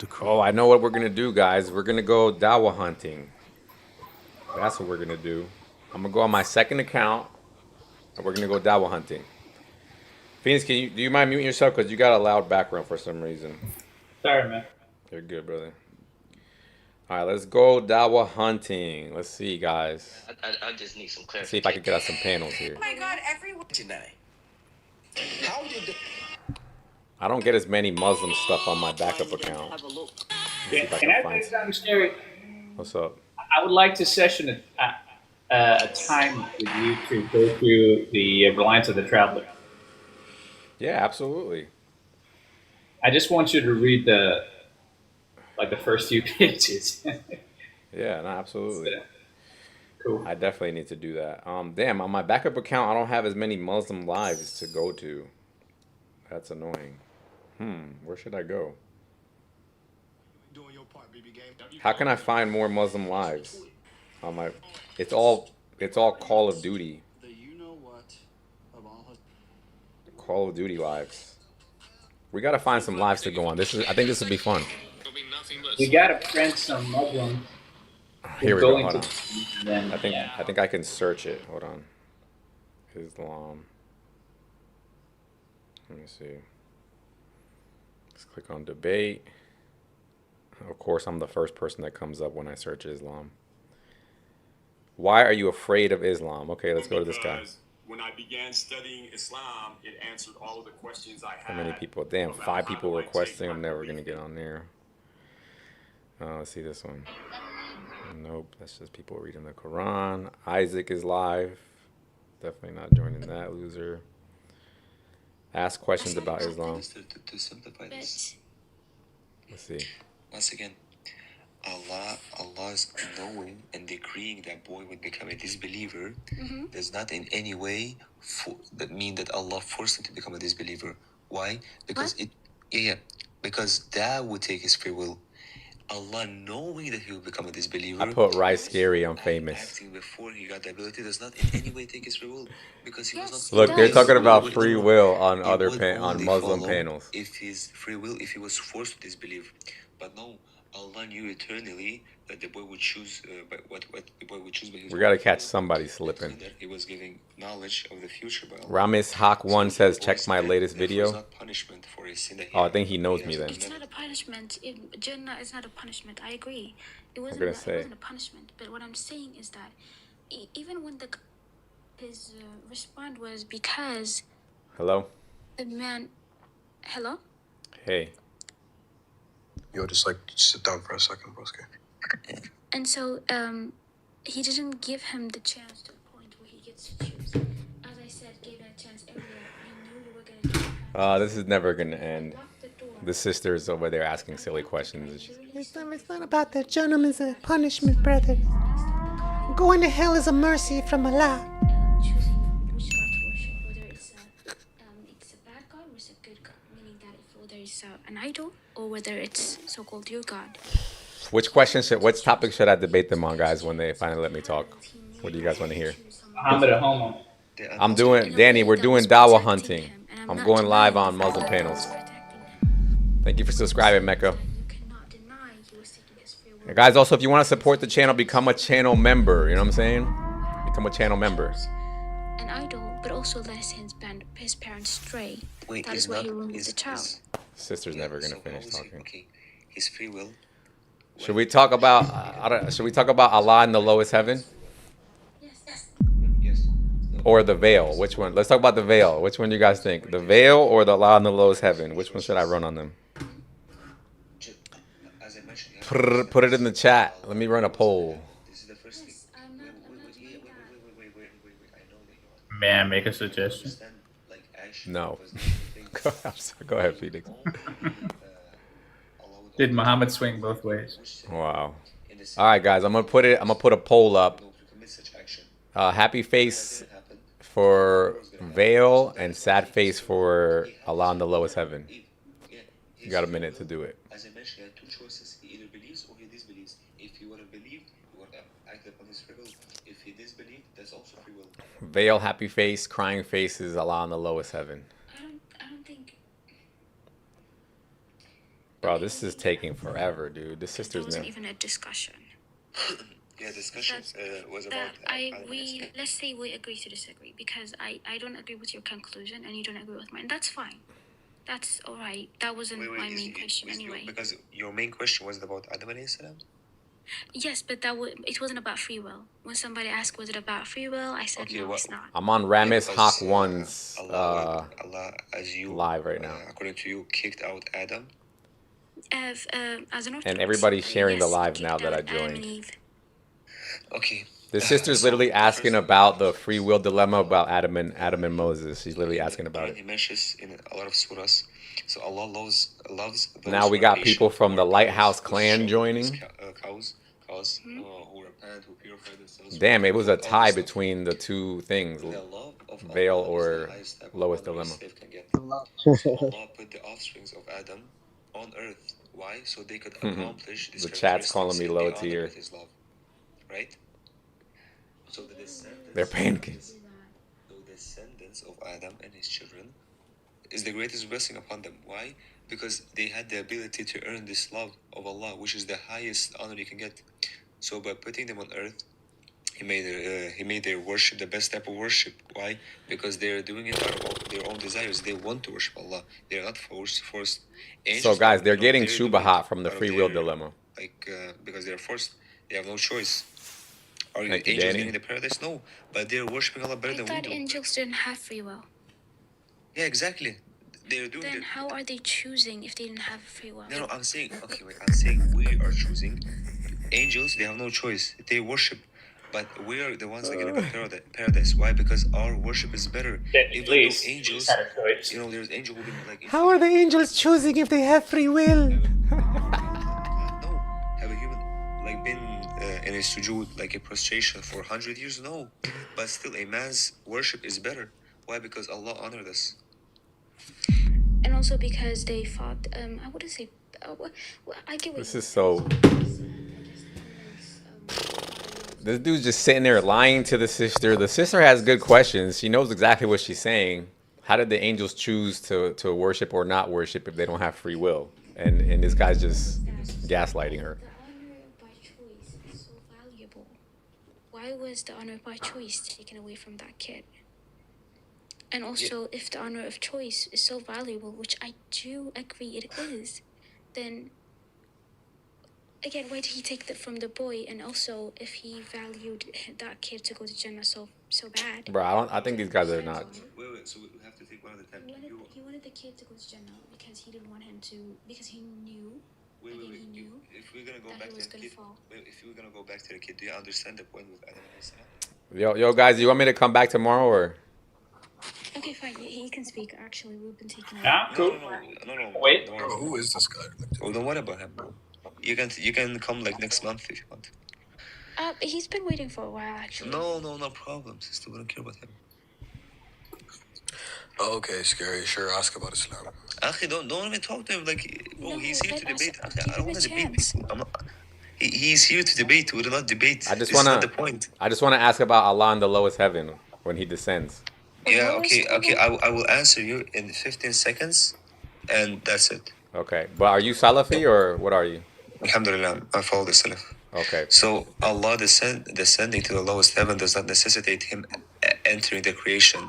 the crew. Oh, I know what we're gonna do, guys. We're gonna go dawa hunting. That's what we're gonna do. I'm gonna go on my second account, and we're gonna go dawa hunting. Phoenix, do you mind muting yourself because you got a loud background for some reason? Sorry, man. You're good, brother. All right, let's go dawa hunting. Let's see, guys. I just need some Let's see if I clarification. can get us some panels here. Oh my God, everyone. How did the I don't get as many Muslim stuff on my backup account. have a look? Let's see if I Can can I tell find you some. something, Scary? What's up? I would like to session a time with you to go through the Reliance of the Traveler. Yeah, absolutely. I just want you to read the first few pages. Yeah, no, absolutely. Cool. I definitely need to do that. Damn, on my backup account, I don't have as many Muslim lives to go to. That's annoying. Where should I go? How can I find more Muslim lives? On my, it's all Call of Duty. Call of Duty lives. We gotta find some lives to go on. I think this would be fun. We gotta friend some Muslims. Here we go. Hold on. Then, I think I can search it. Hold on. Islam. Let me see. Let's click on debate. Of course, I'm the first person that comes up when I search Islam. Why are you afraid of Islam? Okay, let's go to this guy. When I began studying Islam, it answered all of the questions I had. How many people? Damn, 5 people requesting. I'm never gonna get on there. Let's see this one. Nope, that's just people reading the Quran. Isaac is live. Definitely not joining that loser. Ask questions about Islam. To simplify this, Let's see. once again, Allah's knowing and decreeing that boy would become a disbeliever does not in any way that mean that Allah forced him to become a disbeliever. Why? Because because that would take his free will. Allah knowing that he will become a disbeliever. I put Rice Scary on famous. Acting before he got the ability does not in any way take his free will because he was not. Look, they're talking about free will on It would on only Muslim follow panels. if his free will, if he was forced to disbelieve, but no, Allah knew eternally that the boy would choose what the boy would choose. By his We gotta own catch will. somebody slipping. That he was giving knowledge of the future by Allah. Ramis Hawk One So says, he check always my said latest that was video. not punishment for a sin that he Oh, I had. think he knows He me has then. It's not a punishment. Jannah is not a punishment. I agree. It wasn't. gonna It say. wasn't a punishment. But what I'm saying is that even when his response was because Hello? the man, hello. Hey. Yo, just sit down for a second, broski. And so he didn't give him the chance to the point where he gets to choose. As I said, gave him a chance earlier. I knew you were gonna give him. This is never gonna end. Lock the door. The sister's over there asking silly questions. It's not about that. Jannah is a punishment, brother. Going to hell is a mercy from Allah. Choosing which God to worship, whether it's a bad God or it's a good God, meaning that whether it's an idol or whether it's so-called your God. Which topic should I debate them on, guys, when they finally let me talk? What do you guys want to hear? Muhammad a homo. I'm doing, Danny, we're doing dawah hunting. I'm going live on Muslim panels. Thank you for subscribing, Mecca. And guys, also, if you want to support the channel, become a channel member. You know what I'm saying? Become a channel member. An idol, but also let his parents stray. Wait, That is why he removed the child. Sister's never gonna so finish obviously, talking. Okay, his free will. Should we talk about Allah in the lowest heaven Yes. or the veil? Which one? Let's talk about the veil. Which one do you guys think? The veil or the Allah in the lowest heaven? Which one should I run on them? As I mentioned, Put it in the chat. Let me run a poll. this is the first thing. I know that you May I make a suggestion? understand, like action. No. was the thing. Go ahead, Felix. Allah would Did Muhammad swing both ways? Wow. in the All right, guys. I'm gonna put a poll up. to commit such action. Happy face Happen. for veil and sad face for Allah in the lowest heaven. You got a minute to do it. As I mentioned, he had two choices. He either believes or he disbelieves. If he would have believed, he would have acted upon his free will. If he disbelieved, that's also free will. Veil, happy face, crying face is Allah in the lowest heaven. I don't think. Bro, this is taking forever, dude. This There sister's wasn't never. even a discussion. Yeah, discussion was about That Adam and Esther. let's say we agree to disagree because I don't agree with your conclusion and you don't agree with mine. That's fine. That's all right. That wasn't my main question anyway. Because your main question was about Adam and Esther. Yes, but it wasn't about free will. When somebody asked, was it about free will? I said Okay, no, what- it's not. I'm on Ramis because, Hawk One's Allah, as you live right now. according to you, kicked out Adam. As an Orthodox, And everybody's sharing the yes, live he now kicked that I out Adam and joined. Eve. Okay. The sister's So, literally the asking first- about the free will dilemma about Adam and Moses. She's literally asking about He it. mentions in a lot of surahs. So Allah loves those Now we who are got patient, people from who the are Lighthouse pious, who clan show joining. cows, who repent, who purify themselves. Damn, it was a all tie this stuff. between the two things, The love of veil Allah is the or highest type of lowest honor a dilemma. slave can get. So Allah put the offsprings of Adam on earth. Why? So they could accomplish this. The chat's calling me low tier. tier. His love, right? So the descendants. They're panicking. So the descendants of Adam and his children is the greatest blessing upon them. Why? Because they had the ability to earn this love of Allah, which is the highest honor you can get. So by putting them on earth, he made their worship the best type of worship. Why? Because they're doing it out of their own desires. They want to worship Allah. They're not forced. So guys, they're getting they're doing Shubahat it from the out of free will their- dilemma. because they're forced. They have no choice. Are Thank you, angels Danny. getting the paradise? No, but they're worshiping Allah better I than we thought do. angels didn't have free will. Yeah, exactly. They're doing Then it. how are they choosing if they didn't have free will? No, I'm saying, okay, wait, I'm saying we are choosing. Angels, they have no choice. They worship. But we are the ones that get into paradise. Why? Because our worship is better. Then Even Iblis though angels, had a choice. there's angel who been like... How are the angels choosing if they have free will? No. Have a human, like, been in a sujood, like a prostration for 100 years? No. But still, a man's worship is better. Why? Because Allah honored us. And also because they fought. I wouldn't say. Well, I get what This you is so. This dude's just sitting there lying to the sister. The sister has good questions. She knows exactly what she's saying. How did the angels choose to worship or not worship if they don't have free will? And this guy's just gaslighting her. The honor by choice is so valuable. Why was the honor by choice taken away from that kid? And also, if the honor of choice is so valuable, which I do agree it is, then again, why did he take that from the boy? And also, if he valued that kid to go to Jannah so bad, Bro, I think these guys are not. Wait, so we have to take one at a time. he wanted the kid to go to Jannah because he didn't want him to, because he knew. Wait. He knew If we're gonna go that back he to was the gonna kid, fall. if we're gonna go back to the kid, do you understand the point with Adam and Esther? Yo, guys, you want me to come back tomorrow or? Okay, fine. He can speak. Actually, we've been taking. Yeah, cool. No. Wait. Don't Bro, worry. who is this guy? Oh, don't worry about him, bro. You can come like next month if you want. He's been waiting for a while, actually. No problem, sister. We don't care about him. Oh, okay, scary. Sure, ask about Islam. Akhi, don't even talk to him. Like, bro, No, he's here let to us debate. Akhi, give I don't him a want to debate chance. people. I'm not. He's here to debate. We do not debate. I just This is wanna. not the point. I just want to ask about Allah in the lowest heaven when He descends. Yeah, lowest okay. heaven? I will answer you in 15 seconds, and that's it. Okay, but are you Salafi or what are you? Alhamdulillah, I follow the Salaf. Okay. So Allah descending to the lowest heaven does not necessitate him entering the creation.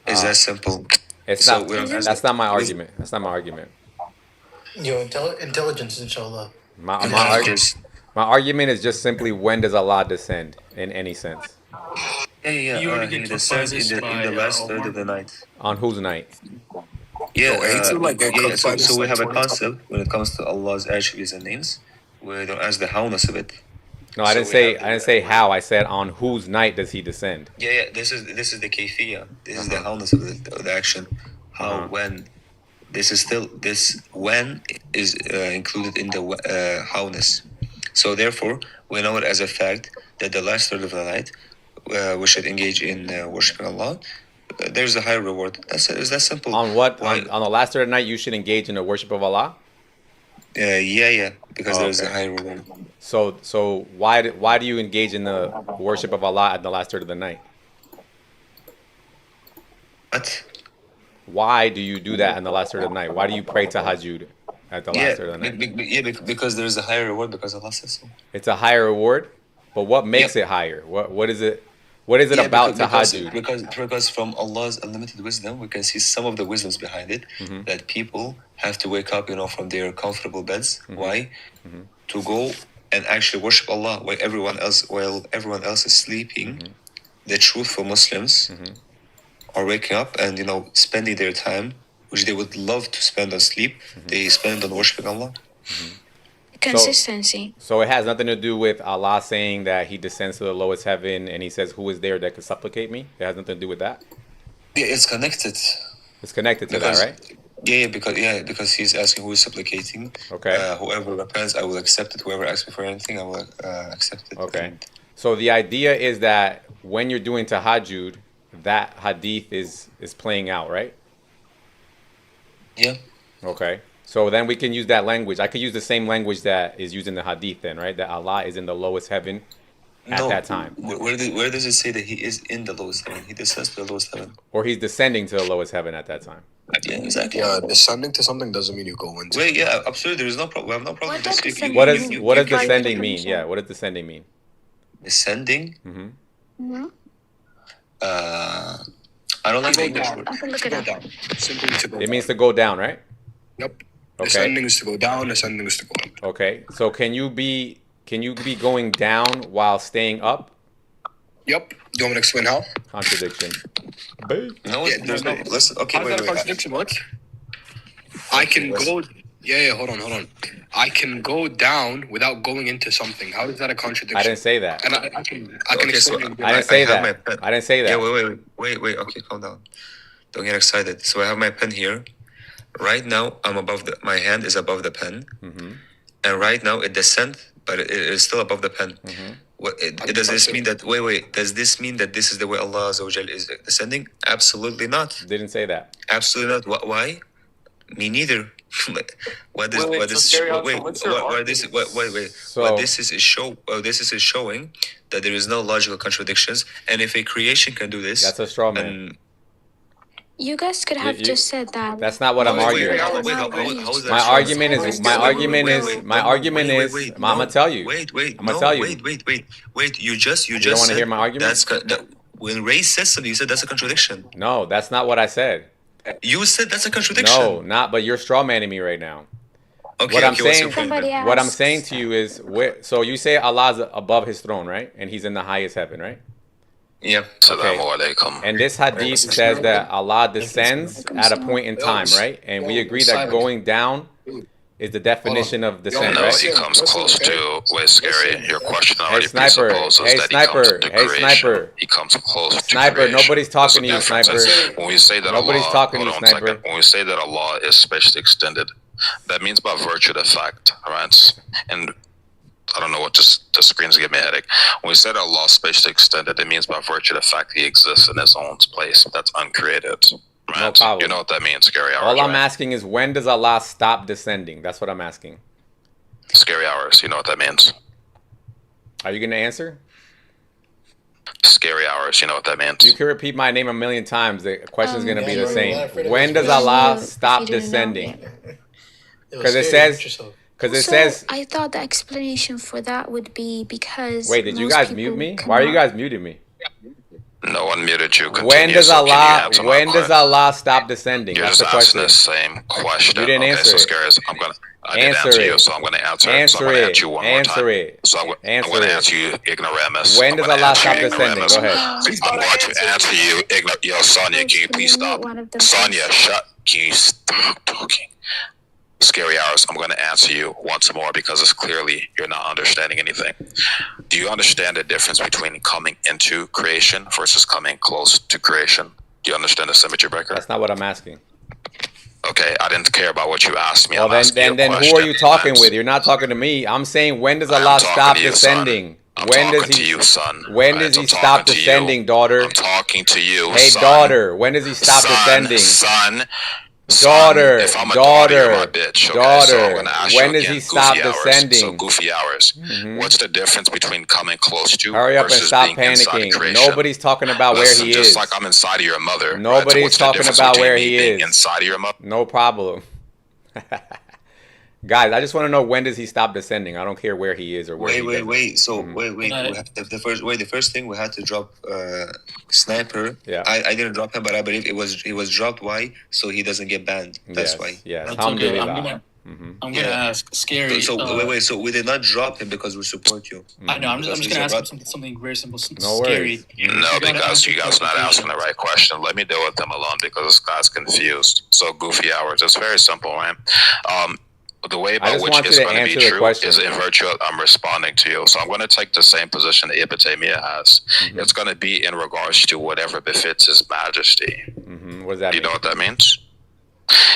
It's that simple. It's So not. we don't That's not my argument. That's not my argument. Your intelligence, inshallah. My Yeah, my, of arg- course. my argument is just simply when does Allah descend in any sense? Yeah. You already He get descends took by this in by, the last Omar. third of the night. On whose night? Yeah, Yo, ain't it like get cooked by this, so we like, have a 20 concept when it comes to Allah's attributes and names. We don't ask the howness of it. No, I So didn't we say. have I didn't say how. I said on whose night does He descend? Yeah. This is the kayfiyya. This is the howness of the action. How when. This is still this when is included in the howness. So therefore, we know it as a fact that the last third of the night, we should engage in worshiping Allah. There's a higher reward. That's it. It's that simple. On what? Why? On the last third of the night, you should engage in the worship of Allah. Yeah. Because Oh, there's a okay. higher reward. So why do you engage in the worship of Allah at the last third of the night? But Why do you do that in the last third of the night? Why do you pray tahajjud at the Yeah, last third of the night. because there is a higher reward because Allah says so. It's a higher reward, but what makes it higher? What is it? What is it about tahajjud? Because from Allah's unlimited wisdom, we can see some of the wisdoms behind it. That people have to wake up, from their comfortable beds. Why? To go and actually worship Allah while everyone else is sleeping. The truthful Muslims are waking up and spending their time, which they would love to spend on sleep. They spend on worshiping Allah. Consistency. So it has nothing to do with Allah saying that He descends to the lowest heaven and He says, "Who is there that could supplicate me?" It has nothing to do with that. Yeah, it's connected. It's connected to that, right? Because He's asking who is supplicating. Okay. Whoever repents, I will accept it. Whoever asks me for anything, I will accept it. Okay. So the idea is that when you're doing tahajjud, that hadith is playing out, right? Yeah. Okay. So then we can use that language. I could use the same language that is used in the hadith then, right? That Allah is in the lowest heaven at that time. Where does it say that He is in the lowest heaven? He descends to the lowest heaven. Or He's descending to the lowest heaven at that time. Yeah, exactly. Yeah, descending to something doesn't mean you go into. Wait, yeah, absolutely. There is no problem. We have no problem with this. What does descending mean? Yeah, what does descending mean? Descending? I don't like the English word. I can look it up. Simply to go It means to go down, right? Yep. Okay. Descending is to go down. Ascending is to go up. Okay. So can you be going down while staying up? Yep. Do you want me to explain how? Contradiction. No, there's no. Listen. Okay, How's that a contradiction? What? I can go. Yeah. Hold on. I can go down without going into something. How is that a contradiction? I didn't say that. And I can explain. I didn't say that. I didn't say that. Yeah, wait. Okay, calm down. Don't get excited. So I have my pen here. Right now, I'm above my hand is above the pen, and right now it descends, but it is still above the pen. Does this mean that? Wait. Does this mean that this is the way Allah Azza wa Jal is descending? Absolutely not. Didn't say that. Absolutely not. Why? Me neither. What this is showing that there is no logical contradictions, and if a creation can do this, that's a straw man. You guys could have just said that. That's not what I'm arguing. My argument is. I'm gonna tell you. Wait. You don't want to hear my argument? When Ray says something, you said that's a contradiction. No, that's not what I said. You said that's a contradiction. No, not. But you're straw manning me right now. Okay. What I'm saying. Somebody What I'm asked. saying to you is, so you say Allah's above His throne, right? And He's in the highest heaven, right? Yeah. Okay. And this hadith says that Allah descends at a point in time, right? And we agree that going down is the definition of descent, No, right? he comes close to what's scary. Your question Hey, already Sniper. presupposes Hey, that he comes Sniper. to Hey, creation. Sniper. He comes close to Sniper, creation. nobody's talking to you, That's the difference. Sniper. When we say that Nobody's Allah, talking to you, hold on a second. Sniper. When we say that Allah is spatially extended, that means by virtue of the fact, right? And I don't know what the screen's giving me a headache. When we say that Allah is spatially extended, it means by virtue of the fact He exists in His own place that's uncreated. Right? No problem. You know what that means, Scary Hours. All I'm right? asking is, when does Allah stop descending? That's what I'm asking. Scary Hours. You know what that means. Are you going to answer? Scary Hours. You know what that means. You can repeat my name a million times. The question's going to be the you're same. not afraid of When this does question. Allah If stop you didn't know. descending? Because it says- Because it So, says... I thought the explanation for that would be because. Wait, did you most guys people mute me? cannot- Why are you guys muting me? No one muted you. Continue. When does So can you Allah answer my when does question? Allah stop descending? You're That's just the asking question. the same question. You didn't okay, answer so it. Scares, I did Answer answer it. you, so I'm going to answer it. So Answer I'm going to it. answer you one more Answer time. it. So I'm Answer going to it. answer you, ignoramus. When I'm does gonna Allah answer stop you, descending? ignoramus. Go ahead. I'm going to answer you, Yo, Sonia, can you please stop? One of them Sonia, first. shut. Can you stop talking? Scary Hours, I'm going to answer you once more because it's clearly you're not understanding anything. Do you understand the difference between coming into creation versus coming close to creation? Do you understand the symmetry breaker? That's not what I'm asking. Okay, I didn't care about what you asked me. Well, I'm asking you a then who question. are you talking with? You're not talking to me. I'm saying, when does I'm Allah talking stop to you, descending? I'm When does talking to He you, son. When Right, does I'm He stop talking to you. descending, daughter? I'm talking to you, Hey, son. daughter, when does He stop descending? Son. Daughter, If I'm a daughter, you're my daughter, bitch. Okay, so I'm gonna daughter. ask When you does again, He stop goofy hours. descending? So goofy hours. What's the difference between coming close to Hurry up and versus stop being inside panicking. creation? Nobody's talking about Listen, where He just is. like I'm inside of your mother. Nobody's right? So what's the talking difference about between where me He being is. inside of your mother. No problem. Guys, I just want to know when does he stop descending? I don't care where he is or where he Wait. So Mhm. wait. We have the first thing we had to drop sniper. Yeah. I didn't drop him, but I believe it was dropped. Why? So he doesn't get banned. That's Yes. why. Yes. That's okay. Alhamdulillah. I'm gonna ask Scary. So wait. So we did not drop him because we support you. I know. I'm Because just he's gonna a ask bro- him something very simple. No Scary. worries. No, because you guys are not asking the right question. Let me deal with them alone because this guy's confused. So goofy hours. It's very simple, right? The way I by just which want you it's to going to be answer the true question. is in virtue of I'm responding to you. So I'm going to take the same position that Ibatemia has. Mhm. It's going to be in regards to whatever befits His Majesty. Mhm. What does that You mean? know what that means?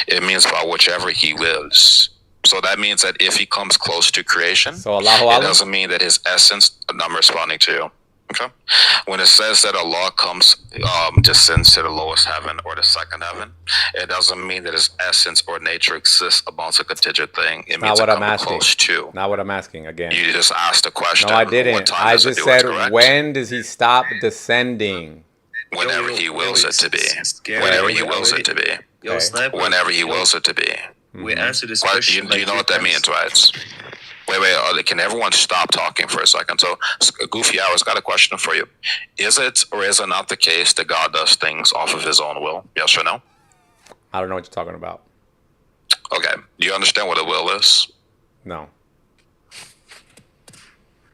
It means by whichever He wills. So that means that if He comes close to creation, So Allahu it Alam? doesn't mean that His essence. I'm responding to you. Okay. When it says that Allah comes, descends to the lowest heaven or the second heaven, it doesn't mean that His essence or nature exists amongst a contingent thing. It Not means what it I'm comes asking. close to. Not what I'm asking again. You just asked the question. No, I What didn't. time I does it just do said, it, correct? when does he stop descending? Whenever He wills it to be. Scary. Whenever Okay. He wills it to be. Yo, Okay. sniper. Whenever He wills it to be. We Mhm. answered this What, question. do you know what that means, right? Wait. Can everyone stop talking for a second? So, Goofy Hour's got a question for you. Is it or is it not the case that God does things off of His own will? Yes or no? I don't know what you're talking about. Okay. Do you understand what a will is? No.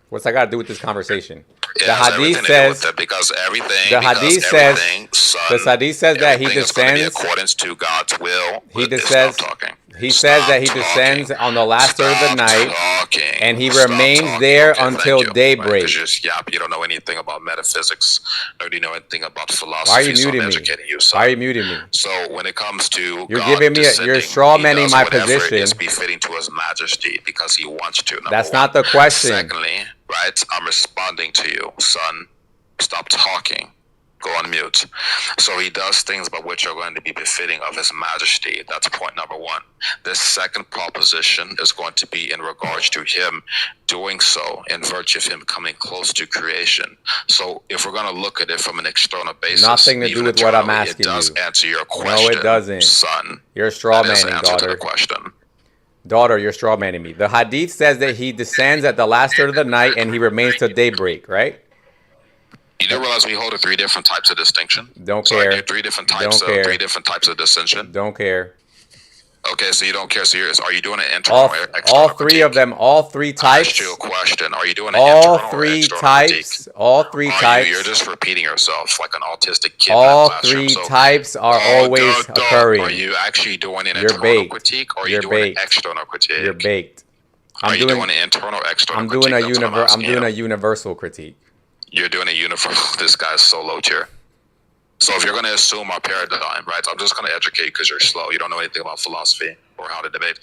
What's that got to do with this conversation? It The has hadith everything to do with says. it because everything. The because hadith says. everything, son, The hadith says that he everything is going to be descends. accordance to God's will. He Stop says. talking. He says Stop that he talking. descends on the last third of the Stop night, talking. and he Stop remains talking. there Okay, until thank you. daybreak. Right, 'cause you're just yap. You don't know anything about metaphysics, nor do you know anything about philosophy. Why are you so I'm muting me? educating you, son. Why are you muting me? So when it comes to You're God giving me. descending, You're straw He manning does my whatever position. is befitting to His Majesty because He wants to. Number That's one. not the question. Secondly, right, I'm responding to you, son. Stop talking. Go on mute. So He does things by which are going to be befitting of His Majesty. That's point number one. The second proposition is going to be in regards to Him doing so in virtue of Him coming close to creation. So if we're going to look at it from an external basis, Nothing to do even with what I'm internally, asking it does you. answer your question. No, it doesn't. Son. You're straw That is the manning, answer to the daughter. question. Daughter, you're straw manning me. The hadith says that he descends at the last third of the night and he remains till daybreak, right? You do realize we hold three different types of distinction? Don't So there care. are three different Don't types of care. three different types of dissension. Don't care. Okay, so you don't care. So are you doing an internal All, or external all three of them, all three I asked types, you a question. Are you doing an all internal or three external types, all three critique? types, You're just repeating yourself like an autistic kid. all in that classroom. three So, types are always occurring. Are you actually doing an You're internal baked. critique or are You're you doing baked. an external critique? You're baked. Are I'm you doing, doing an internal or external I'm critique? doing a That's what I'm asking doing you. a universal critique. You're doing a uniform. This guy's so low tier. So if you're going to assume our paradigm, right, I'm just going to educate you because you're slow. You don't know anything about philosophy or how to debate.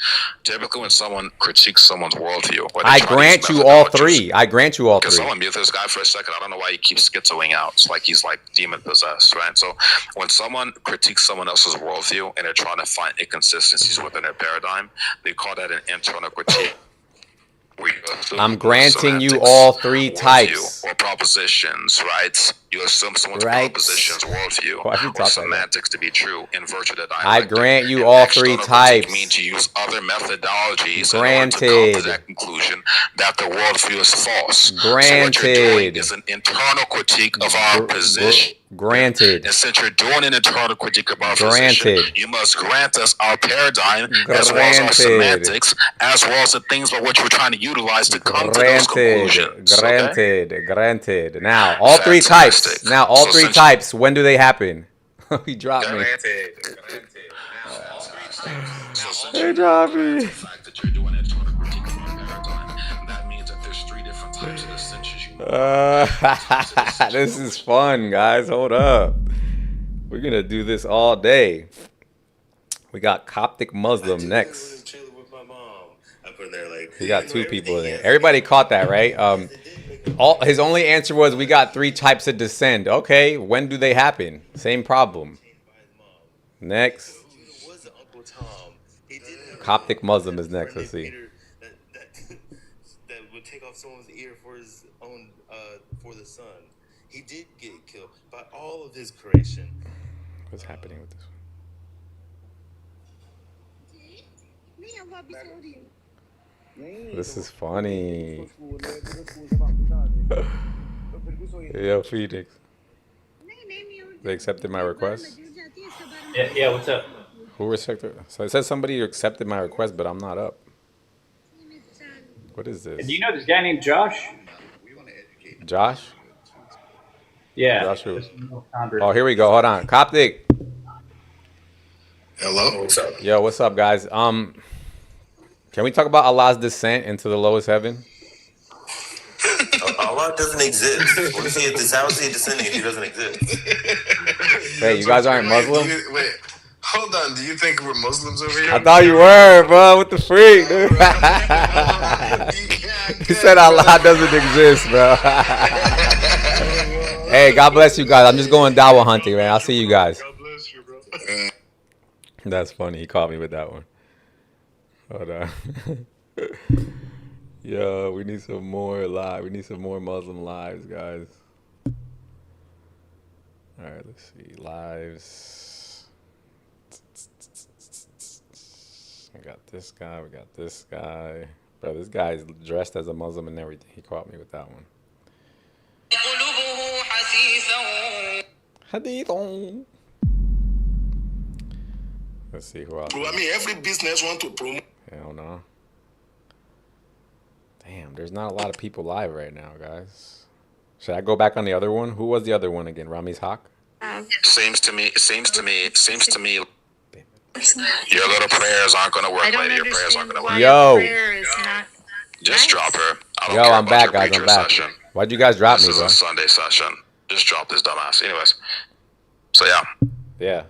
Typically when someone critiques someone's worldview, or they I try to grant use you all methodologies- three. I grant you all Can three. someone mute this guy for a second? I don't know why he keeps schizoing out. It's like he's like demon possessed, right? So when someone critiques someone else's worldview and they're trying to find inconsistencies within their paradigm, they call that an internal critique. I'm granting you all three types. Or propositions, right? You assume someone's Right. propositions, worldview, Why do you or talk like that? semantics to be true in virtue of the dialectic. I grant you And all three external critique types. means to use other methodologies in order to come Granted. to that conclusion that the worldview is false. So what you're doing Granted. is an internal critique of our position. Granted. And since you're doing an internal critique of our Granted. position, you must grant us our paradigm as well as our Granted. semantics, as well as the things by which we're trying to utilize to come to those conclusions. Okay? Granted. Now, all three types. Fantastic. Now, all So three since- types. When do they happen? He dropped me. He dropped me. The fact that you're doing internal critique of our paradigm, that means that there's three different types of dissensions you This is fun, guys. Hold up. We're gonna do this all day. We got Coptic Muslim next. We got two people in there. Everybody caught that, right? His only answer was we got three types of descent. Okay, when do they happen? Same problem. Next. Coptic Muslim is next. Let's see. That would take off someone's ear for his own, for the sun. He did get killed by all of his creation. What's happening with this one? This is funny. Yo, Phoenix. They accepted my request? Yeah, what's up? Who accepted? So it says somebody accepted my request, but I'm not up. What is this? Do you know this guy named Josh? Josh? Yeah. Josh who? This convert. Oh, here we go. Hold on. Coptic. Hello? What's up? Yo, what's up, guys? Can we talk about Allah's descent into the lowest heaven? Allah doesn't exist. How is he descending if he doesn't exist? Hey, you guys aren't Muslim? Wait, hold on. Do you think we're Muslims over here? I thought you were, bro. What the freak, dude? He said Allah doesn't exist, bro. Hey, God bless you guys. I'm just going dawah hunting, man. I'll see you guys. God bless you, bro. That's funny. He caught me with that one. Hold on. Yo, we need some more live. We need some more Muslim lives, guys. All right, let's see. Lives. We got this guy. We got this guy. Bro, this guy is dressed as a Muslim and everything. He caught me with that one. Hadith. Let's see who else. Bro, I mean, every business want to promote. Hell no. Damn, there's not a lot of people live right now, guys. Should I go back on the other one? Who was the other one again? Rami's Hawk? Seems to me. Your little prayers aren't gonna work, lady. Your prayers aren't gonna work. Yo. Just drop her. I don't Yo, care I'm about back, your guys. I'm preacher back. session. Why'd you guys drop This me, is bro? a Sunday session. Just drop this dumbass. Anyways. So yeah. Yeah.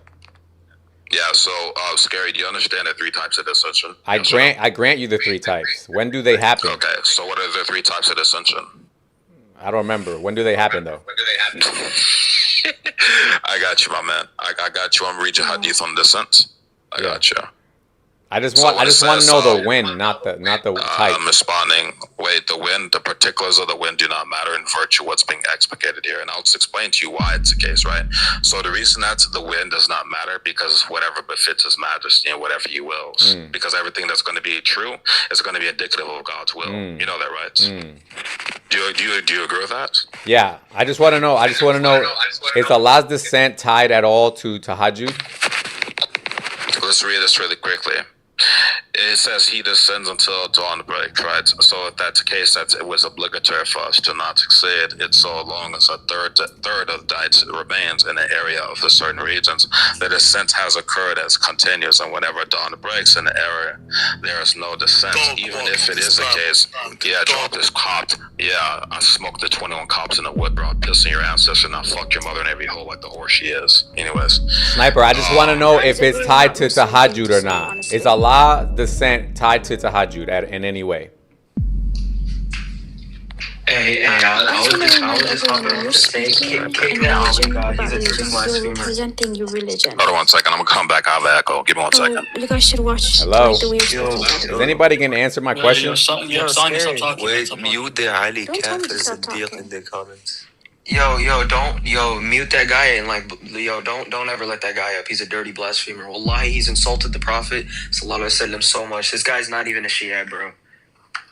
Yeah, so Scary, do you understand the 3 types of dissension? I grant you the 3 types. When do they happen? Okay, so what are the 3 types of dissension? I don't remember. When do they happen, though? I got you, my man. I got you. I'm reading hadith on dissent. I got you. I just want to know the when, not the type. I'm responding. Wait, the when, the particulars of the when do not matter in virtue what's being explicated here, and I'll just explain to you why it's the case, right? So the reason that the when does not matter because whatever befits His Majesty and whatever He wills, because everything that's going to be true is going to be indicative of God's will. You know that, right? Do you agree with that? Yeah, I just want to know. Is Allah's descent tied at all to tahajjud? Let's read this really quickly. It says He descends until dawn break, right? So if that's the case, that it was obligatory for us to not succeed. It's so long as a third of the night remains in the area of the certain regions. The descent has occurred as continuous, and whenever dawn breaks in the area, there is no descent. Even if it is the case, drop this cop. Yeah, I smoked the 21 cops in the wood, bro. Pissing your ancestor, and I fucked your mother in every hole like the horse she is. Anyways. Sniper, I just want to know if it's tied to tahajjud or not. Is Allah descent tied to tahajjud in any way? Hey, I was just on the say, kick that Ali God. He's a dirty blasphemer. Presenting your religion. Hold on 1 second. I'm gonna come back. I have an echo. Give me 1 second. You guys should watch. Hello. Like, the way Is anybody gonna answer my question? Wait, mute the Ali Don't tell me to Kafir stop Siddiq talking. in the comments. Don't mute that guy and don't ever let that guy up. He's a dirty blasphemer. Wallahi, he's insulted the Prophet sallallahu alaihi wasallam so much. This guy's not even a Shia, bro.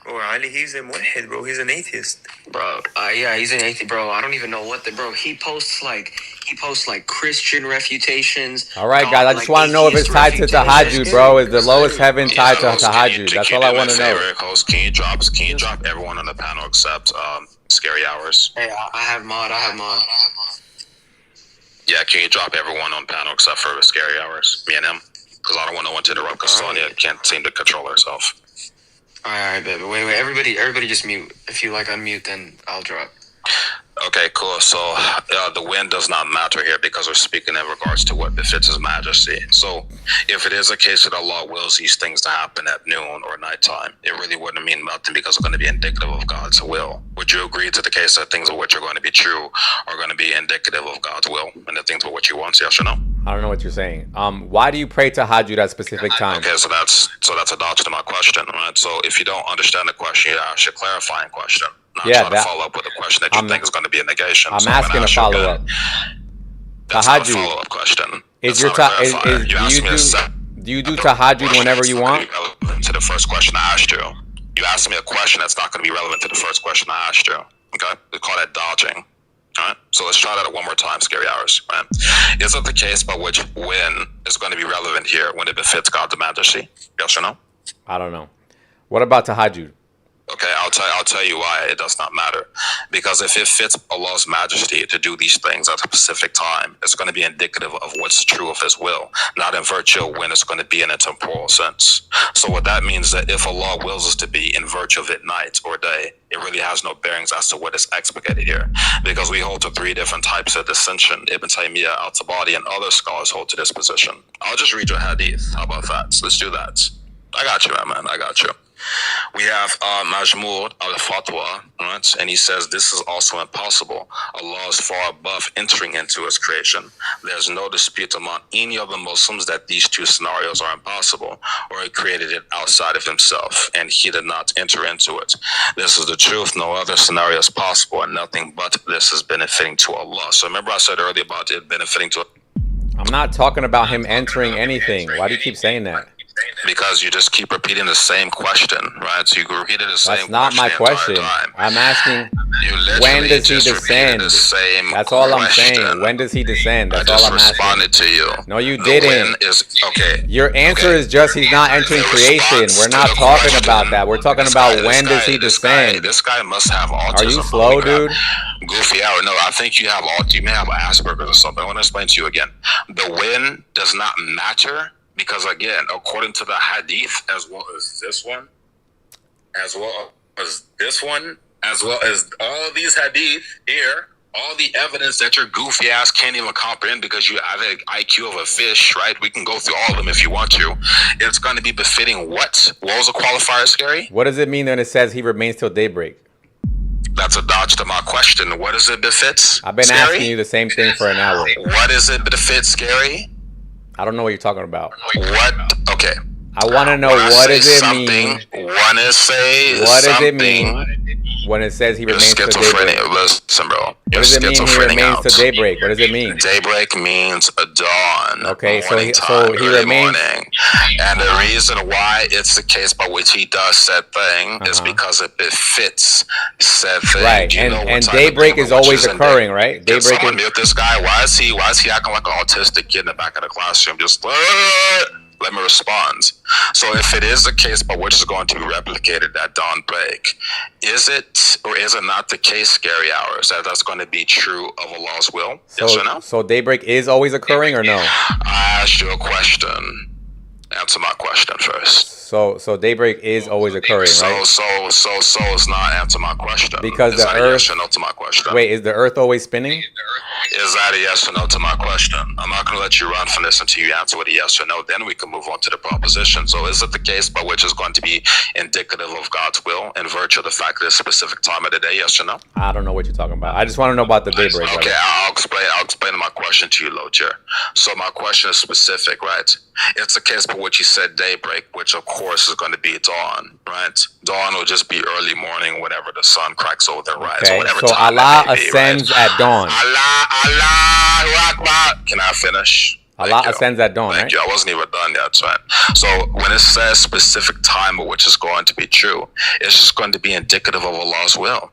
Or Ali, he's a muwahhid, bro. He's an atheist. Bro, yeah, he's an atheist, bro. I don't even know what bro. He posts like Christian refutations. All right, guys. I just want to know if it's tied to tahajjud, bro. Is the lowest heaven tied to tahajjud? That's all I want to know. Host, can you drop everyone on the panel except Scary Hours? Hey, I have mod. Yeah, can you drop everyone on panel except for Scary Hours? Me and him, because I don't want no one to interrupt. Because Sonya can't seem to control herself. All right, baby. Wait. Everybody, just mute. If you unmute, then I'll drop. Okay, cool. So the wind does not matter here because we're speaking in regards to what befits His Majesty. So if it is a case that Allah wills these things to happen at noon or nighttime, it really wouldn't mean nothing because it's going to be indicative of God's will. Would you agree to the case that things of which are going to be true are going to be indicative of God's will and the things of which He wants? Yes or no? I don't know what you're saying. Why do you pray tahajjud at specific times? Okay, so that's a dodge to my question, right? So if you don't understand the question, you ask a clarifying question. Not trying to follow up with a question that you think is going to be a negation. I'm asking a follow up. That's not a follow up question. Do you do tahajjud whenever you want? To the first question I asked you. You asked me a question that's not going to be relevant to the first question I asked you. Okay? We call that dodging. All right? So let's try that one more time, Scary Hours. Right? Is it the case by which when is going to be relevant here when it befits God's majesty? Yes or no? I don't know. What about tahajjud? Okay, I'll tell you why it does not matter. Because if it fits Allah's majesty to do these things at a specific time, it's going to be indicative of what's true of His will, not in virtue of when it's going to be in a temporal sense. So what that means is that if Allah wills us to be in virtue of it night or day, it really has no bearings as to what is expected here. Because we hold to three different types of dissension. Ibn Taymiyyah, Al-Tabari, and other scholars hold to this position. I'll just read your hadith. How about that? So let's do that. I got you, man. I got you. We have Majmur al-Fatwa, right? And he says this is also impossible. Allah is far above entering into His creation. There's no dispute among any of the Muslims that these two scenarios are impossible, or He created it outside of Himself, and He did not enter into it. This is the truth. No other scenario is possible, and nothing but this is benefiting to Allah. So remember I said earlier about it benefiting to. I'm not talking about Him entering anything. Why do you keep saying that? Because you just keep repeating the same question, right? So you repeated the same question. That's not my question. I'm asking, when does He descend? That's all I'm saying. When does He descend? That's all I'm asking. I just responded to you. No, you didn't. Okay. Your answer is just He's not entering creation. We're not talking about that. We're talking about when does He descend. This guy must have autism. Are you slow, dude? Goofy hour. No, I think you have autism. You may have Asperger's or something. I want to explain to you again. The when does not matter. Because again, according to the hadith, as well as this one, as well as this one, as well as all these hadith here, all the evidence that your goofy ass can't even comprehend because you have an IQ of a fish, right? We can go through all of them if you want to. It's going to be befitting what? What was the qualifier, Scary? What does it mean when it says He remains till daybreak? That's a dodge to my question. What does it befit? I've been asking you the same thing for an hour. What is it befit, Scary? I don't know what you're talking about. What? Okay. I want to know what does it mean. What does it mean when it says He remains to daybreak? Listen, bro. What does it mean He remains to daybreak? What does it mean? Daybreak means a dawn. Okay, so He remains. And the reason why it's the case by which He does said thing is because it befits said thing. Right, and daybreak is always occurring, right? Daybreak is. Mute this guy. Why is he acting like an autistic kid in the back of the classroom? Just let me respond. So if it is the case by which is going to be replicated at dawn break, is it or is it not the case, Scary Hours, that that's going to be true of Allah's will? Yes or no? So daybreak is always occurring or no? I asked you a question. Answer my question first. So daybreak is always occurring, right? So it's not answer my question. Because is the that Earth. A yes or no to my question? Wait, is the Earth always spinning? Is that a yes or no to my question? I'm not going to let you run from this until you answer with a yes or no. Then we can move on to the proposition. So is it the case by which is going to be indicative of God's will in virtue of the fact that it's a specific time of the day? Yes or no? I don't know what you're talking about. I just want to know about the daybreak. Okay, I'll explain my question to you, Locher. So my question is specific, right? It's a case by which you said daybreak, which of course is going to be dawn, right? Dawn will just be early morning, whenever the sun cracks over the rise. Okay, whatever so time Allah it may be, ascends right? at dawn. Allah Akbar. Can I finish? Allah ascends at dawn, Thank right? you. I wasn't even done yet, right? So when it says specific time of which is going to be true, it's just going to be indicative of Allah's will.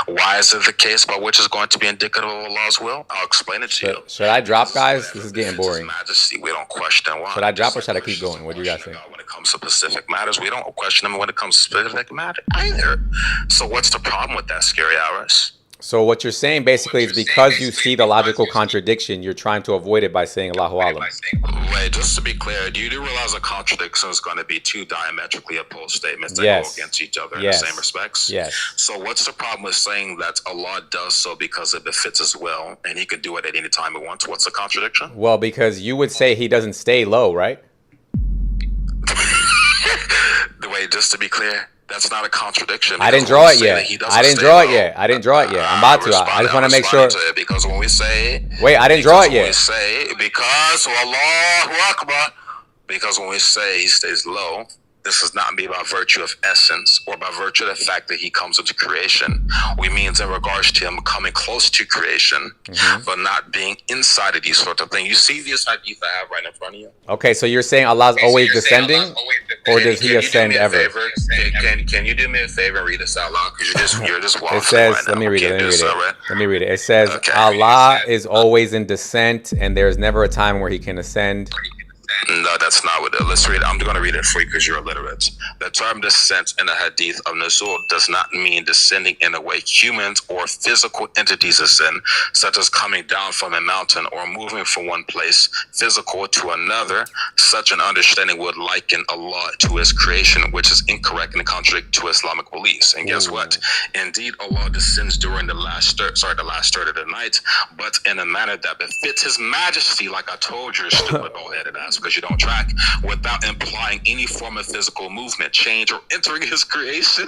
Why is it the case by which is going to be indicative of Allah's will? I'll explain it to you. Should I drop, guys? This is getting boring. Majesty, we don't question why. Should I drop or should I keep going? What do you guys think? When it comes to specific matters, we don't question them when it comes to specific matter either. So what's the problem with that, Scary Hours? So what you're saying basically is because you see the logical contradiction, you're trying to avoid it by saying Allahu Alam. Wait, just to be clear, do you realize a contradiction is going to be two diametrically opposed statements that go against each other in the same respects? Yes. So what's the problem with saying that Allah does so because it befits His will and He can do it at any time He wants? What's the contradiction? Well, because you would say He doesn't stay low, right? Wait, just to be clear. That's not a contradiction. I didn't draw it yet. I didn't draw it yet. I'm about to. I just want to make sure. Because when we say. Wait, I didn't draw it yet. We say because Allahu Akbar. Because when we say He stays low, this does not be by virtue of essence or by virtue of the fact that he comes into creation. We means in regards to him coming close to creation, but not being inside of these sort of things. You see this hadith I have right in front of you? Okay, so you're saying Allah's always descending, or does he ascend ever? Can you do me a favor and read this out loud? Because you're just waffling It says, right now. let me read it. It says, Allah is always in descent, and there's never a time where he can ascend. No, that's not what it is. Let's read it. I'm going to read it for you because you're illiterate. The term descent in the hadith of Nuzul does not mean descending in a way humans or physical entities ascend, such as coming down from a mountain or moving from one place physical to another. Such an understanding would liken Allah to his creation, which is incorrect and contrary to Islamic beliefs. And guess what? Indeed, Allah descends during the last third of the night, but in a manner that befits his majesty, like I told you, stupid bald-headed ass, because you don't track, without implying any form of physical movement, change, or entering his creation.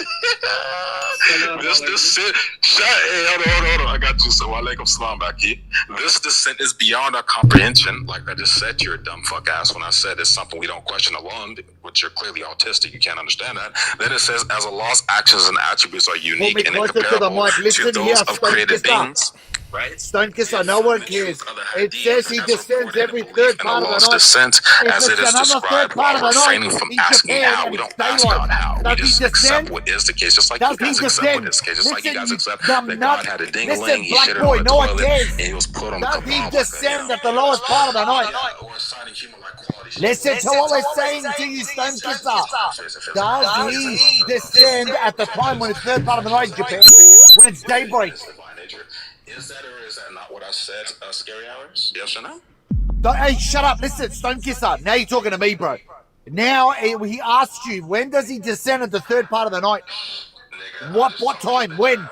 This descent, hold on, I got you. So alaikum salam back here. This descent is beyond our comprehension. Like I just said, you're a dumb fuck ass when I said it's something we don't question alone, which you're clearly autistic. You can't understand that. Then it says, as Allah's actions and attributes are unique and incomparable to those of created beings. Right? Stonekisser, no one cares. It says he descends every third part of the night. Descent, as it is described, while refraining from asking how. We don't ask God how. We just accept what is the case, just like you guys accept what is the case. Just like you guys accept that God had a ding-a-ling, he shit on the toilet, and he was put on the Does he descend at the lowest part of the night? Listen to what we're saying to you, Stonekisser. Does he descend at the time when it's third part of the night in Japan? When it's daybreak? Is that or is that not what I said? Scary hours? Yes or no? Hey, shut up. Listen, Stonekisser. Now you're talking to me, bro. Now he asks you, when does he descend at the third part of the night? What time? When?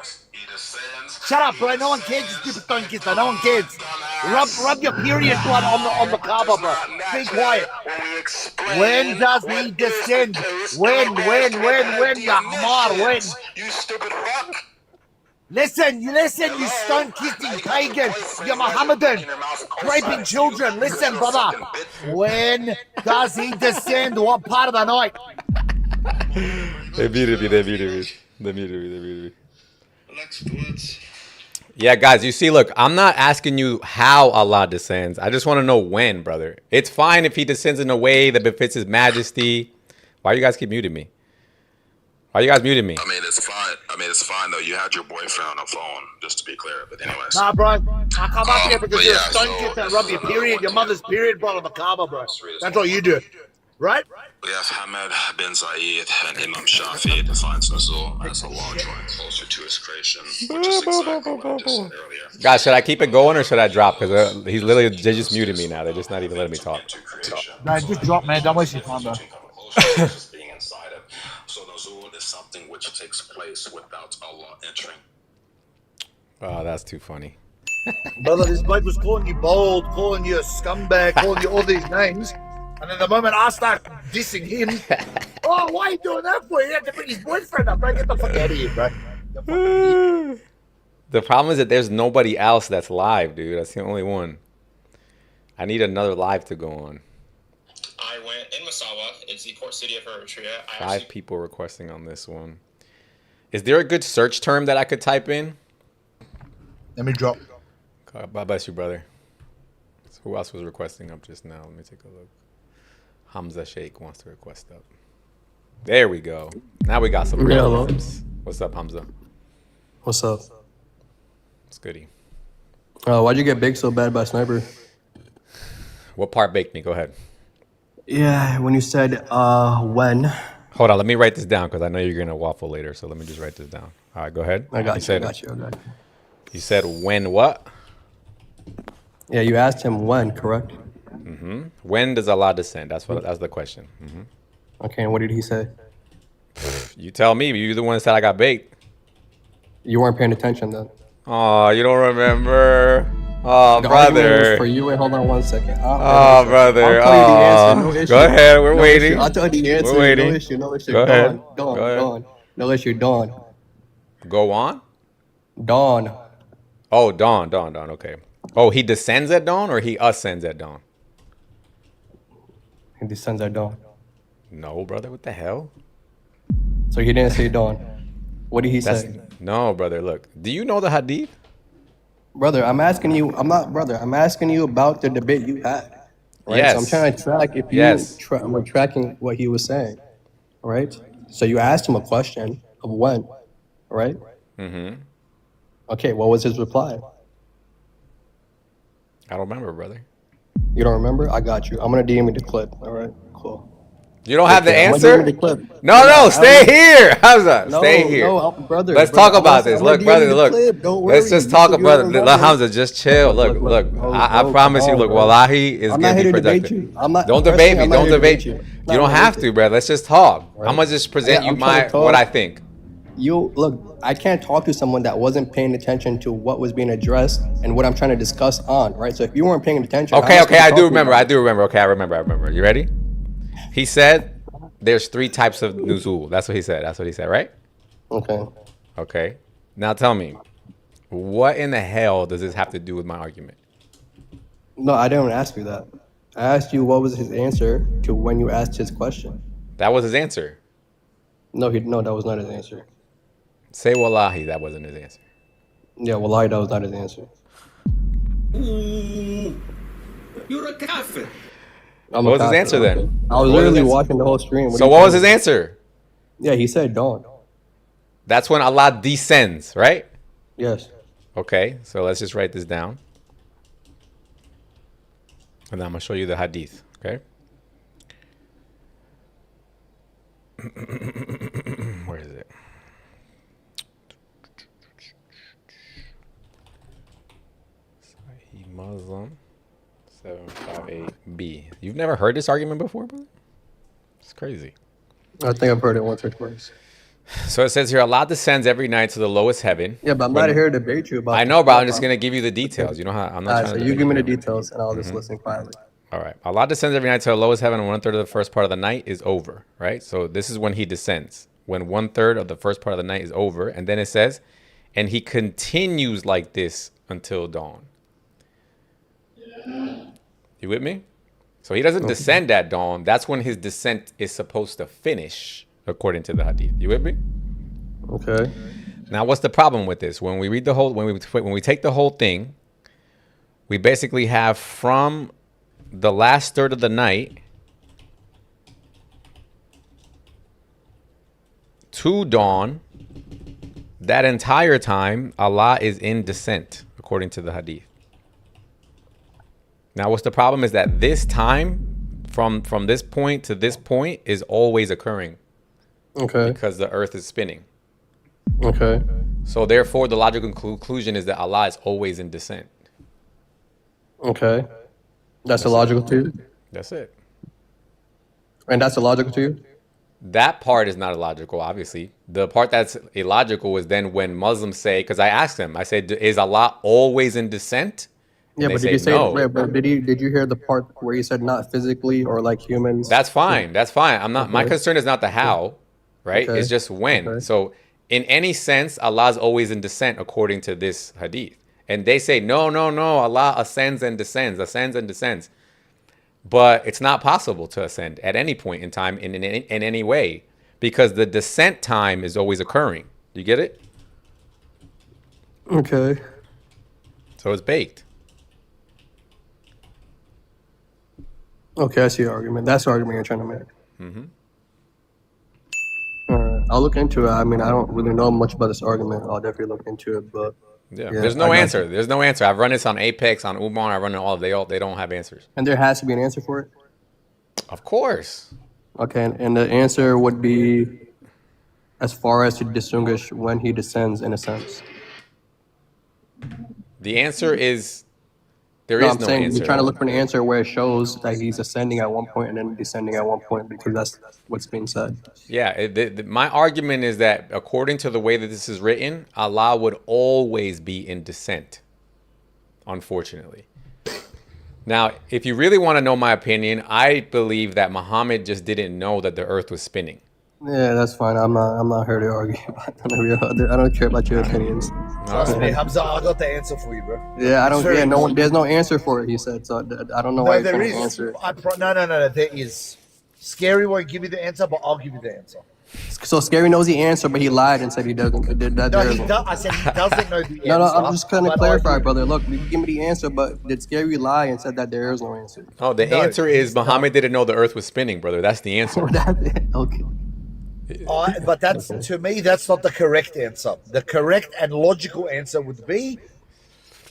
Shut up, bro. No one cares, you stupid Stonekisser. No one cares. Rub your period blood on the Kaaba, bro. Be quiet. When does he descend? When, ya hamar, when? You stupid fuck. Listen, you stone-kissing pagan, you Mohammedan, raping children. Listen, brother. When does he descend? What part of the night? They muted me. Yeah, guys, you see, look, I'm not asking you how Allah descends. I just want to know when, brother. It's fine if he descends in a way that befits his majesty. Why you guys keep muting me? Why you guys muted me? I mean, it's fine though. You had your boyfriend on the phone, just to be clear. But anyways. Nah, bro. I come up here because you're a stone and rub your period, your mother's period blood on the Kaaba, bro. That's what you do. Right? We have Hamad bin Zayed and Imam Shafi defines Nuzul as Allah drawing closer to his creation, which is exactly what I just said earlier. Guys, should I keep it going or should I drop? Because he's literally, they just muted me now. They're just not even letting me talk. Nah, just drop, man. Don't waste your time, bro. So Nuzul is something which takes place without Allah entering. Oh, that's too funny. Brother, this bloke was calling you bold, calling you a scumbag, calling you all these names. And then the moment I start dissing him, oh, why are you doing that for? You have to bring his boyfriend up, bro. Get the fuck out of here, bro. The problem is that there's nobody else that's live, dude. That's the only one. I need another live to go on. I went in Massawa. It's the port city of Eritrea. Five people requesting on this one. Is there a good search term that I could type in? Let me drop. God bless you, brother. So who else was requesting up just now? Let me take a look. Hamza Sheikh wants to request up. There we go. Now we got some real names. What's up, Hamza? What's up? It's goody. Why'd you get baked so bad by Sniper? What part baked me? Go ahead. Yeah, when you said when. Hold on, let me write this down because I know you're gonna waffle later. So let me just write this down. All right, go ahead. I got you. You said when what? Yeah, you asked him when, correct? Mm-hmm. When does Allah descend? That's the question. Mm-hmm. Okay, and what did he say? You tell me. You're the one that said I got baked. You weren't paying attention then. Oh, you don't remember? Oh, the brother. For you, wait, hold on one second. Oh, brother. No issue. Go ahead. We're waiting. I'll tell you the answer. We're waiting. No issue. No issue. Go ahead. Dawn. No issue. Dawn. Go on? Dawn. Oh, dawn. Okay. Oh, he descends at dawn or he ascends at dawn? He descends at dawn. No, brother. What the hell? So he didn't say dawn. What did he say? No, brother. Look, do you know the hadith? Brother, I'm asking you. I'm not, brother. I'm asking you about the debate you had. Right. Yes. So I'm trying to track if you were tracking what he was saying. Right. So you asked him a question of when. Right. Mm-hmm. Okay. What was his reply? I don't remember, brother. You don't remember? I got you. I'm gonna DM you the clip. All right. Cool. You don't have the I'm answer? gonna DM you the clip. No, stay here. How's that? No, stay here. no, brother. Let's brother, talk about this. I'm gonna Look, DM brother, you the look. clip. Don't Let's worry. just You talk said you about don't it. remember. Hamza, just chill. Look. I promise you, look, Wallahi is I'm going not to here be to debate productive. you. I'm not. Don't personally, debate me. I'm not Don't here to debate. you. You don't have to, bro. Let's just talk. Right. I'm going to just present you I'm trying to what talk. I think. You look, I can't talk to someone that wasn't paying attention to what was being addressed and what I'm trying to discuss on, right? So if you weren't paying attention, Okay, I do remember. Okay, I remember. You ready? He said there's 3 types of nuzul. That's what he said, right? Okay. Now tell me, what in the hell does this have to do with my argument? No, I didn't ask you that. I asked you what was his answer to when you asked his question. That was his answer. No, that was not his answer. Say wallahi, that wasn't his answer. Yeah, wallahi, that was not his answer. You're a kafir. What was his answer then? I was literally watching the whole stream. So what was his answer? Yeah, he said dawn. That's when Allah descends, right? Yes. Okay, so let's just write this down. And then I'm going to show you the hadith, okay? Where is it? Sahih Muslim 758B. You've never heard this argument before, brother? It's crazy. I think I've heard it once or twice. So it says here, Allah descends every night to the lowest heaven. Yeah, but I'm not here to debate you about. I know, bro. I'm just gonna give you the details. You know how I'm not. So you give me the details, and I'll just listen quietly. All right. Allah descends every night to the lowest heaven, and 1/3 of the first part of the night is over. Right. So this is when He descends. When 1/3 of the first part of the night is over, and then it says, and He continues like this until dawn. You with me? So He doesn't descend at dawn. That's when His descent is supposed to finish, according to the hadith. You with me? Okay. Now, what's the problem with this? When we read the whole, when we take the whole thing, we basically have from the last third of the night to dawn. That entire time, Allah is in descent, according to the hadith. Now, what's the problem is that this time, from this point to this point, is always occurring. Okay. Because the earth is spinning. Okay. So therefore, the logical conclusion is that Allah is always in descent. Okay. That's illogical to you? That's it. And that's illogical to you? That part is not illogical, obviously. The part that's illogical is then when Muslims say, because I asked them, I said, is Allah always in descent? Yeah, but did you say no. But did you hear the part where you said not physically or like humans? That's fine. That's fine. I'm not. My concern is not the how, right? It's just when. So in any sense, Allah is always in descent according to this hadith. And they say, no, Allah ascends and descends. But it's not possible to ascend at any point in time in any way because the descent time is always occurring. You get it? Okay. So it's baked. Okay, I see your argument. That's the argument you're trying to make. Mm-hmm. All right. I'll look into it. I mean, I don't really know much about this argument. I'll definitely look into it, but yeah, there's no answer. There's no answer. I've run this on Apex, on Umar. I run it all. They don't have answers. And there has to be an answer for it? Of course. Okay, and the answer would be as far as to distinguish when he descends in a sense. The answer is I'm saying answer. You're trying to look for an answer where it shows that he's ascending at one point and then descending at one point because that's what's being said. Yeah, my argument is that according to the way that this is written, Allah would always be in descent, unfortunately. Now, if you really want to know my opinion, I believe that Muhammad just didn't know that the earth was spinning. Yeah, that's fine. I'm not here to argue about none of your other. I don't care about your opinions. Trust me, Hamza, I got the answer for you, bro. Yeah, I don't. Yeah, no. There's no answer for it. He said. So I don't know why you're trying to answer it. No. There is. Scary won't give you the answer, but I'll give you the answer. So Scary knows the answer, but he lied and said he doesn't. Did that? No, I said he doesn't know the answer. No, I'm just trying to clarify, brother. Look, you give me the answer, but did Scary lie and said that there is no answer? Oh, the answer is Muhammad didn't know the Earth was spinning, brother. That's the answer. Okay. But that's to me, that's not the correct answer. The correct and logical answer would be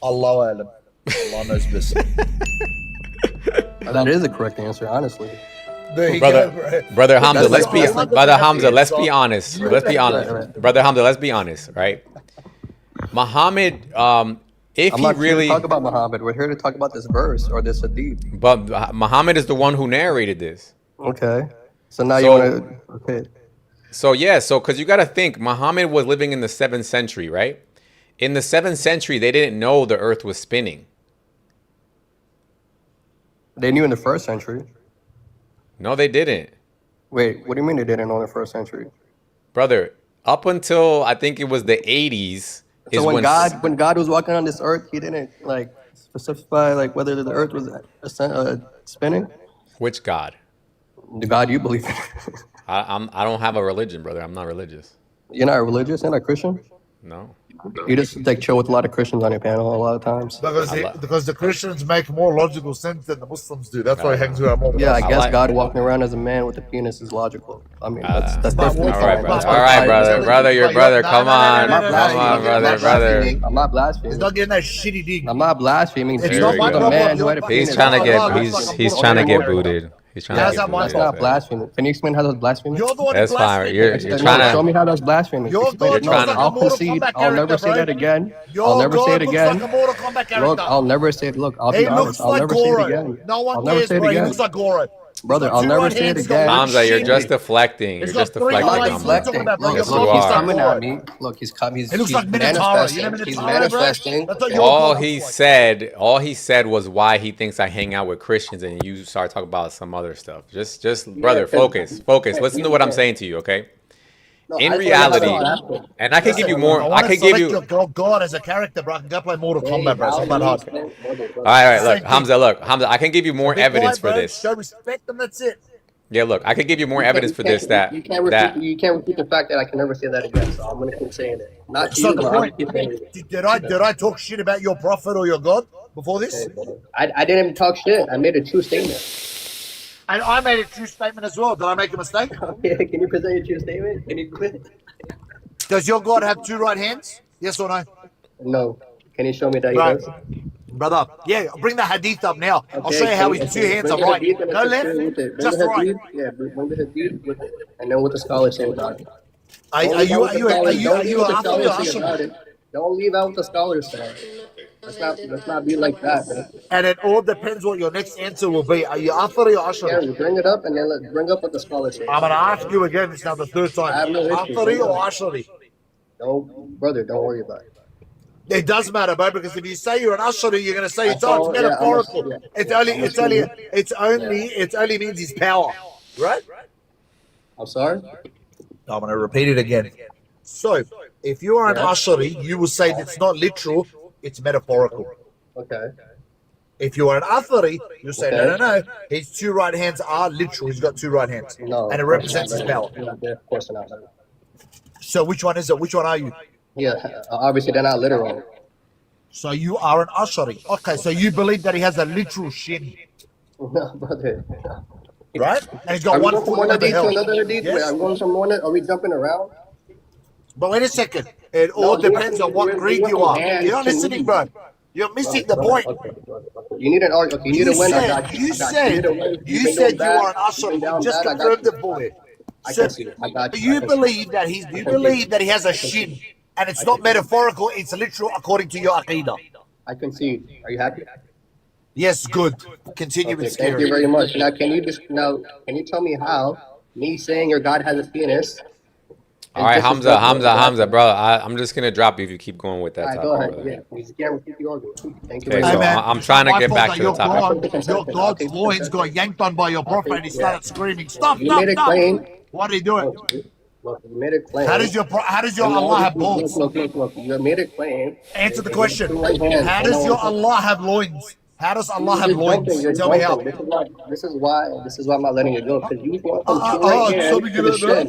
Allah alam. Allah knows best. That is the correct answer, honestly. Brother Hamza, let's be honest. Let's be honest. Brother Hamza, let's be honest, right? Muhammad, if I'm he not really here to talk about Muhammad, we're here to talk about this verse or this hadith. But Muhammad is the one who narrated this. Okay. So now you want to okay. So because you got to think, Muhammad was living in the 7th century, right? In the 7th century, they didn't know the Earth was spinning. They knew in the 1st century. No, they didn't. Wait, what do you mean they didn't know in the 1st century? Brother, up until I think it was the 80s. So when God was walking on this earth, he didn't like specify like whether the earth was spinning? Which God? The God you believe in. I don't have a religion, brother. I'm not religious. You're not religious? You're not Christian? No. You just like chill with a lot of Christians on your panel a lot of times. Because the Christians make more logical sense than the Muslims do. That's why he hangs around more. Yeah, I guess God walking around as a man with a penis is logical. I mean, that's perfectly all fine. right, brother. Your brother. Come on, brother. I'm not blaspheming. He's not getting that shitty dig. I'm not blaspheming. It's not my problem. He's trying to get booted. He's trying to get booted. That's not blasphemy. Can you explain how that's blasphemy? You're the one that's fine. You're trying to show me how that's blasphemy. You're trying to. I'll concede. I'll never say that again. I'll never say it again. Look, I'll never say it. Look, I'll be honest. I'll never say it again. No one I'll never cares, say it bro. He again. looks like Goro. Brother, I'll never say it again. Hamza, you're just deflecting. You're just deflecting. I'm not deflecting. Look, he's coming at me. Look, he's coming. He's manifesting. He's manifesting. All he said was why he thinks I hang out with Christians, and you start talking about some other stuff. Just brother, focus. Listen to what I'm saying to you, okay? In reality, and I can give you more. I can give you. God as a character, bro. I can go play Mortal Kombat, bro. It's not that hard. All right. Look, Hamza. I can give you more evidence for this. Show respect, and that's it. Yeah, look, I can give you more evidence for this. You can't repeat the fact that I can never say that again. So I'm gonna keep saying it. Not you, but did I talk shit about your prophet or your God before this? I didn't even talk shit. I made a true statement. And I made a true statement as well. Did I make a mistake? Okay, can you present your true statement? Can you quit? Does your God have 2 right hands? Yes or no? No. Can you show me that he does? Brother, yeah, bring the hadith up now. Okay, I'll show you how his 2 hands are right. No left, just right. Yeah, bring the hadith with it, and then what the scholars say about it. Are you after or Ashram? Don't leave out what the scholars say. Let's not be like that, man. And it all depends what your next answer will be. Are you Athari or Ashari? Yeah, bring it up and then let's bring up what the scholars say. I'm going to ask you again. It's now the 3rd time. I have no issue. Athari or Ashari? No, brother, don't worry about it. It does matter, bro, because if you say you're an Ashari, you're going to say it's metaphorical. It only means his power, right? I'm sorry? I'm going to repeat it again. So, if you are an Ashari, you will say that it's not literal, it's metaphorical. Okay. If you are an Athari, you say, no. His 2 right hands are literal. He's got 2 right hands. No. And it represents his power. Of course not. So which one is it? Which one are you? Yeah, obviously they're not literal. So you are an Ashari. Okay, so you believe that he has a literal shin. No, brother. Right? And he's got one foot over the hell. Another hadith? Yes? Wait, I'm going from one. Are we jumping around? But wait a second. It all depends on what creed you are. You're not listening, bro. You're missing the point. You need an argument. You need a win. You said you are an Ashari. You just confirmed it for me. So you believe that he has a shin, and it's not metaphorical. It's literal according to your aqidah. I concede. Are you happy? Yes, good. Continue with Scary. Thank you very much. Now, can you tell me how me saying your God has a penis? All right, Hamza, bro. I'm just gonna drop you if you keep going with that topic. Go ahead. Yeah, thank you. Okay, so I'm trying to get back to the topic. Your God's loins got yanked on by your prophet, and he started screaming, "Stop! You made a claim. What are you doing? Look, you made a claim. How does your Allah have balls? Look. You made a claim. Answer the question. How does your Allah have loins? How does Allah You're have just jumping. loins? You're Tell me how. jumping. This is why I'm not letting it go. Because you want from two right hand to the shin.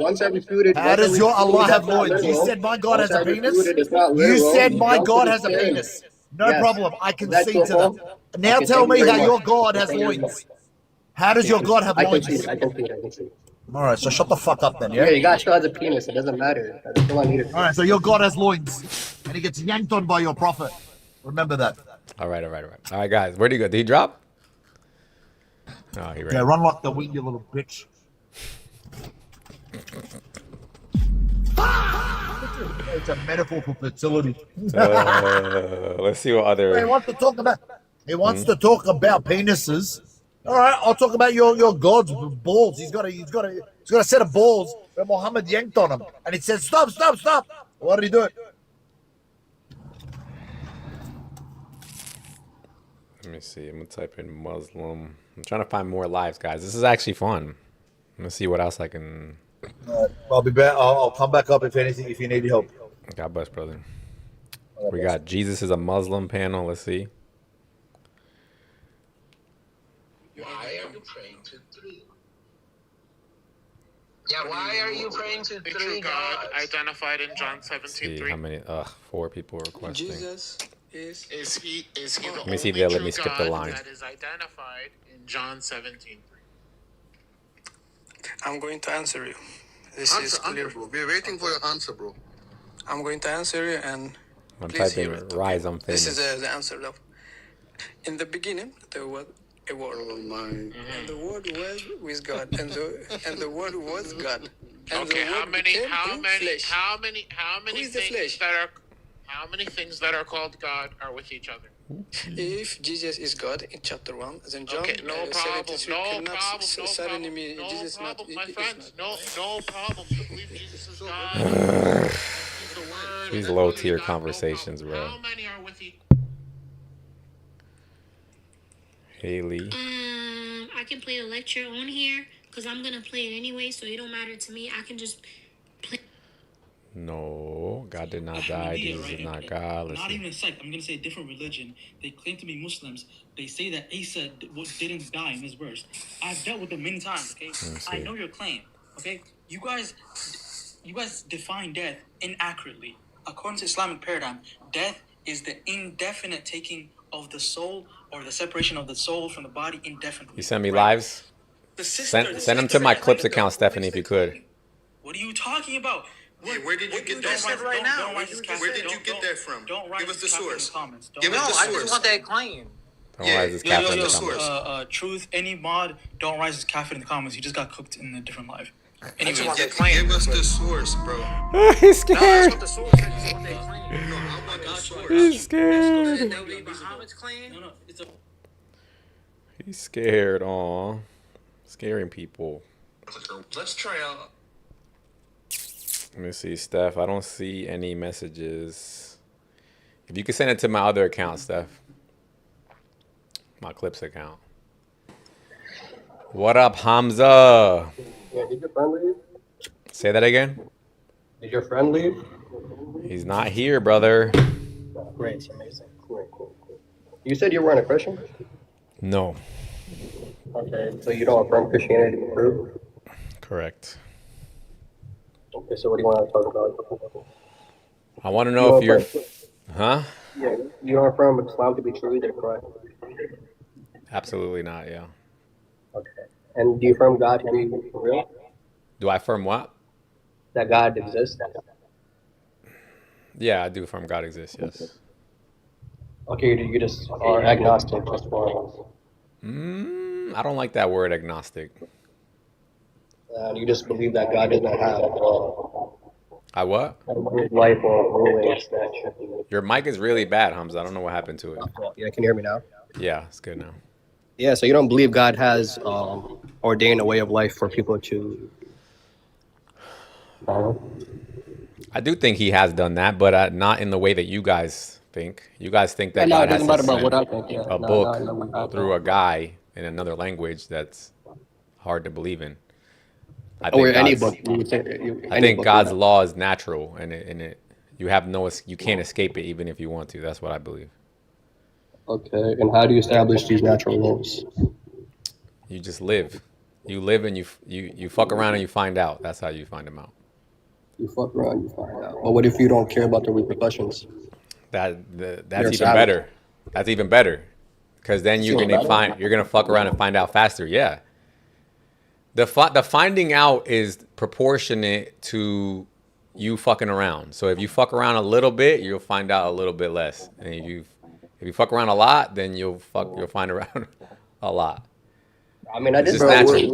Once I refuted, How does your Allah have that's not loins? You literal. said my God Once has I a penis? refuted, it's not You literal. said You my jump to God the has a shin. penis. No Yes. problem. I Is that concede to that. truthful? Now Okay, tell thank you me very how much. your God has Thank you very much. loins. How does your God have I loins? concede. I concede. I concede. All right, so shut the fuck up then, Yeah, yeah? you guys still has a penis. It doesn't matter. That's all I needed. All right, so your God has loins, and he gets yanked on by your prophet. Remember that. All right. All right, guys. Where did he go? Did he drop? Oh, he ran. Yeah, run like the wind, you little bitch. It's a metaphor for fertility. Let's see what other. He wants to talk about. He wants to talk about penises. All right, I'll talk about your God's balls. He's got a set of balls where Muhammad yanked on him, and he said, "Stop! What did he do? Let me see. I'm gonna type in Muslim. I'm trying to find more lives, guys. This is actually fun. I'm gonna see what else I can. I'll be back. I'll come back up if anything. If you need help. God bless, brother. We got Jesus is a Muslim panel. Let's see. Why are you praying to three? Yeah, why are you praying to three God gods? identified in John See 17:3. how many? 4 people requesting. Jesus Is he the Let me see if only they'll let true me skip God the line. that is identified in John 17:3? I'm going to answer you. This is clear. Bro. We're waiting for your answer, bro. I'm going to answer you, and I'm please typing hear it. rise. I'm This is famous. the answer. Though. In the beginning, there was a word, and the word was with God, and the word was God. And Okay, the word became flesh. how many Who is the things flesh? how many things that are called God are with each other? If Jesus is God in chapter 1, then John Okay, no problem, 73 no cannot problem, no suddenly problem, mean no Jesus problem, not, my is friends, not. no problem. You believe Jesus is God. He's the Word. These he's low fully tier God, no conversations, problem. bro. How many are with each? Haley. I can play a lecture on here because I'm gonna play it anyway, so it don't matter to me. I can just play. No, God did not die. Jesus is not God. Let's Not see. even a sect. I'm going to say a different religion. They claim to be Muslims. They say that Isa didn't die in this verse. I've dealt with them many times, okay? I know your claim, okay? You guys define death inaccurately. According to Islamic paradigm, death is the indefinite taking of the soul or the separation of the soul from the body indefinitely. You send me lives? Send them to my clips account, Stephanie, if you could. What are you talking about? Where did you get that from? Right now. Where did you get that from? Give us the source. Give us the I just source. want that claim. Don't rise this kafir in the source. comments. Truth, any mod, don't rise as kafir in the comments. You just got cooked in a different live. Anyway, give us the source, bro. He's scared. The source. I just want that claim. No, I want the source. He's scared. Muhammad's claim? No, it's a... He's scared. Aw. Scaring people. Let's try out. Let me see, Steph. I don't see any messages. If you could send it to my other account, Steph. My clips account. What up, Hamza? Yeah, did your friend leave? Say that again? Did your friend leave? He's not here, brother. Great, amazing. Cool. You said you weren't a Christian? No. Okay, so you don't affirm Christianity to prove? Correct. Okay, so what do you want to talk about? I want to know if you're... Huh? Yeah, you don't affirm Islam to be true either, correct? Absolutely not, yeah. Okay. And do you affirm God to be real? Do I affirm what? That God exists? Yeah, I do affirm God exists, yes. Okay, you just are agnostic as far as... I don't like that word, agnostic. You just believe that God does not have I what? life or rulings that should be... Your mic is really bad, Hamza. I don't know what happened to it. Yeah, can you hear me now? Yeah, it's good now. Yeah, so you don't believe God has ordained a way of life for people to... I do think he has done that, but not in the way that you guys think. You guys think that God has to send a book through a guy in another language that's hard to believe in. I think God's law is natural, and you can't escape it even if you want to. That's what I believe. Okay, and how do you establish these natural laws? You just live. You live and you fuck around and you find out. That's how you find them out. You fuck around, you find out. But what if you don't care about the repercussions? That's You're a even savage. better. That's even better, because then you're gonna fuck around and find out faster. Yeah. The finding out is proportionate to you fucking around. So if you fuck around a little bit, you'll find out a little bit less. And if you fuck around a lot, then you'll find around a lot. I mean, I It's did. just Bro, natural.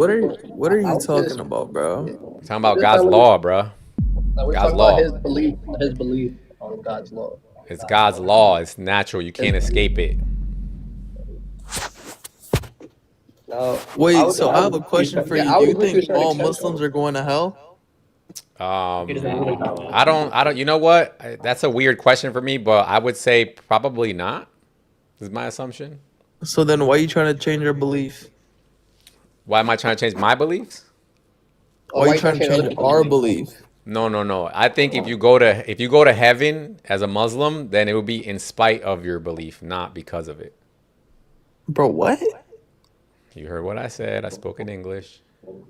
What are you talking about, bro? Talking about God's law, bro. We're God's talking law. about his belief on God's law. It's God's law. It's natural. You can't escape it. Now, Wait, so I have a question for you. Do you think all Muslims are going to hell? I don't. You know what? That's a weird question for me, but I would say probably not. Is my assumption. So then why are you trying to change your belief? Why am I trying to change my beliefs? Why are you trying to change our belief? No. I think if you go to heaven as a Muslim, then it would be in spite of your belief, not because of it. Bro, what? You heard what I said. I spoke in English.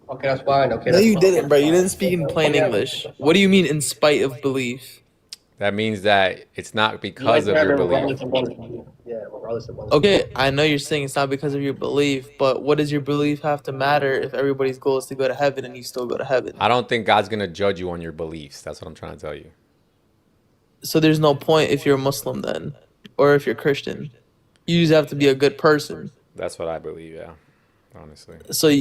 Okay, that's fine. Okay, no, you didn't, bro. You didn't speak in plain English. What do you mean in spite of belief? That means that it's not because of your belief. Yeah, regardless of Okay, I know you're saying it's not because of your belief, but what does your belief have to matter if everybody's goal is to go to heaven and you still go to heaven? I don't think God's going to judge you on your beliefs. That's what I'm trying to tell you. So there's no point if you're a Muslim then, or if you're Christian. You just have to be a good person. That's what I believe, yeah. Honestly. So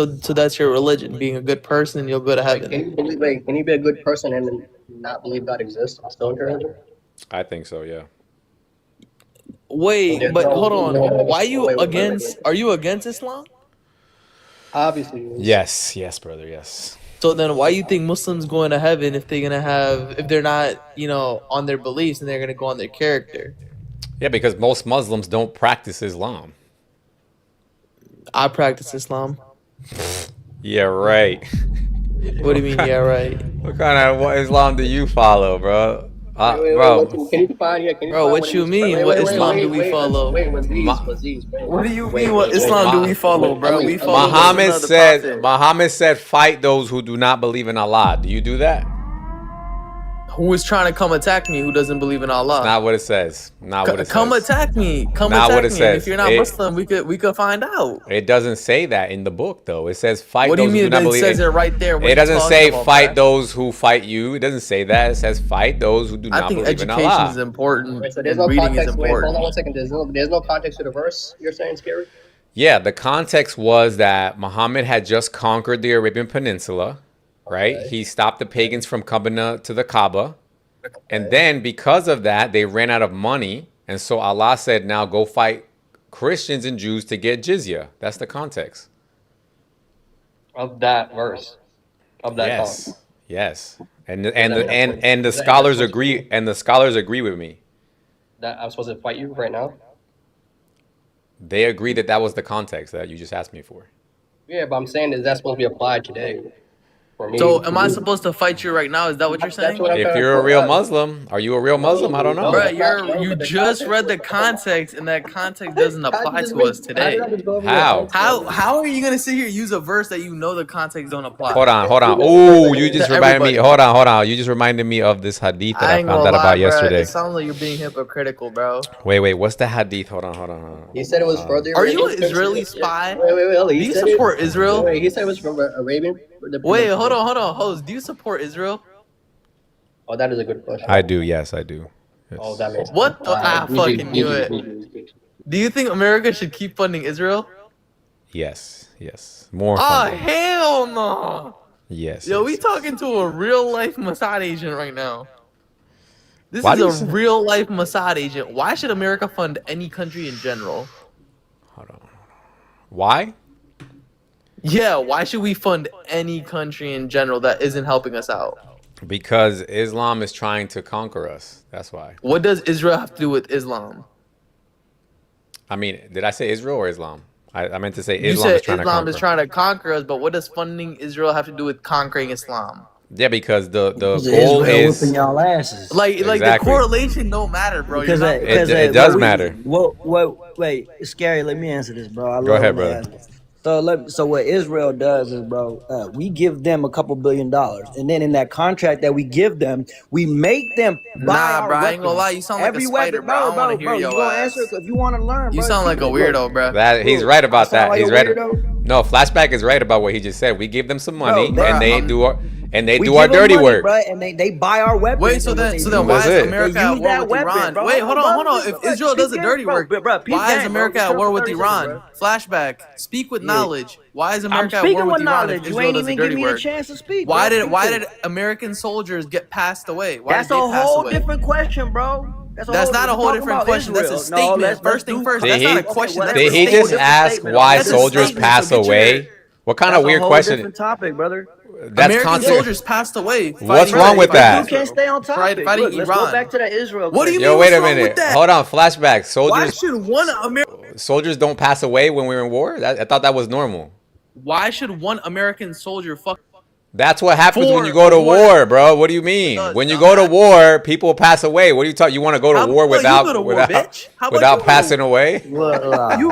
that's your religion, being a good person and you'll go to heaven. Can you be a good person and not believe God exists and still enter heaven? I think so, yeah. Wait, but hold on. Why are you against? Are you against Islam? Obviously. Yes, brother, yes. So then, why you think Muslims going to heaven if they're not, on their beliefs and they're gonna go on their character? Yeah, because most Muslims don't practice Islam. I practice Islam. Yeah, right. What do you mean? Yeah, right. What kind of Islam do you follow, bro? Bro, can you define? Bro, what you mean? What Islam do we follow? What do you mean? What Islam do we follow, bro? We follow Muhammad said, "Fight those who do not believe in Allah." Do you do that? Who is trying to come attack me? Who doesn't believe in Allah? It's not what it says. Come attack me. Come attack me. And if you're not Muslim, we could find out. It doesn't say that in the book, though. It says fight. What do you mean? It says it right there. It doesn't say fight those who fight you. It doesn't say that. It says fight those who do not believe in Allah. I think education is important. So there's no context. Wait, hold on 1 second. There's no context to the verse. You're saying, Scary? Yeah, the context was that Muhammad had just conquered the Arabian Peninsula, right? He stopped the pagans from coming to the Kaaba. And then because of that, they ran out of money. And so Allah said, now go fight Christians and Jews to get jizya. That's the context. Of that verse. Of that song. Yes. And the scholars agree, and the scholars agree with me. That I'm supposed to fight you right now? They agree that was the context that you just asked me for. Yeah, but I'm saying is that supposed to be applied today? So am I supposed to fight you right now? Is that what you're saying? If you're a real Muslim, are you a real Muslim? I don't know. Bro, you just read the context, and that context doesn't apply to us today. How? How are you gonna sit here and use a verse that you know the context don't apply? Hold on. Oh, you just reminded me. Hold on. You just reminded me of this hadith that I found out about yesterday. It sounds like you're being hypocritical, bro. Wait. What's the hadith? Hold on. He said it was further. Are you an Israeli spy? Wait. Do you support Israel? Wait, he said it was from Arabian. Wait, hold on. Hoes, do you support Israel? Oh, that is a good question. I do. Yes, I do. Yes. Oh, that makes sense. What the? I fucking knew it. Do you think America should keep funding Israel? Yes. More funding. Oh, hell no. Yes. Yo, we talking to a real life Mossad agent right now. This is a real life Mossad agent. Why should America fund any country in general? Hold on. Why? Yeah, why should we fund any country in general that isn't helping us out? Because Islam is trying to conquer us. That's why. What does Israel have to do with Islam? I mean, did I say Israel or Islam? I meant to say Islam is trying to conquer. Islam is trying to conquer us, but what does funding Israel have to do with conquering Islam? Yeah, because the Because goal Israel is whipping y'all asses. Like the exactly. correlation don't matter, bro. Because You're not. It does matter. Wait, it's scary. Let me answer this, bro. I Go love ahead, when they brother. ask this. So what Israel does is, bro, we give them a couple $2 billion, and then in that contract that we give them, we make them buy Nah, our bro. I weapons. ain't gonna lie. You sound like Every a spider, weapon, bro. I don't want to hear You your gonna answer ass. it if you want to learn, You bro. sound like a weirdo, bro. That he's right I about sound that. like He's a right. weirdo? No, Flashback is right about what he just said. We give them some money, Bro, and they do our we do give our them dirty money, work. bro, and they buy our weapons. Wait, so and what then they do why That's is it. America They at use war that with weapon, Iran? bro. Wait, hold on. If Israel does the dirty work, peep why is game, America bro. at Just war for with 30 Iran? seconds, Flashback. Speak with Yeah. knowledge. Why is I'm America at war speaking with with Iran if knowledge. You Israel ain't does the even give dirty me a work? chance to speak, Why bro. did American soldiers get passed away? Why That's did a they pass whole away? different question, bro. That's not a whole different question. That's a statement. First thing first. That's not a question. That's a Did he statement. just ask why That's a soldiers statement. pass So get your- away? What kind That's of a weird whole question? different topic, brother. That's American constant. soldiers passed away. What's fighting- wrong with fighting that? You can't Israel. stay on topic. Fighting Look, let's go Iran. back to that Israel. What do you question. mean? Yo, wait a what's wrong with minute. that? Hold on. Flashback. Why Soldiers. should one Soldiers don't pass away when we're in war. I thought that was normal. Why should one American soldier fuck? That's what happens when For you go to a war war, bro. What do you mean? When you go to war, people pass away. What do you talk? You want to go to war about without you go to war, without bitch? How about without you go? passing away? You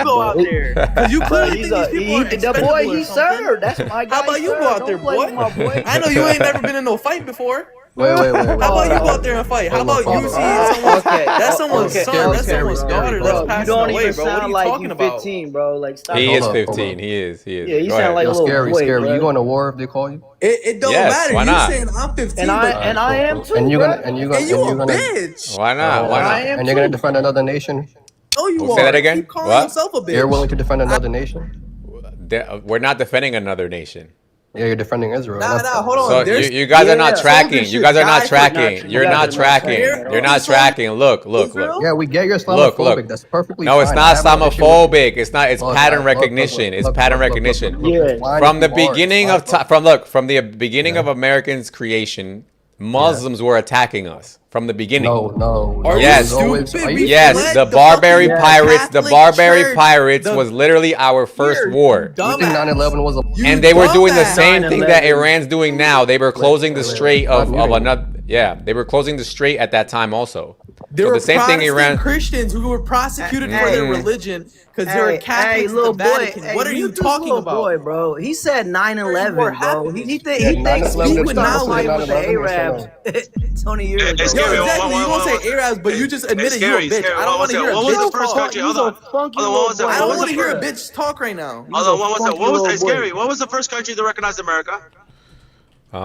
go out there because you clearly He's think these people are the expendable boy. or He something. served. That's my guy. How about you go out there, Don't play boy? with my boy. I know you ain't never been in no fight before. Wait. How about you go out there and fight? How about you see someone's that's someone's son, that's someone's daughter that's You passing don't away, even bro. What are sound you like talking you about? 15, bro. Like stop. He Hold is up, 15. He is. Yeah, you Go sound ahead. like a little boy, scary. bro. You going to war if they call you? It don't Yes, matter. why You not? saying I'm 15, And I am too, And you're bro. gonna and you're gonna and you and a you're gonna bitch. Why not? Why I not? am and you're gonna too. defend another nation. No, you Say are. that again. Keep calling What? yourself a bitch. You're willing to defend another nation? We're not defending another nation. Yeah, you're defending Israel. Nah, That's hold on. So There's you guys are not tracking. soldiers You guys are should not die for tracking. You're not tracking. You're not tracking. Look. Yeah, we get you're Look. Islamophobic. That's perfectly No, fine. it's I not have no issue with Islamophobic. It's not. It's Look, pattern look, recognition. It's look, pattern look, recognition. Yeah. From the beginning of from the beginning of Americans' creation, Muslims were attacking us from the beginning. No. Yes, yes. The Barbary Pirates. The Barbary Pirates was literally our first war. You think 9/11 was a And they were doing the same thing that Iran's doing now. They were closing the strait of another. Yeah, they were closing the strait at that time also. There So were the same thing Protestant Iran. Christians who were prosecuted for their religion because they were Catholics in the Vatican. What are you talking about? Boy, bro. He said 9/11, bro. He Yeah, thinks 9/11 he was was starting not fighting with the 9/11 was Arabs 20 years ago. Yo, Scary. exactly. You won't say Arabs, but you just admitted you a Scary, bitch. scary. I don't want to hear a What was the bitch first talk. country? Hold on. Funky Hold on, what was that? I don't What want was to the hear a first- bitch talk right now. Hold on, what was that? What was funky that? Scary. little What was the first country to recognize America? I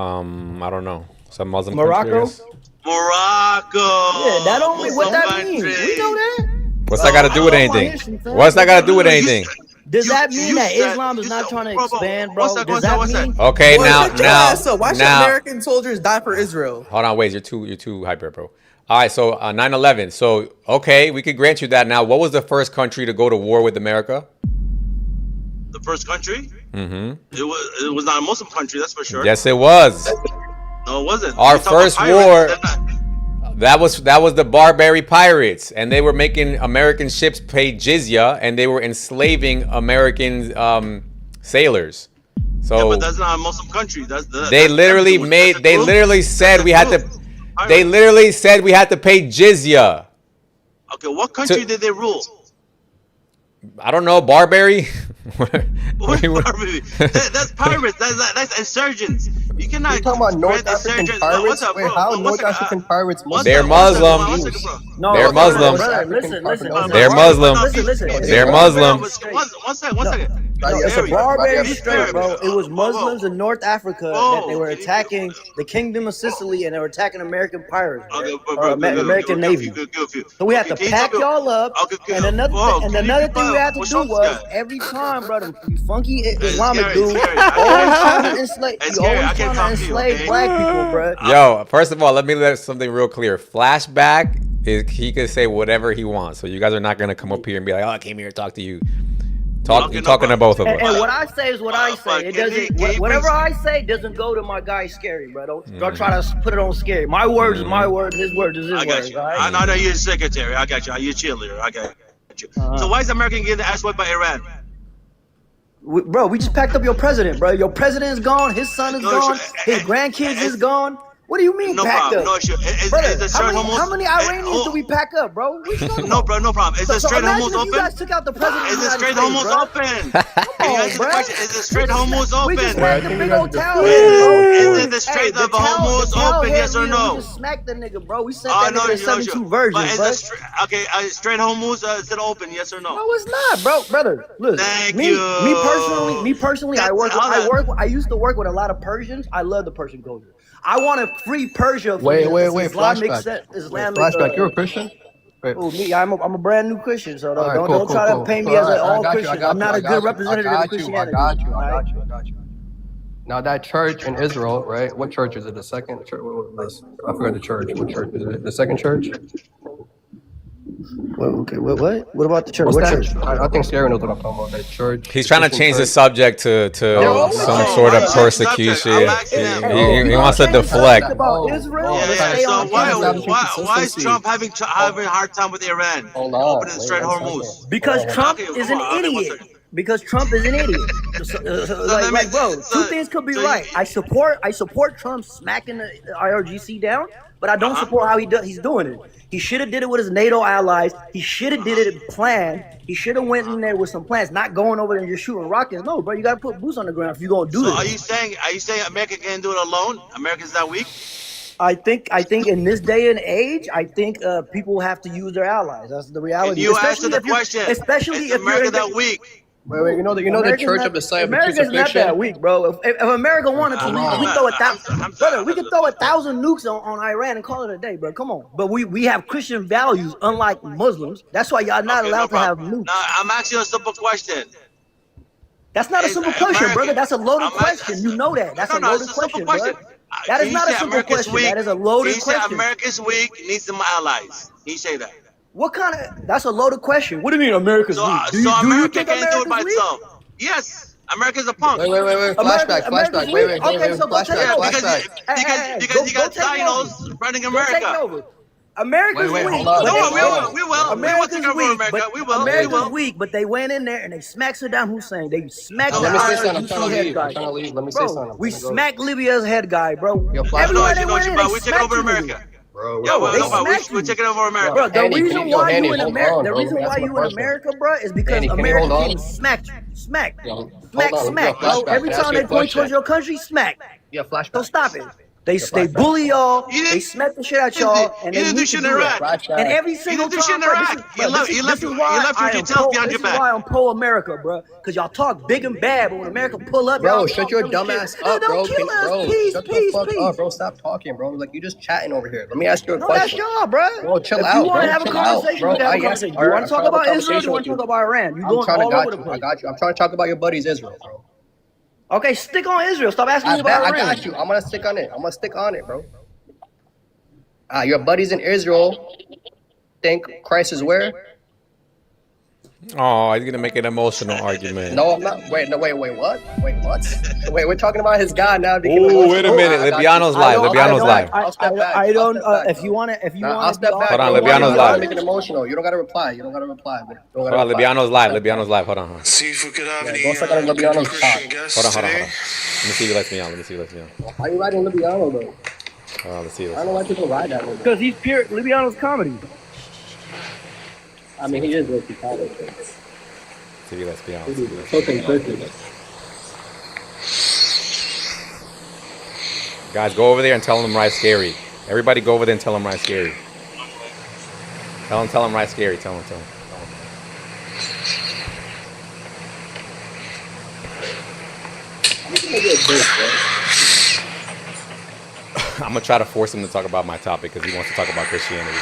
don't know. Some Muslim Morocco? country, I guess. Morocco. Yeah, that only what that Muslim means. country. We know that. What's that got to do with anything? What's that got to do with anything? Does that mean that said- Islam is you not said- trying to bro, expand, what's bro? that- Does what's that- that what's that? mean? Okay, Boy, now, shut your ass up. Why should now. American soldiers die for Israel? Hold on, wait. You're too hyper, bro. All right, so 9/11. So okay, we could grant you that. Now, what was the first country to go to war with America? The first country? Mm-hmm. It was not a Muslim country, that's for sure. Yes, it was. No, it wasn't. Our You talk about first pirates, war. they're not- That was the Barbary Pirates, and they were making American ships pay jizya, and they were enslaving American sailors. So Yeah, but that's not a Muslim country. they literally said we had to. They literally said we had to pay jizya. Okay, what country did they rule? I don't know, Barbary. What Barbary? That's pirates. That's insurgents. You cannot. You're talking about North grant African insurgents- pirates? What's up, Wait, bro? how One North second, African pirates? They're Muslim. No, They're Muslim. brother, listen. They're Muslim. Listen. They're Muslim. One second. It's a Scary. barbarian Scary. strait, bro. It was Whoa. Muslims in North Africa that they were attacking the Kingdom of Sicily and they were attacking American pirates, or American Navy. So we had to pack y'all up. And another thing we had to do was every time, brother, you funky Islamic dude, always trying to enslave black people, bro. Yo, first of all, let me let something real clear. Flashback is he can say whatever he wants. So you guys are not gonna come up here and be like, "Oh, I came here to talk to you." You're talking to both of us. And what I say is what I say. It doesn't. Whatever I say doesn't go to my guy Scary, bro. Don't try to put it on Scary. My words is my word. His word is his I got word. you. Right? I know you're a secretary. I got you. You're a cheerleader. I got you. So why is America getting the ass whipped by Iran? Bro, we just packed up your president, bro. Your president is gone. His son is gone. His grandkids is gone. What do you mean No packed problem. up? No issue. Brother, Is how many Iranians do we pack up, bro? What you talking about? No, bro, no problem. Is the Strait imagine Hormuz if open? you guys took out the president of the Is the United Strait States, Hormuz bro. open? Come on, bro. Is the Strait Hormuz open? We just smacked the big old towel. Is it the Strait of Hormuz open? Yes or no? We just smacked the nigga, bro. We sent that nigga to 72 versions, But is bro. the Strait Hormuz is it open? Yes or no? No, it's not, bro. Brother, look. Thank me, you. Me personally, I used to work with a lot of Persians. I love the Persian culture. I want to free Persia from Wait, Islamic flashback. You're a Christian? Wait. Oh, me, I'm a brand new Christian, so right, don't try to paint me as an all Christian. I'm not a good representative of Christianity. I got you. Now that church in Israel, right? What church is it? The second church? I forgot the church. What church is it? The second church? Okay, what about the church? What church? I think Scary knows what I'm talking about. That church. He's trying to change the subject to some sort of persecution. He wants to deflect. So why is Trump having a hard time with Iran? Opening the Strait Hormuz? Because Trump is an idiot. Because Trump is an idiot. Bro, two things could be right. I support Trump smacking the IRGC down, but I don't support how he's doing it. He should have did it with his NATO allies. He should have did it planned. He should have went in there with some plans, not going over there and just shooting rockets. No, bro, you gotta put boots on the ground if you're gonna do this. Are you saying America can't do it alone? America's that weak? I think in this day and age, I think people have to use their allies. That's the reality. Can you answer the question? Especially if America that weak? Wait, you know the Church of the Messiah of America's Crucifixion? not that weak, bro. If America wanted to, we throw 1,000. Brother, we could throw 1,000 nukes on Iran and call it a day, bro. Come on. But we have Christian values, unlike Muslims. That's why y'all not allowed to have nukes. No, I'm asking you a simple question. That's not a simple question, brother. That's a loaded question. You know that. That's a loaded question, bro. That is not a simple question. That is a loaded question. America's weak, needs some allies. He say that. What kind of? That's a loaded question. What do you mean America's weak? Do America you think can't do it by America's itself. Yes, America's a punk. Wait. Flashback. Okay, so go take it over. Because you got Dinos running America. America's weak. We will. America's weak. We will. America's weak, but they went in there and they smacked Saddam Hussein. They smacked the IRGC head guy. Let me say something. We smacked Libya's head guy, bro. Everywhere they went in, they smacked over America. Bro, we're taking over America. Bro, the reason why you in America, bro, is because America came smack, bro. Every time they point towards your country, smack. Yeah, flashback. So stop it. They bully y'all. They smack the shit out y'all, and they need to do that. And every single time, this is why I'm pro-America, bro. Because y'all talk big and bad, but when America pull up, bro, y'all shut your dumb ass up, bro. Shut the fuck up, bro. Stop talking, bro. Like you just chatting over here. Let me ask you a question. That's y'all, bro. Bro, chill out, If you want to bro. have a conversation, we can have a conversation. You want to talk about Israel? You want to talk about Iran? You going all over the place. I got you. I'm trying to talk about your buddies Israel, bro. Okay, stick on Israel. Stop asking me about Iran. I got you. I'm gonna stick on it. Bro. Your buddies in Israel think Christ is where? Oh, he's gonna make an emotional argument. No, I'm not. Wait, what? Wait, we're talking about his God now. Oh, wait a minute. Libyano's live. I don't. If you want to, I'll step back. Hold on, Libyano's live. Make it emotional. You don't gotta reply. Hold on, Libyano's live. Hold on. See if we could have any Christian guests. Hold on. Let me see if he lets me on. Why are you writing Libyano though? Let's see. I don't know why people ride that. Because he's pure Libyano's comedy. I mean, he is what he called it. See, let's be honest. Guys, go over there and tell him Rye's scary. Everybody go over there and tell him Rye's scary. Tell him Rye's scary. Tell him. I'm going to try to force him to talk about my topic because he wants to talk about Christianity.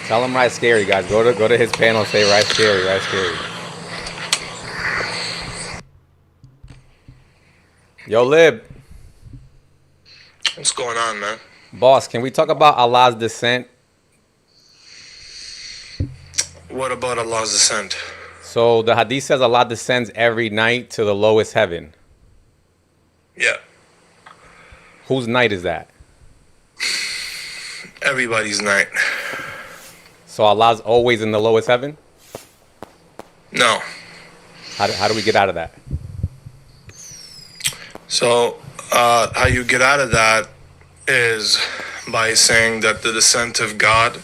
Tell him Rye's scary, guys. Go to his panel and say Rye's scary. Yo, Lib. What's going on, man? Boss, can we talk about Allah's descent? What about Allah's descent? So the hadith says Allah descends every night to the lowest heaven. Yeah. Whose night is that? Everybody's night. So Allah's always in the lowest heaven? No. How do we get out of that? So, how you get out of that is by saying that the descent of God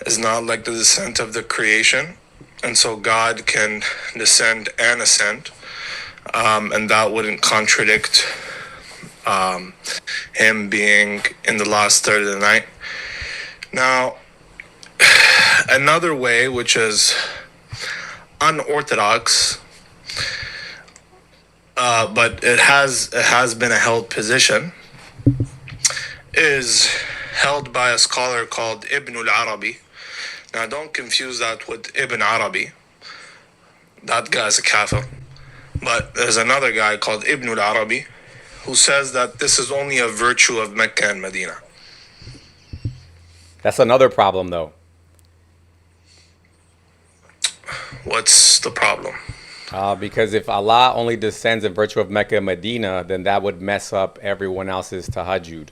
is not like the descent of the creation. And so God can descend and ascend. And that wouldn't contradict him being in the last third of the night. Now, another way, which is unorthodox, but it has been a held position, is held by a scholar called Ibn al-Arabi. Now, don't confuse that with Ibn Arabi. That guy's a kafir. But there's another guy called Ibn al-Arabi who says that this is only a virtue of Mecca and Medina. That's another problem, though. What's the problem? Because if Allah only descends in virtue of Mecca and Medina, then that would mess up everyone else's tahajjud.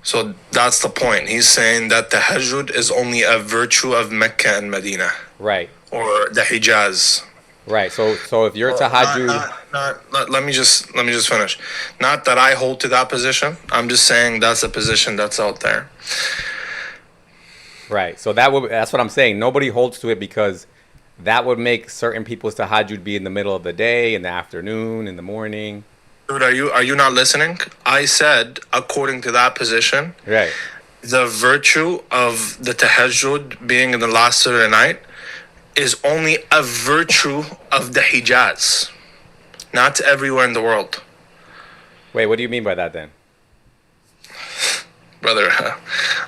So that's the point. He's saying that the tahajjud is only a virtue of Mecca and Medina. Right. Or the Hijaz. Right. So if your tahajjud... Let me just finish. Not that I hold to that position. I'm just saying that's a position that's out there. Right. So that's what I'm saying. Nobody holds to it because that would make certain people's tahajjud be in the middle of the day, in the afternoon, in the morning. Dude, are you not listening? I said, according to that position, right, the virtue of the tahajjud being in the last third of the night is only a virtue of the Hijaz, not everywhere in the world. Wait, what do you mean by that then? Brother,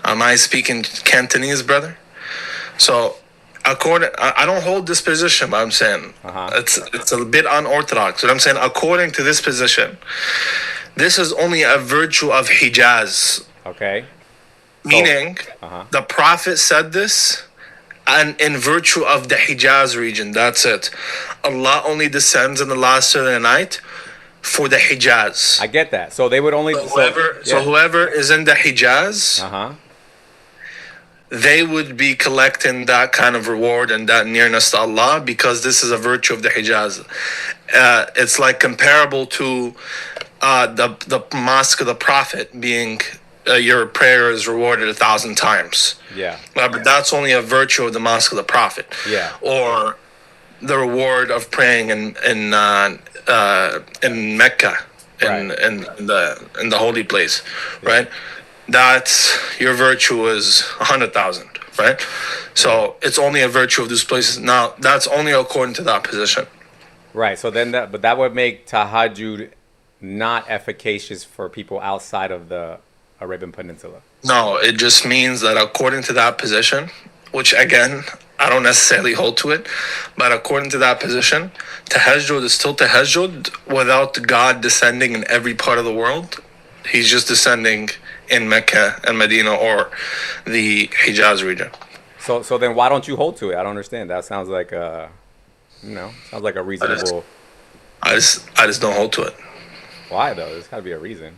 am I speaking Cantonese, brother? So, I don't hold this position, but I'm saying it's a bit unorthodox. But I'm saying, according to this position, this is only a virtue of Hijaz. Okay. Meaning, the Prophet said this, and in virtue of the Hijaz region, that's it. Allah only descends in the last third of the night for the Hijaz. I get that. So they would only... So whoever is in the Hijaz, they would be collecting that kind of reward and that nearness to Allah because this is a virtue of the Hijaz. It's like comparable to the mosque of the Prophet being... your prayer is rewarded 1,000 times. Yeah. But that's only a virtue of the mosque of the Prophet. Yeah. Or the reward of praying in Mecca, in the holy place, right? That's your virtue is 100,000, right? So it's only a virtue of these places. Now that's only according to that position. Right. So then that would make tahajjud not efficacious for people outside of the Arabian Peninsula. No, it just means that according to that position, which again, I don't necessarily hold to it, but according to that position, tahajjud is still tahajjud without God descending in every part of the world. He's just descending in Mecca and Medina or the Hijaz region. So then why don't you hold to it? I don't understand. That sounds like a reasonable... I just don't hold to it. Why though? There's gotta be a reason.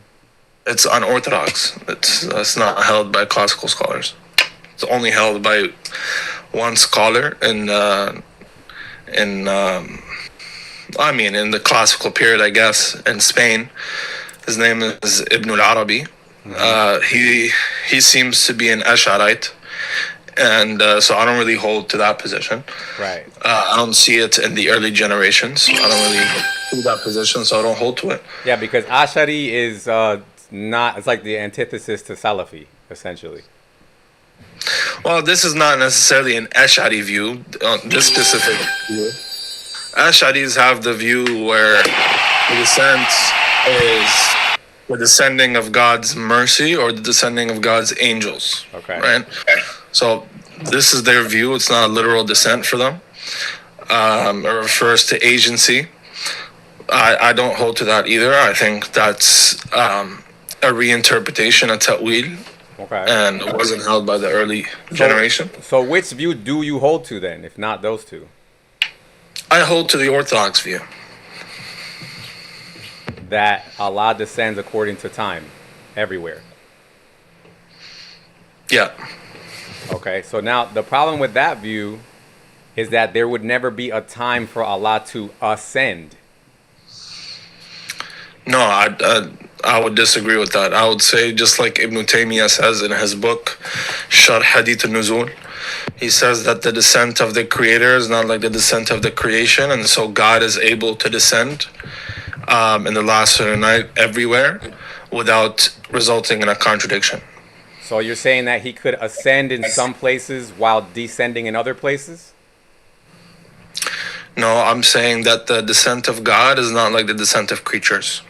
It's unorthodox. It's not held by classical scholars. It's only held by one scholar in the classical period, I guess, in Spain. His name is Ibn al-Arabi. He seems to be an Ash'arite, and so I don't really hold to that position. Right. I don't see it in the early generations. I don't really do that position, so I don't hold to it. Yeah, because Ash'ari is it's like the antithesis to Salafi, essentially. Well, this is not necessarily an Ash'ari view, this specific view. Ash'aris have the view where the descent is the descending of God's mercy or the descending of God's angels. Okay. Right? So this is their view. It's not a literal descent for them. It refers to agency. I don't hold to that either. I think that's a reinterpretation, a ta'wil. Okay. And it wasn't held by the early generation. So which view do you hold to then, if not those two? I hold to the Orthodox view. That Allah descends according to time, everywhere. Yeah. Okay, so now the problem with that view is that there would never be a time for Allah to ascend. No, I would disagree with that. I would say, just like Ibn Taymiyyah says in his book, Sharh Hadith al-Nuzul, he says that the descent of the Creator is not like the descent of the creation, and so God is able to descend in the last of the night everywhere without resulting in a contradiction. So you're saying that he could ascend in some places while descending in other places? No, I'm saying that the descent of God is not like the descent of creatures.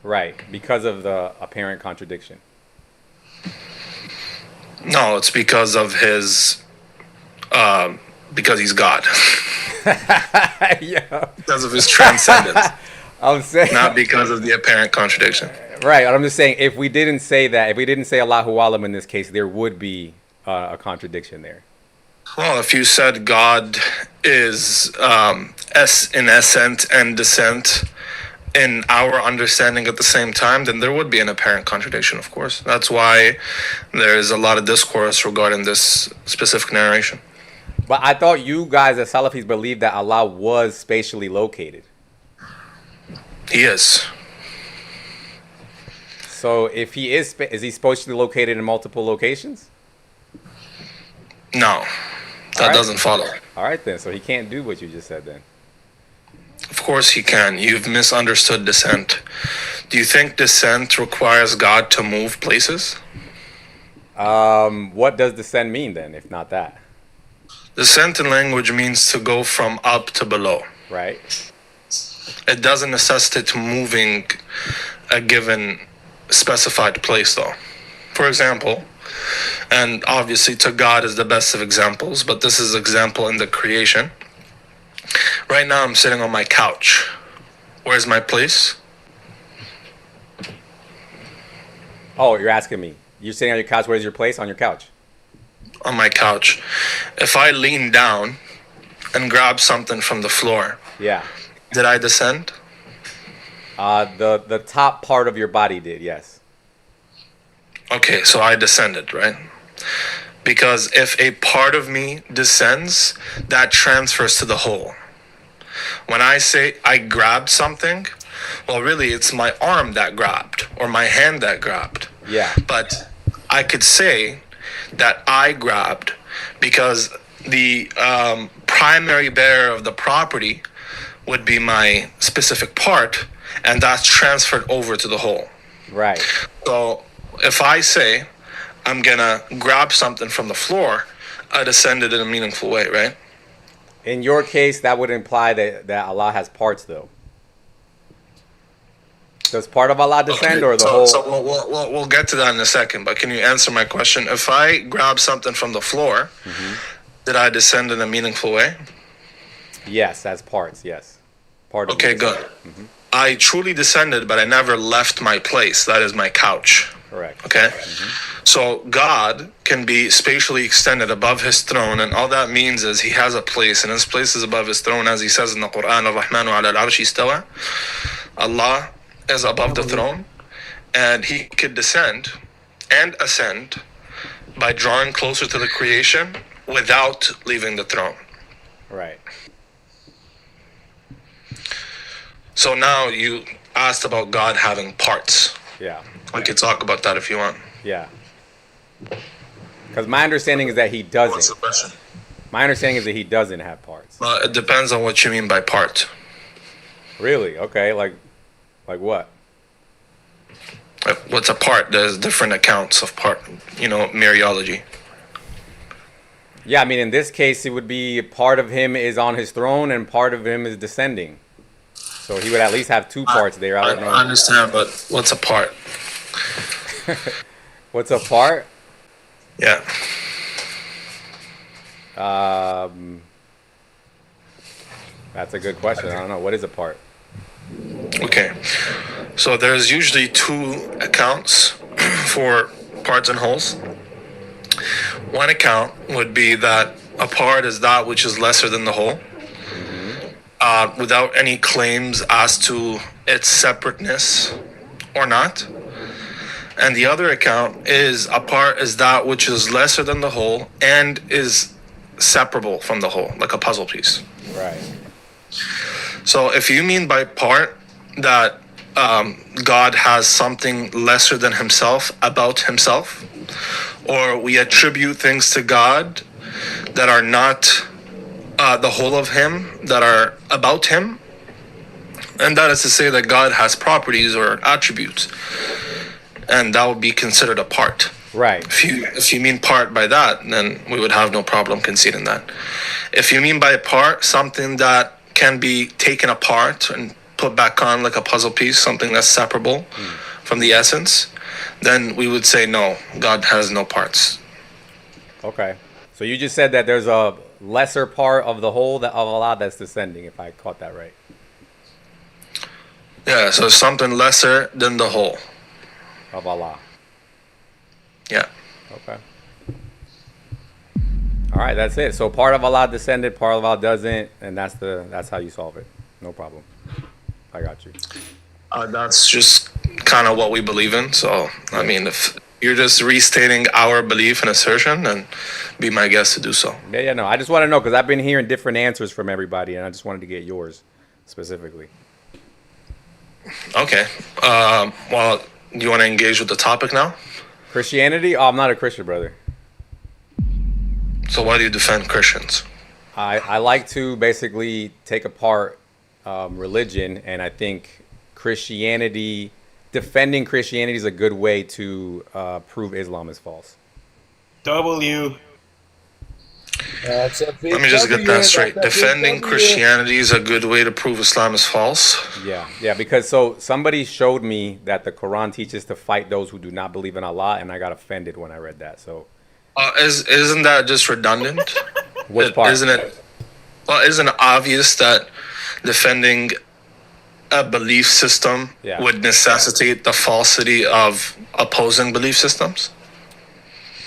Right, because of the apparent contradiction. No, it's because of his, because he's God. Yeah. Because of his transcendence. I'm saying, not because of the apparent contradiction. Right, I'm just saying, if we didn't say that, if we didn't say Allahu Alam in this case, there would be a contradiction there. Well, if you said God is in ascent and descent in our understanding at the same time, then there would be an apparent contradiction, of course. That's why there is a lot of discourse regarding this specific narration. But I thought you guys as Salafis believed that Allah was spatially located. He is. So if he is he spatially located in multiple locations? No, that doesn't follow. All right then, so he can't do what you just said then. Of course he can. You've misunderstood descent. Do you think descent requires God to move places? What does descent mean then, if not that? Descent in language means to go from up to below. Right. It doesn't necessitate moving a given specified place, though. For example, and obviously to God is the best of examples, but this is example in the creation. Right now I'm sitting on my couch. Where's my place? Oh, you're asking me. You're sitting on your couch. Where's your place? On your couch. On my couch. If I lean down and grab something from the floor, yeah, did I descend? The top part of your body did, yes. Okay, so I descended, right? Because if a part of me descends, that transfers to the whole. When I say I grabbed something, well, really, it's my arm that grabbed or my hand that grabbed. Yeah. But I could say that I grabbed because the primary bearer of the property would be my specific part, and that's transferred over to the whole. Right. So if I say I'm gonna grab something from the floor, I descended in a meaningful way, right? In your case, that would imply that Allah has parts, though. Does part of Allah descend, or the whole? So we'll get to that in a second, but can you answer my question? If I grab something from the floor, did I descend in a meaningful way? Yes, as parts, yes. Part of okay, good. I truly descended, but I never left my place. That is my couch. Correct. Okay? So God can be spatially extended above his throne, and all that means is he has a place, and his place is above his throne, as he says in the Quran, Ar-Rahmanu ala al-Arshi istawa. Allah is above the throne, and he could descend and ascend by drawing closer to the creation without leaving the throne. Right. So now you asked about God having parts. Yeah. We could talk about that if you want. Yeah. Because my understanding is that he doesn't. What's the question? My understanding is that he doesn't have parts. Well, it depends on what you mean by part. Really? Okay. Like what? What's a part? There's different accounts of part. Mariology. Yeah, I mean, in this case, it would be part of him is on his throne and part of him is descending. So he would at least have two parts there. I don't know. I understand, but what's a part? What's a part? Yeah. That's a good question. I don't know. What is a part? Okay. So there's usually two accounts for parts and wholes. One account would be that a part is that which is lesser than the whole, without any claims as to its separateness or not. And the other account is a part is that which is lesser than the whole and is separable from the whole, like a puzzle piece. Right. So if you mean by part that God has something lesser than himself about himself, or we attribute things to God that are not the whole of him, that are about him, and that is to say that God has properties or attributes, and that would be considered a part. Right. If you mean part by that, then we would have no problem conceding that. If you mean by part something that can be taken apart and put back on like a puzzle piece, something that's separable from the essence, then we would say no, God has no parts. Okay. So you just said that there's a lesser part of the whole of Allah that's descending, if I caught that right. Yeah, so something lesser than the whole. Of Allah. Yeah. Okay. All right, that's it. So part of Allah descended, part of Allah doesn't, and that's how you solve it. No problem. I got you. That's just kind of what we believe in. So, I mean, if you're just restating our belief and assertion, then be my guest to do so. Yeah, no. I just want to know because I've been hearing different answers from everybody, and I just wanted to get yours specifically. Okay. Well, do you want to engage with the topic now? Christianity? Oh, I'm not a Christian, brother. So why do you defend Christians? I like to basically take apart religion, and I think defending Christianity is a good way to prove Islam is false. W. Let me just get that straight. Defending Christianity is a good way to prove Islam is false? Yeah, because somebody showed me that the Quran teaches to fight those who do not believe in Allah, and I got offended when I read that. So, isn't that just redundant? Which part? Isn't it obvious that defending a belief system would necessitate the falsity of opposing belief systems?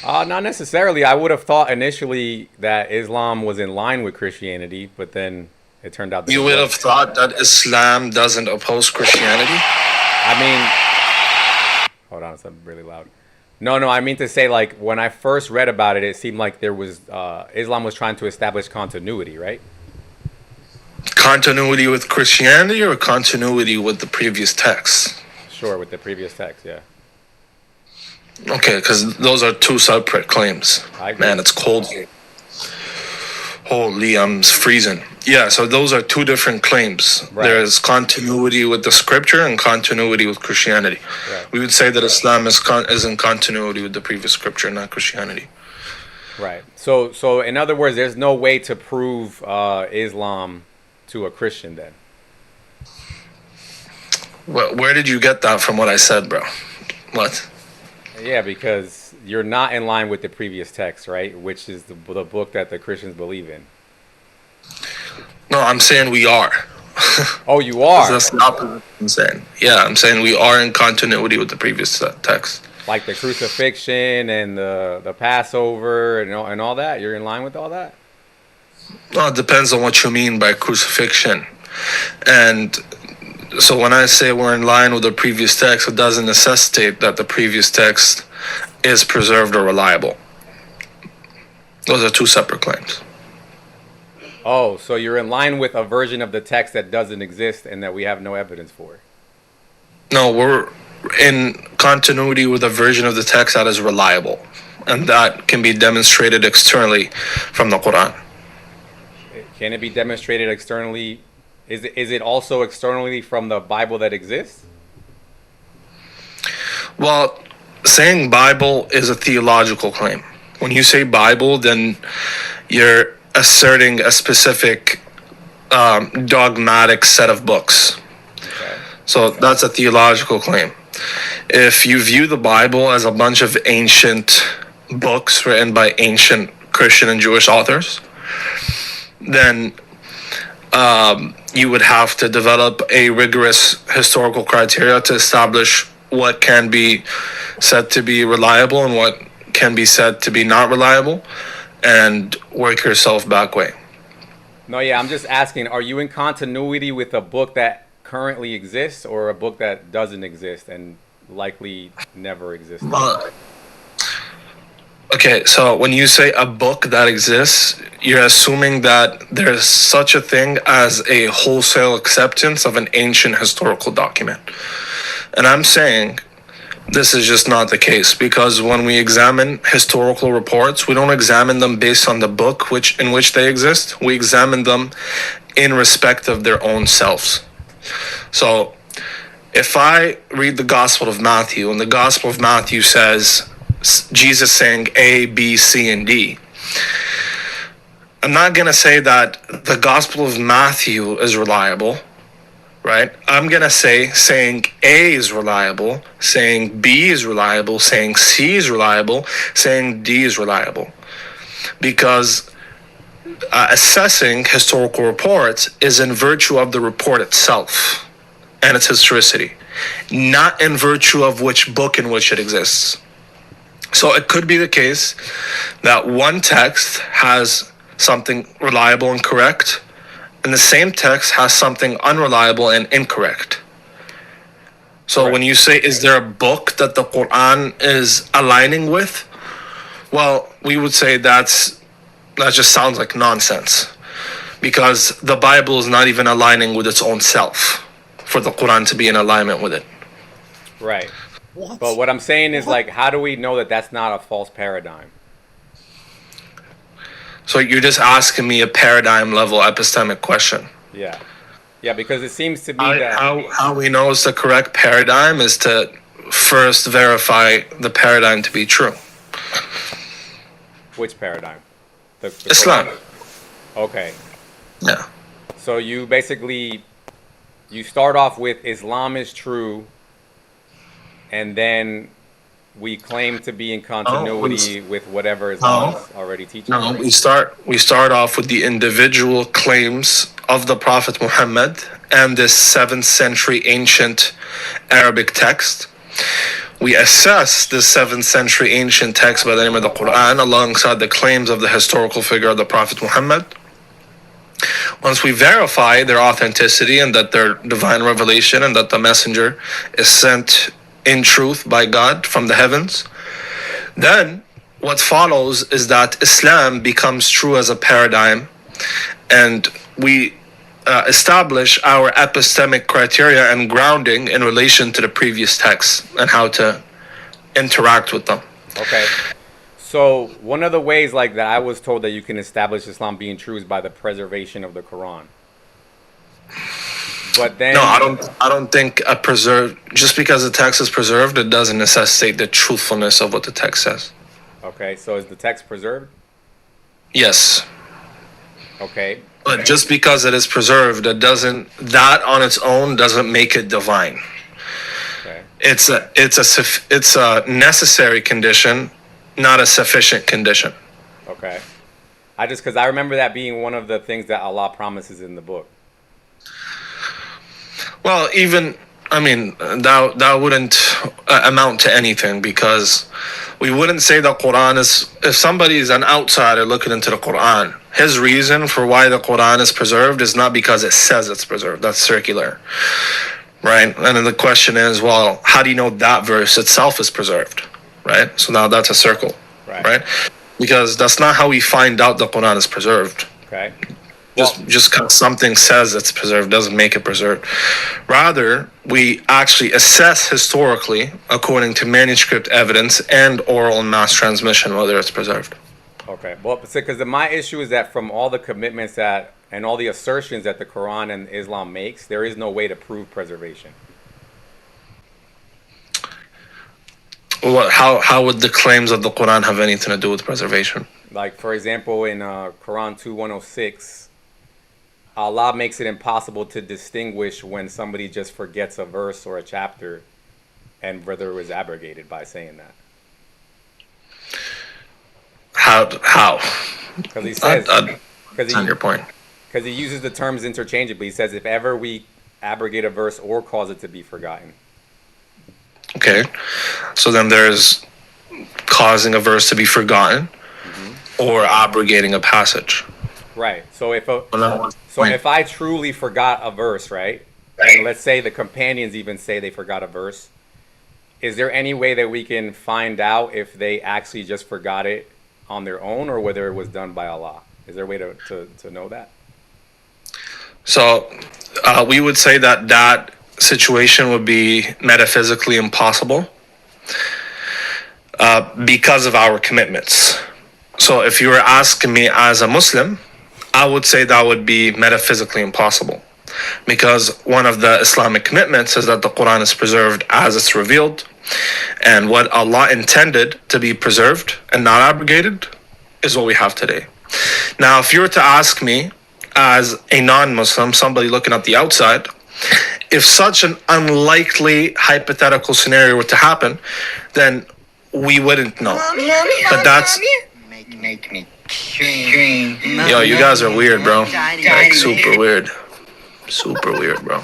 Not necessarily. I would have thought initially that Islam was in line with Christianity, but then it turned out that you would have thought that Islam doesn't oppose Christianity? I mean, hold on, it's really loud. No, I mean to say, like, when I first read about it, it seemed like there was Islam was trying to establish continuity, right? Continuity with Christianity or continuity with the previous text? Sure, with the previous text, yeah. Okay, because those are two separate claims. Man, it's cold here. Holy, I'm freezing. Yeah, so those are two different claims. Right. There's continuity with the scripture and continuity with Christianity. Right. We would say that Islam is in continuity with the previous scripture, not Christianity. Right. So in other words, there's no way to prove Islam to a Christian then. Well, where did you get that from what I said, bro? What? Yeah, because you're not in line with the previous text, right? Which is the book that the Christians believe in. No, I'm saying we are. Oh, you are? That's not what I'm saying. Yeah, I'm saying we are in continuity with the previous text. Like the crucifixion and the Passover and all that? You're in line with all that? Well, it depends on what you mean by crucifixion. And so when I say we're in line with the previous text, it doesn't necessitate that the previous text is preserved or reliable. Those are two separate claims. Oh, so you're in line with a version of the text that doesn't exist and that we have no evidence for? No, we're in continuity with a version of the text that is reliable, and that can be demonstrated externally from the Quran. Can it be demonstrated externally? Is it also externally from the Bible that exists? Well, saying Bible is a theological claim. When you say Bible, then you're asserting a specific dogmatic set of books. Okay. So that's a theological claim. If you view the Bible as a bunch of ancient books written by ancient Christian and Jewish authors, then you would have to develop a rigorous historical criteria to establish what can be said to be reliable and what can be said to be not reliable, and work yourself back way. No, yeah, I'm just asking, are you in continuity with a book that currently exists or a book that doesn't exist? And likely never existed. Okay, so when you say a book that exists, you're assuming that there's such a thing as a wholesale acceptance of an ancient historical document. And I'm saying this is just not the case, because when we examine historical reports, we don't examine them based on the book in which they exist. We examine them in respect of their own selves. So if I read the Gospel of Matthew, and the Gospel of Matthew says Jesus saying A, B, C, and D, I'm not going to say that the Gospel of Matthew is reliable, right? I'm going to say saying A is reliable, saying B is reliable, saying C is reliable, saying D is reliable. Because assessing historical reports is in virtue of the report itself and its historicity, not in virtue of which book in which it exists. So it could be the case that one text has something reliable and correct, and the same text has something unreliable and incorrect. So when you say, is there a book that the Quran is aligning with? Well, we would say that just sounds like nonsense, because the Bible is not even aligning with its own self for the Quran to be in alignment with it. Right. But what I'm saying is, like, how do we know that that's not a false paradigm? So you're just asking me a paradigm level epistemic question. Yeah. Yeah, because it seems to be that... How we know it's the correct paradigm is to first verify the paradigm to be true. Which paradigm? The Islam. Quran? Okay. Yeah. So you basically... You start off with Islam is true, and then we claim to be in continuity with whatever Islam is already teaching. No, we start off with the individual claims of the Prophet Muhammad and this 7th century ancient Arabic text. We assess this 7th century ancient text by the name of the Quran alongside the claims of the historical figure of the Prophet Muhammad. Once we verify their authenticity and that they're divine revelation and that the messenger is sent in truth by God from the heavens, then what follows is that Islam becomes true as a paradigm, and we establish our epistemic criteria and grounding in relation to the previous texts and how to interact with them. Okay. So one of the ways like that I was told that you can establish Islam being true is by the preservation of the Quran. But then no, I don't think just because the text is preserved, it doesn't necessitate the truthfulness of what the text says. Okay, so is the text preserved? Yes. Okay. But just because it is preserved, that on its own doesn't make it divine. Okay. It's a necessary condition, not a sufficient condition. Okay. Because I remember that being one of the things that Allah promises in the book. Well, that wouldn't amount to anything, because we wouldn't say the Quran is, if somebody is an outsider looking into the Quran, his reason for why the Quran is preserved is not because it says it's preserved. That's circular, right? And then the question is, well, how do you know that verse itself is preserved, right? So now that's a circle, right? Because that's not how we find out the Quran is preserved. Okay. Just because something says it's preserved doesn't make it preserved. Rather, we actually assess historically, according to manuscript evidence and oral and mass transmission, whether it's preserved. Okay. Well, because my issue is that from all the commitments and all the assertions that the Quran and Islam makes, there is no way to prove preservation. How would the claims of the Quran have anything to do with preservation? Like, for example, in Quran 2:106, Allah makes it impossible to distinguish when somebody just forgets a verse or a chapter and whether it was abrogated by saying that. How? Because he says... That's on your point. Because he uses the terms interchangeably. He says, if ever we abrogate a verse or cause it to be forgotten. Okay. So then there's causing a verse to be forgotten or abrogating a passage. Right. So if I truly forgot a verse, right, and let's say the companions even say they forgot a verse, is there any way that we can find out if they actually just forgot it on their own or whether it was done by Allah? Is there a way to know that? So we would say that that situation would be metaphysically impossible because of our commitments. So if you were asking me as a Muslim, I would say that would be metaphysically impossible. Because one of the Islamic commitments is that the Quran is preserved as it's revealed. And what Allah intended to be preserved and not abrogated is what we have today. Now, if you were to ask me as a non-Muslim, somebody looking at the outside, if such an unlikely hypothetical scenario were to happen, then we wouldn't know. But that's... Make me scream. Yo, you guys are weird, bro. Like, super weird. Super weird, bro.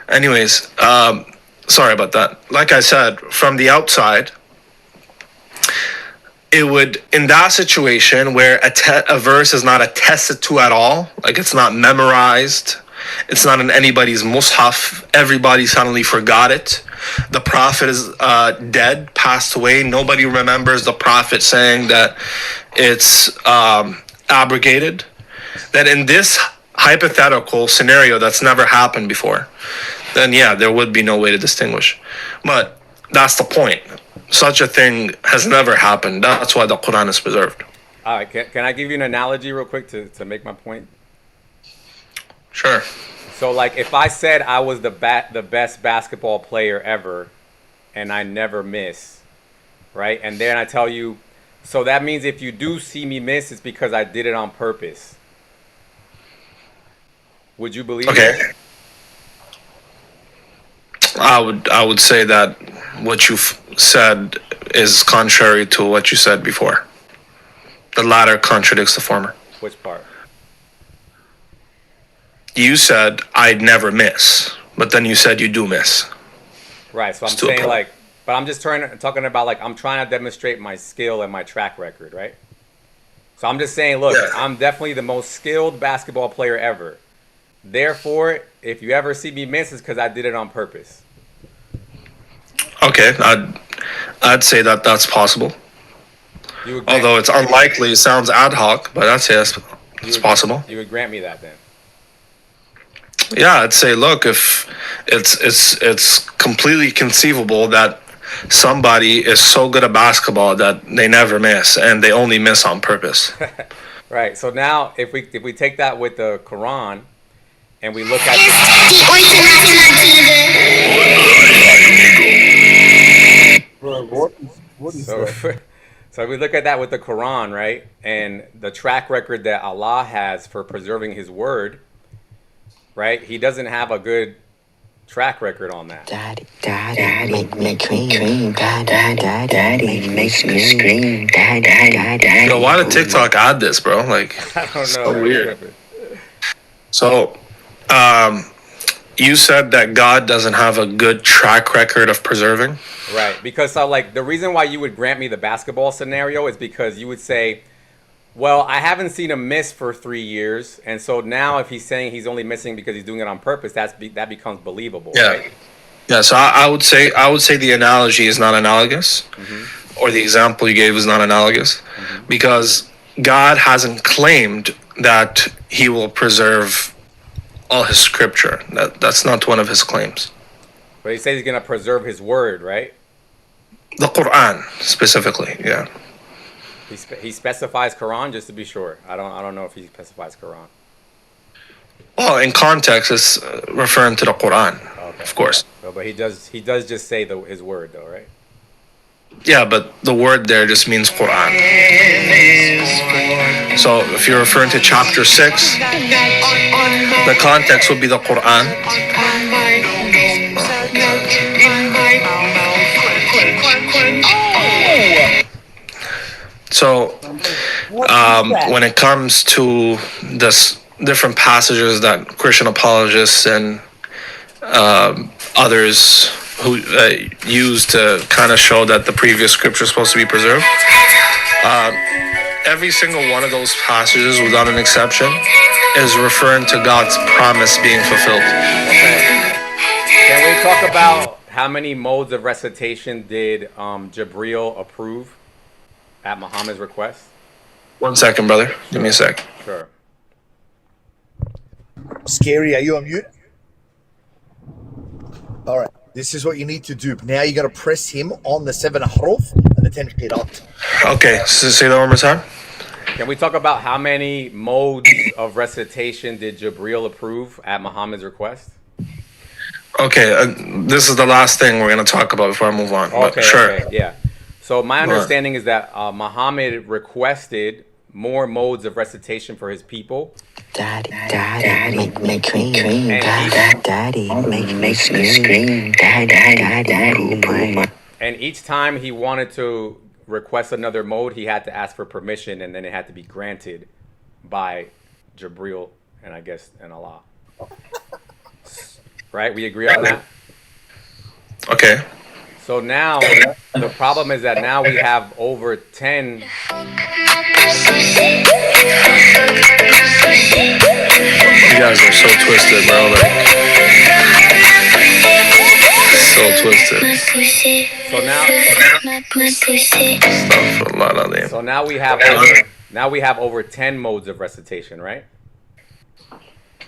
Anyways, sorry about that. Like I said, from the outside, it would, in that situation where a verse is not attested to at all, like it's not memorized, it's not in anybody's mushaf, everybody suddenly forgot it, the prophet is dead, passed away, nobody remembers the prophet saying that it's abrogated, then in this hypothetical scenario that's never happened before, then yeah, there would be no way to distinguish. But that's the point. Such a thing has never happened. That's why the Quran is preserved. All right, can I give you an analogy real quick to make my point? Sure. So like if I said I was the best basketball player ever and I never miss, right? And then I tell you, so that means if you do see me miss, it's because I did it on purpose. Would you believe it? I would say that what you've said is contrary to what you said before. The latter contradicts the former. Which part? You said I'd never miss, but then you said you do miss. Right. So I'm saying like, but I'm just talking about like I'm trying to demonstrate my skill and my track record, right? So I'm just saying, look, I'm definitely the most skilled basketball player ever. Therefore, if you ever see me miss, it's because I did it on purpose. Okay, I'd say that that's possible. Although it's unlikely, it sounds ad hoc, but I'd say it's possible. You would grant me that then? Yeah, I'd say, look, if it's completely conceivable that somebody is so good at basketball that they never miss and they only miss on purpose. Right. So now, if we take that with the Quran, and we look at so if we look at that with the Quran, right, and the track record that Allah has for preserving His word, right? He doesn't have a good track record on that. Daddy, make me scream. Daddy, makes me scream. Daddy. Yo, why did TikTok add this, bro? Like, I don't know. So weird. So, you said that God doesn't have a good track record of preserving? Right, because so like the reason why you would grant me the basketball scenario is because you would say, well, I haven't seen him miss for 3 years, and so now if he's saying he's only missing because he's doing it on purpose, that becomes believable, right? Yeah, so I would say the analogy is not analogous, or the example you gave is not analogous, because God hasn't claimed that He will preserve all His scripture. That's not one of His claims. But He says He's going to preserve His word, right? The Quran specifically, yeah. He specifies Quran, just to be sure. I don't know if he specifies Quran. Well, in context, it's referring to the Quran, of course. So, but he does just say his word, though, right? Yeah, but the word there just means Quran. So if you're referring to chapter 6, the context would be the Quran. So when it comes to this different passages that Christian apologists and others who use to kind of show that the previous scripture is supposed to be preserved, every single one of those passages, without an exception, is referring to God's promise being fulfilled. Okay. Can we talk about how many modes of recitation did Jabril approve at Muhammad's request? 1 second, brother. Give me a sec. Sure. Scary, are you on mute? All right. This is what you need to do. Now you got to press him on the 7 haruf and the 10 qirat. Okay, so say that one more time. Can we talk about how many modes of recitation did Jabril approve at Muhammad's request? Okay, this is the last thing we're going to talk about before I move on. Okay, sure. Okay, yeah. So my understanding is that Muhammad requested more modes of recitation for his people. Daddy, make cream. Daddy, make me scream. Daddy. And each time he wanted to request another mode, he had to ask for permission, and then it had to be granted by Jabril and I guess and Allah. Right? We agree on that? Okay. So now the problem is that now we have over 10. You guys are so twisted, bro. Like, so twisted. So now we have over 10 modes of recitation, right?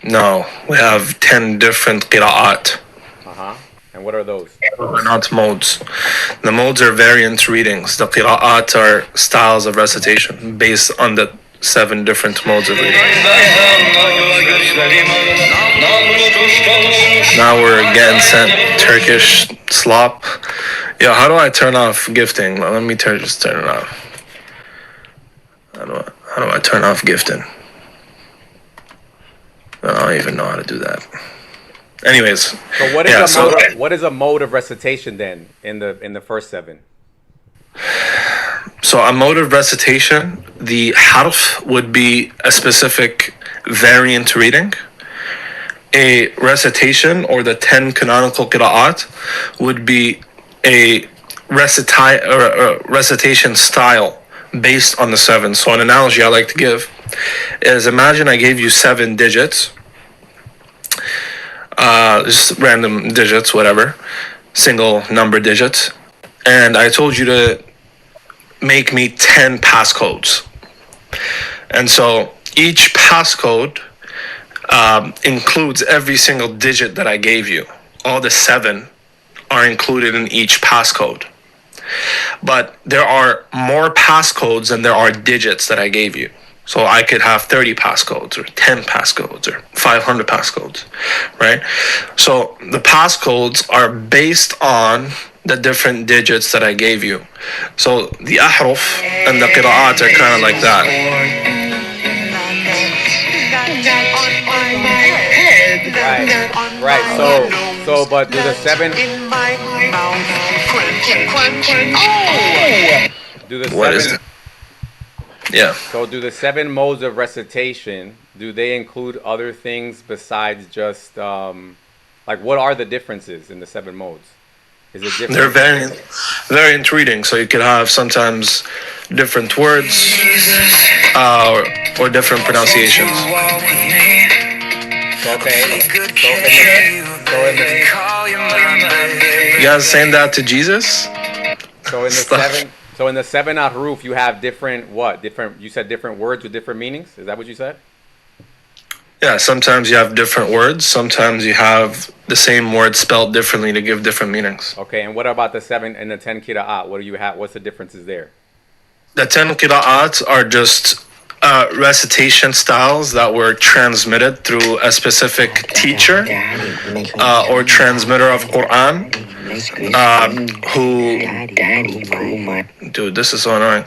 No, we have 10 different qira'at. And what are those? They're not modes. The modes are variant readings. The qira'at are styles of recitation based on the 7 different modes of reading. Now we're getting sent Turkish slop. Yo, how do I turn off gifting? Let me just turn it off. How do I turn off gifting? I don't even know how to do that. Anyways, so what is a mode of recitation then in the first 7? So a mode of recitation, the harf would be a specific variant reading. A recitation or the 10 canonical qira'at would be a recitation style based on the 7. So an analogy I like to give is, imagine I gave you 7 digits. Just random digits, whatever, single number digits, and I told you to make me 10 passcodes. And so each passcode includes every single digit that I gave you. All the 7 are included in each passcode. But there are more passcodes than there are digits that I gave you. So I could have 30 passcodes or 10 passcodes or 500 passcodes, right? So the passcodes are based on the different digits that I gave you. So the ahruf and the qira'at are kind of like that. Right. So but do the 7 What is it? Yeah. So do the 7 modes of recitation, do they include other things besides just like what are the differences in the 7 modes? Is it different? They're variant reading, so you could have sometimes different words or different pronunciations. Okay. You guys saying that to Jesus? So in the 7 ahruf, you have different what? You said different words with different meanings? Is that what you said? Yeah, sometimes you have different words. Sometimes you have the same word spelled differently to give different meanings. Okay, and what about the 7 and the 10 qira'at? What do you have? What's the differences there? The 10 qira'at are just recitation styles that were transmitted through a specific teacher or transmitter of Quran who dude, this is so annoying.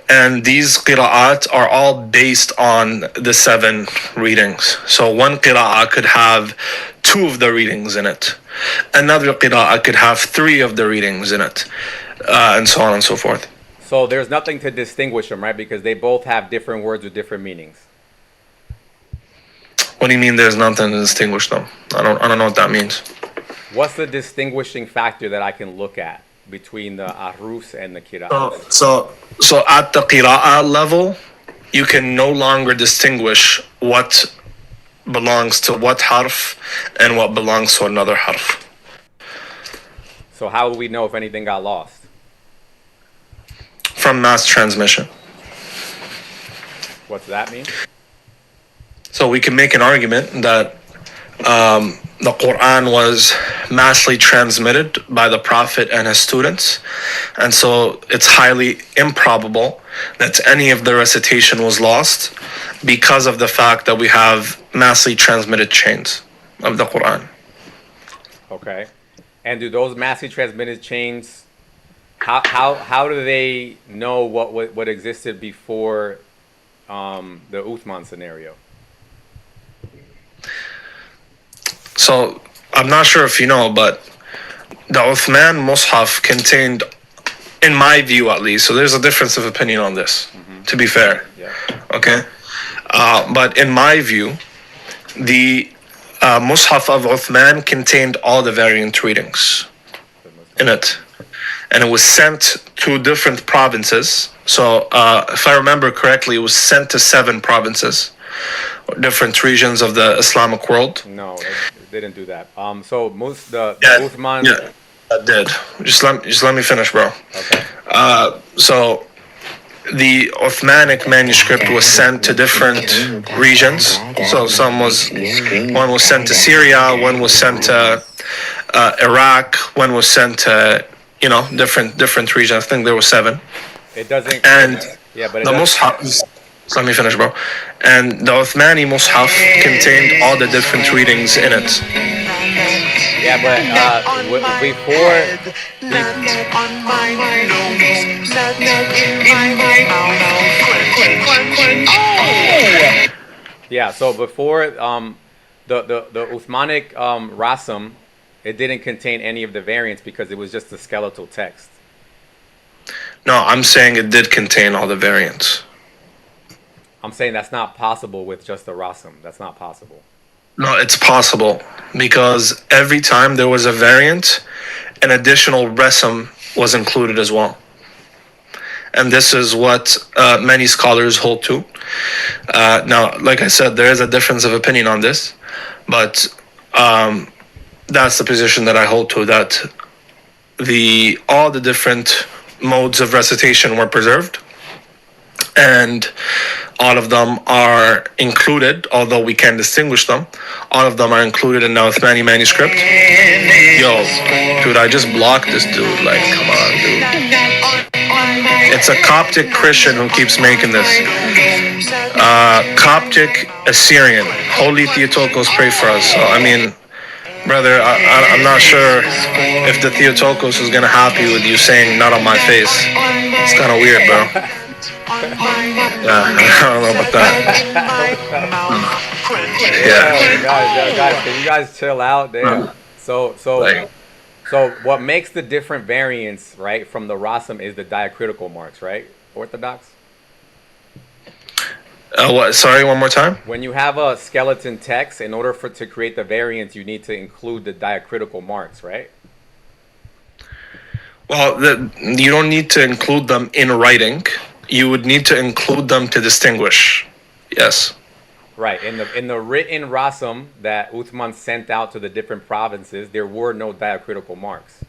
And these qira'at are all based on the 7 readings. So one qira'ah could have 2 of the readings in it. Another qira'ah could have 3 of the readings in it. And so on and so forth. So there's nothing to distinguish them, right? Because they both have different words with different meanings. What do you mean there's nothing to distinguish them? I don't know what that means. What's the distinguishing factor that I can look at between the ahrufs and the qira'at? So at the qira'ah level, you can no longer distinguish what belongs to what harf and what belongs to another harf. So how will we know if anything got lost? From mass transmission. What's that mean? So we can make an argument that the Quran was massively transmitted by the Prophet and his students, and so it's highly improbable that any of the recitation was lost because of the fact that we have massively transmitted chains of the Quran. Okay. And do those massively transmitted chains, how do they know what existed before the Uthman scenario? So I'm not sure if you know, but the Uthman Mus'haf contained, in my view at least, so there's a difference of opinion on this, to be fair. Yeah. Okay? But in my view, the Mus'haf of Uthman contained all the variant readings in it. And it was sent to different provinces. So if I remember correctly, it was sent to 7 provinces, different regions of the Islamic world. No, it didn't do that. So the Uthman. Yeah, it did. Just let me finish, bro. Okay. So the Uthmanic manuscript was sent to different regions. So one was sent to Syria, one was sent to Iraq, one was sent to different regions. I think there were 7. It doesn't. And yeah, but the Mus'haf. Let me finish, bro. And the Uthmani Mus'haf contained all the different readings in it. Yeah, but before. Yeah, so before the Uthmanic Rasam, it didn't contain any of the variants because it was just the skeletal text. No, I'm saying it did contain all the variants. I'm saying that's not possible with just the Rasam. That's not possible. No, it's possible because every time there was a variant, an additional Rasam was included as well. And this is what many scholars hold to. Now, like I said, there is a difference of opinion on this, but that's the position that I hold to, that all the different modes of recitation were preserved, and all of them are included, although we can distinguish them. All of them are included in the Uthmani manuscript. Yo, dude, I just blocked this dude. Like, come on, dude. It's a Coptic Christian who keeps making this. Coptic Assyrian. Holy Theotokos, pray for us. So, I mean, brother, I'm not sure if the Theotokos is going to happy with you saying not on my face. It's kind of weird, bro. Yeah, I don't know about that. Yeah. Guys, can you guys chill out there? So what makes the different variants, right, from the Rasam is the diacritical marks, right? Orthodox? What? Sorry, one more time? When you have a skeleton text, in order to create the variants, you need to include the diacritical marks, right? Well, you don't need to include them in writing. You would need to include them to distinguish. Yes. Right. In the written Rasam that Uthman sent out to the different provinces, there were no diacritical marks.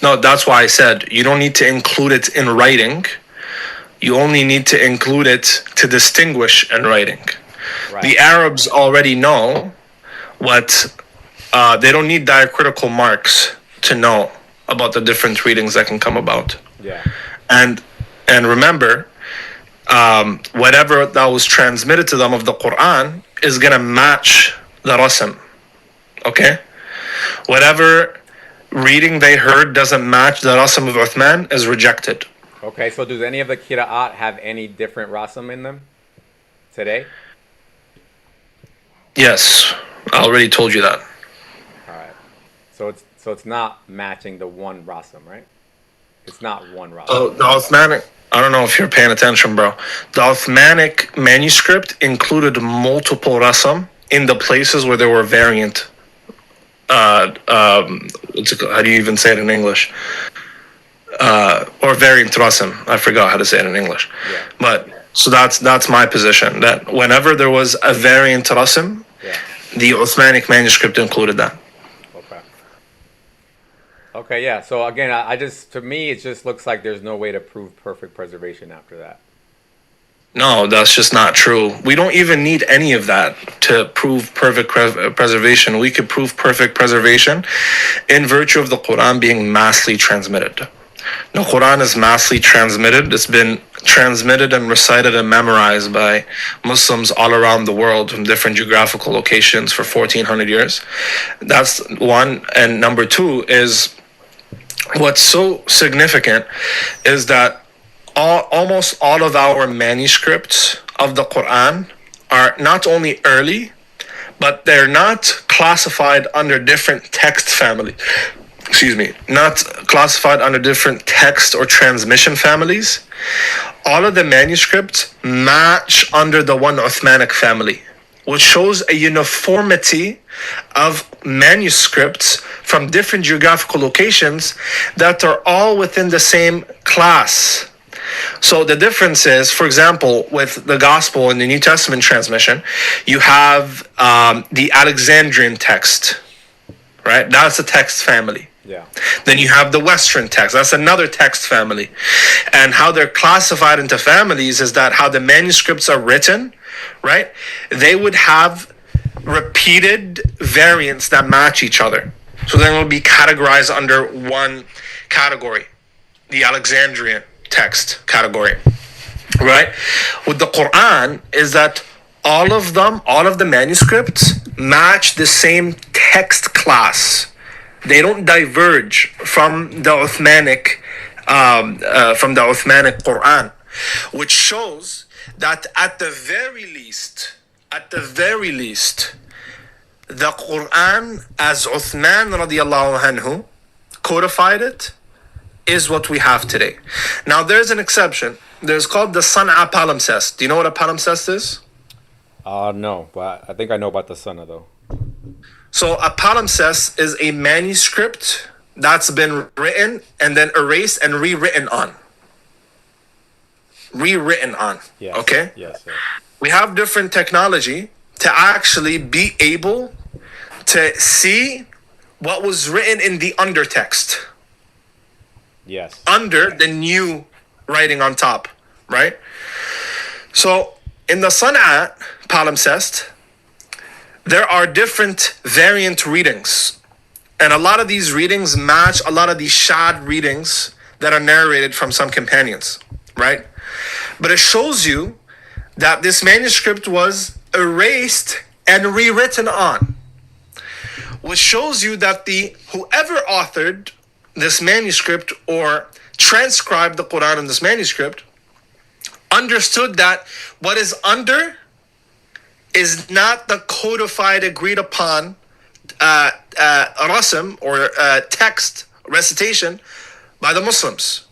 No, that's why I said you don't need to include it in writing. You only need to include it to distinguish in writing. Right. The Arabs already know what they don't need diacritical marks to know about the different readings that can come about. Yeah. And remember, whatever that was transmitted to them of the Quran is going to match the Rasam. Okay? Whatever reading they heard doesn't match the Rasam of Uthman is rejected. Okay, so does any of the Qira'at have any different Rasam in them today? Yes, I already told you that. All right. So it's not matching the one Rasam, right? It's not one Rasam. Oh, the Uthmanic, I don't know if you're paying attention, bro. The Uthmanic manuscript included multiple Rasam in the places where there were variant. What's it called? How do you even say it in English? Or variant Rasam. I forgot how to say it in English. Yeah. But so that's my position. That whenever there was a variant Rasam, the Uthmanic manuscript included that. Okay. Okay, yeah. So again, I just, to me, it just looks like there's no way to prove perfect preservation after that. No, that's just not true. We don't even need any of that to prove perfect preservation. We could prove perfect preservation in virtue of the Quran being massively transmitted. The Quran is massively transmitted. It's been transmitted and recited and memorized by Muslims all around the world from different geographical locations for 1400 years. That's one. And number two is, what's so significant is that almost all of our manuscripts of the Quran are not only early, but they're not classified under different text family. Excuse me, not classified under different text or transmission families. All of the manuscripts match under the one Uthmanic family, which shows a uniformity of manuscripts from different geographical locations that are all within the same class. So the difference is, for example, with the Gospel in the New Testament transmission, you have the Alexandrian text, right? That's a text family. Yeah. Then you have the Western text. That's another text family. And how they're classified into families is that how the manuscripts are written, right? They would have repeated variants that match each other. So then it will be categorized under one category, the Alexandrian text category, right? With the Quran is that all of the manuscripts match the same text class. They don't diverge from the Uthmanic Quran, which shows that at the very least, the Quran as Uthman radiallahu anhu codified it is what we have today. Now there's an exception. There's called the Sana'a palimpsest. Do you know what a palimpsest is? No, but I think I know about the Sunnah though. So a palimpsest is a manuscript that's been written and then erased and rewritten on. Yes. Okay? Yes. We have different technology to actually be able to see what was written in the undertext. Yes. Under the new writing on top, right? So in the Sana'a palimpsest, there are different variant readings. And a lot of these readings match a lot of these shad readings that are narrated from some companions, right? But it shows you that this manuscript was erased and rewritten on, which shows you that whoever authored this manuscript or transcribed the Quran in this manuscript understood that what is under is not the codified, agreed upon rasm or text recitation by the Muslims.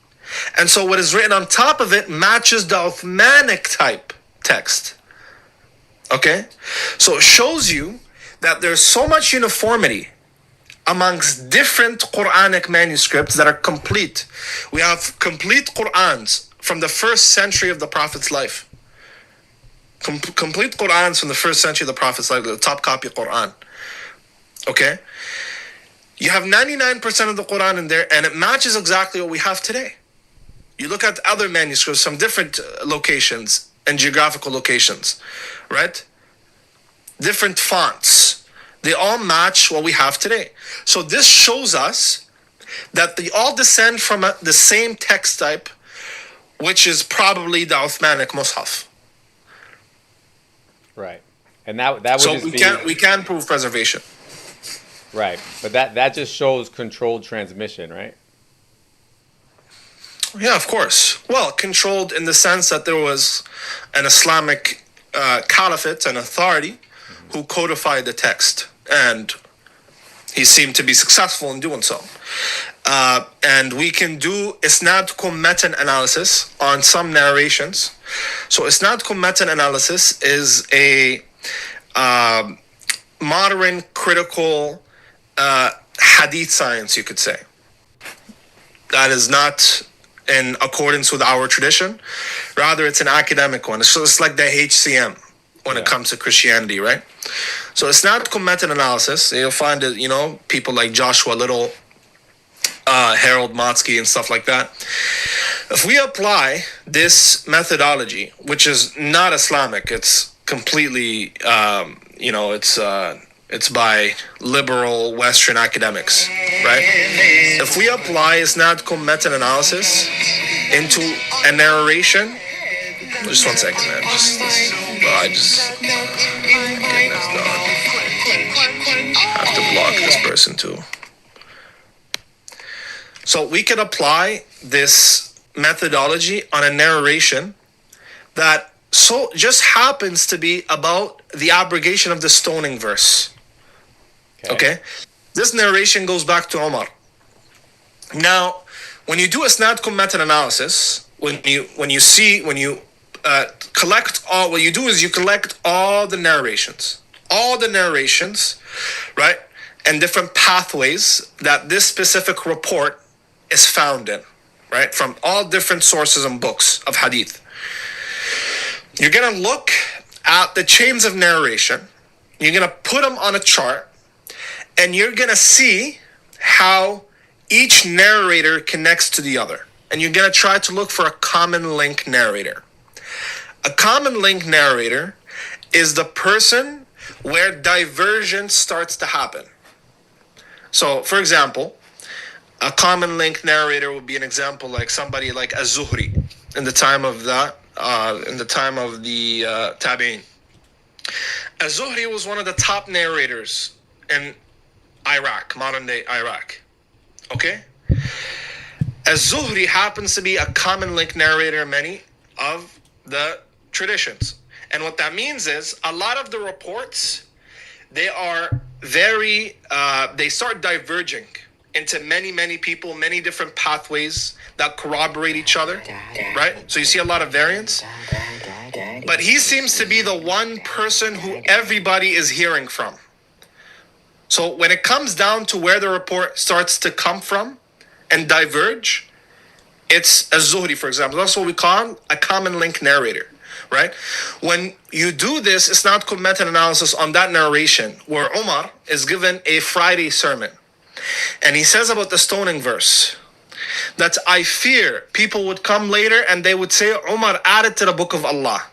And so what is written on top of it matches the Uthmanic type text. Okay? So it shows you that there's so much uniformity amongst different Quranic manuscripts that are complete. We have complete Qurans from the first century of the Prophet's life. Complete Qurans from the first century of the Prophet's life, the top copy Quran. Okay? You have 99% of the Quran in there, and it matches exactly what we have today. You look at other manuscripts from different locations and geographical locations, right? Different fonts. They all match what we have today. So this shows us that they all descend from the same text type, which is probably the Uthmanic Mus'haf. Right. And that would so just we can prove preservation. Right. But that just shows controlled transmission, right? Yeah, of course. Well, controlled in the sense that there was an Islamic caliphate, an authority, who codified the text. And he seemed to be successful in doing so. And we can do isnadkum meta-analysis on some narrations. So isnadkum meta-analysis is a modern critical hadith science, you could say. That is not in accordance with our tradition. Rather, it's an academic one. So it's like the HCM when it comes to Christianity, right? So it's not meta-analysis. You'll find that, people like Joshua Little Harold Motsky and stuff like that. If we apply this methodology, which is not Islamic, it's completely, it's by liberal Western academics, right? If we apply Isnadkum meta-analysis into a narration, just 1 second, man. I have to block this person too. So we can apply this methodology on a narration that so just happens to be about the abrogation of the stoning verse. Okay? This narration goes back to Umar. Now, when you do a Isnadkum meta-analysis, when you collect all, what you do is you collect all the narrations, right? And different pathways that this specific report is found in, right? From all different sources and books of hadith. You're going to look at the chains of narration. You're going to put them on a chart, and you're going to see how each narrator connects to the other. And you're going to try to look for a common link narrator. A common link narrator is the person where diversion starts to happen. So, for example, a common link narrator would be an example like somebody like Az-Zuhri in the time of the Tabi'in. Az-Zuhri was one of the top narrators in Iraq, modern day Iraq. Okay? Az-Zuhri happens to be a common link narrator in many of the traditions. And what that means is a lot of the reports, they are they start diverging into many people, many different pathways that corroborate each other, right? So you see a lot of variance. But he seems to be the one person who everybody is hearing from. So when it comes down to where the report starts to come from and diverge, it's Az-Zuhri, for example. That's what we call a common link narrator, right? When you do this, it's not called meta-analysis on that narration where Umar is given a Friday sermon. And he says about the stoning verse that I fear people would come later and they would say Umar added to the book of Allah.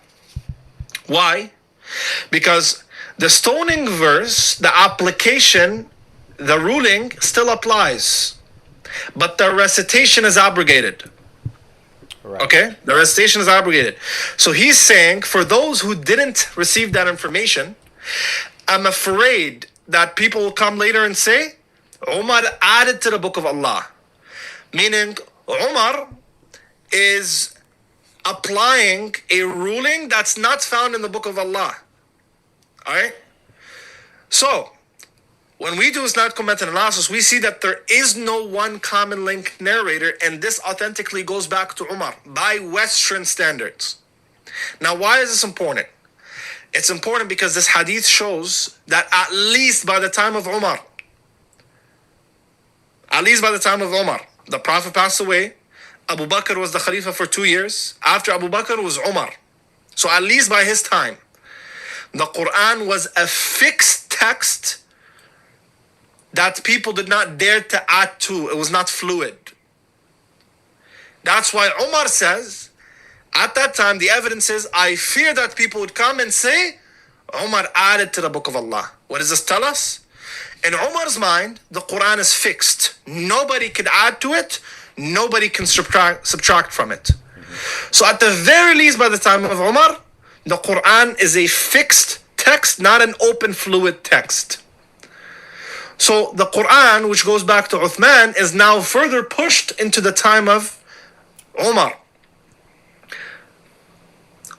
Why? Because the stoning verse, the application, the ruling still applies. But the recitation is abrogated. Right. Okay? The recitation is abrogated. So he's saying, for those who didn't receive that information, I'm afraid that people will come later and say, Umar added to the book of Allah. Meaning, Umar is applying a ruling that's not found in the book of Allah. Alright? So, when we do Isnad meta-analysis, we see that there is no one common link narrator, and this authentically goes back to Umar by Western standards. Now, why is this important? It's important because this hadith shows that at least by the time of Umar, the Prophet passed away, Abu Bakr was the Khalifa for 2 years. After Abu Bakr was Umar. So at least by his time, the Quran was a fixed text that people did not dare to add to. It was not fluid. That's why Umar says, at that time, the evidence is, I fear that people would come and say, Umar added to the book of Allah. What does this tell us? In Umar's mind, the Quran is fixed. Nobody can add to it. Nobody can subtract from it. So at the very least, by the time of Umar, the Quran is a fixed text, not an open, fluid text. So the Quran, which goes back to Uthman, is now further pushed into the time of Umar.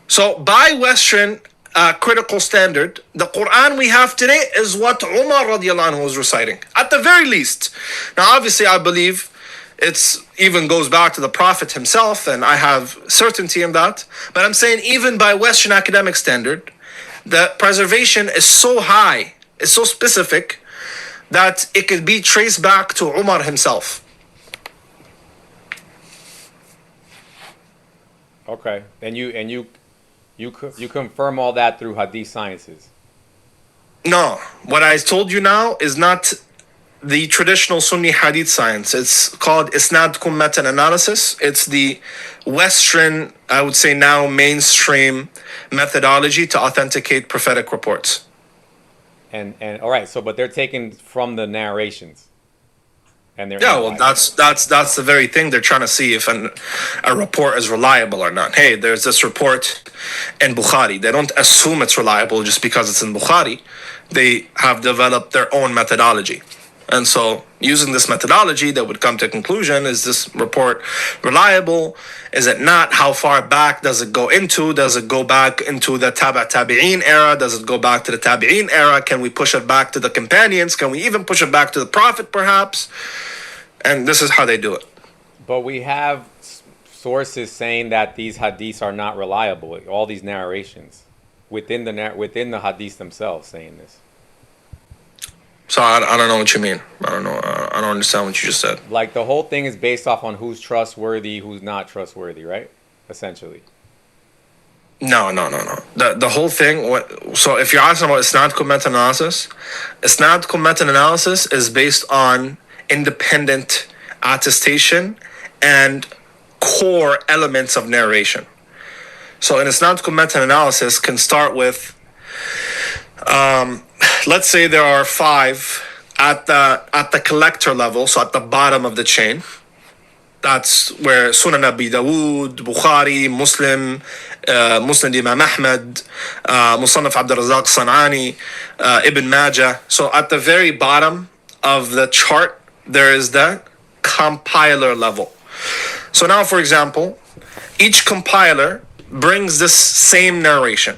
So by Western critical standard, the Quran we have today is what Umar radiallahu anhu was reciting, at the very least. Now obviously I believe it's even goes back to the Prophet himself, and I have certainty in that. But I'm saying even by Western academic standard, the preservation is so high, it's so specific, that it could be traced back to Umar himself. Okay, and you confirm all that through Hadith sciences. No, what I told you now is not the traditional Sunni Hadith science. It's called Isnad Matan analysis. It's the Western, I would say now mainstream methodology to authenticate prophetic reports. And all right, so but they're taken from the narrations, and they're well, that's the very thing they're trying to see if a report is reliable or not. Hey, there's this report in Bukhari. They don't assume it's reliable just because it's in Bukhari. They have developed their own methodology. And so using this methodology, they would come to a conclusion, is this report reliable? Is it not? How far back does it go into? Does it go back into the Tabi'een era? Does it go back to the Tabi'een era? Can we push it back to the companions? Can we even push it back to the Prophet perhaps? And this is how they do it. But we have sources saying that these hadiths are not reliable. All these narrations within the hadiths themselves saying this. So I don't know what you mean. I don't know. I don't understand what you just said. Like the whole thing is based off on who's trustworthy, who's not trustworthy, right? Essentially. No. The whole thing. So if you're asking about Isnad Matan analysis, Isnad Matan analysis is based on independent attestation and core elements of narration. So an Isnad Matan analysis can start with. Let's say there are 5 at the collector level, so at the bottom of the chain. That's where Sunan Abi Dawood, Bukhari, Muslim, Musnad Imam Ahmad, Musannaf Abd al-Razzaq San'ani, Ibn Majah. So at the very bottom of the chart, there is the compiler level. So now, for example, each compiler brings this same narration.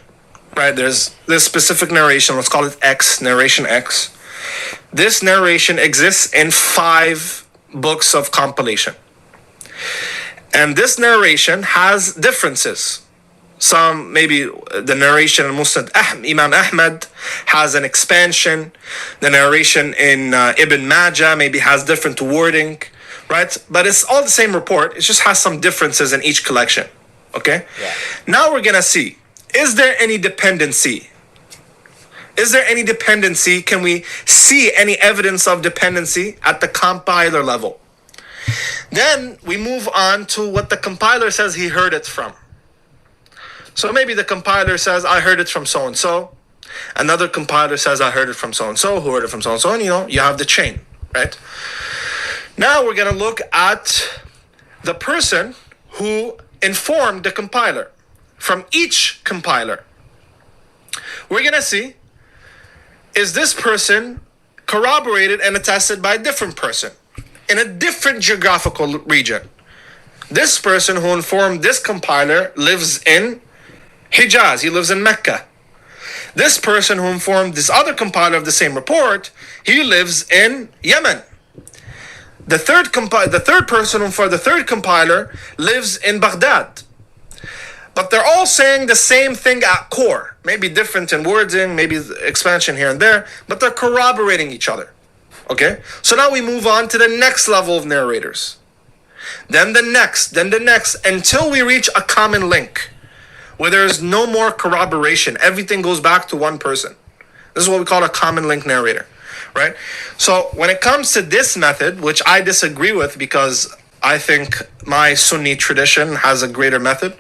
Right, there's this specific narration, let's call it X, narration X. This narration exists in 5 books of compilation. And this narration has differences. Some, maybe the narration in Musnad Imam Ahmad has an expansion. The narration in Ibn Majah maybe has different wording, right? But it's all the same report. It just has some differences in each collection, okay? Yeah. Now we're going to see. Is there any dependency? Is there any dependency? Can we see any evidence of dependency at the compiler level? Then we move on to what the compiler says he heard it from. So maybe the compiler says, I heard it from so-and-so. Another compiler says, I heard it from so-and-so, who heard it from so-and-so. And, you have the chain, right? Now we're going to look at the person who informed the compiler. From each compiler, we're going to see, is this person corroborated and attested by a different person in a different geographical region? This person who informed this compiler lives in Hijaz, he lives in Mecca. This person who informed this other compiler of the same report, he lives in Yemen. The third person who informed the third compiler lives in Baghdad. But they're all saying the same thing at core. Maybe different in wording, maybe expansion here and there, but they're corroborating each other. Okay? So now we move on to the next level of narrators. Then the next, until we reach a common link where there is no more corroboration. Everything goes back to one person. This is what we call a common link narrator, right? So when it comes to this method, which I disagree with because I think my Sunni tradition has a greater method,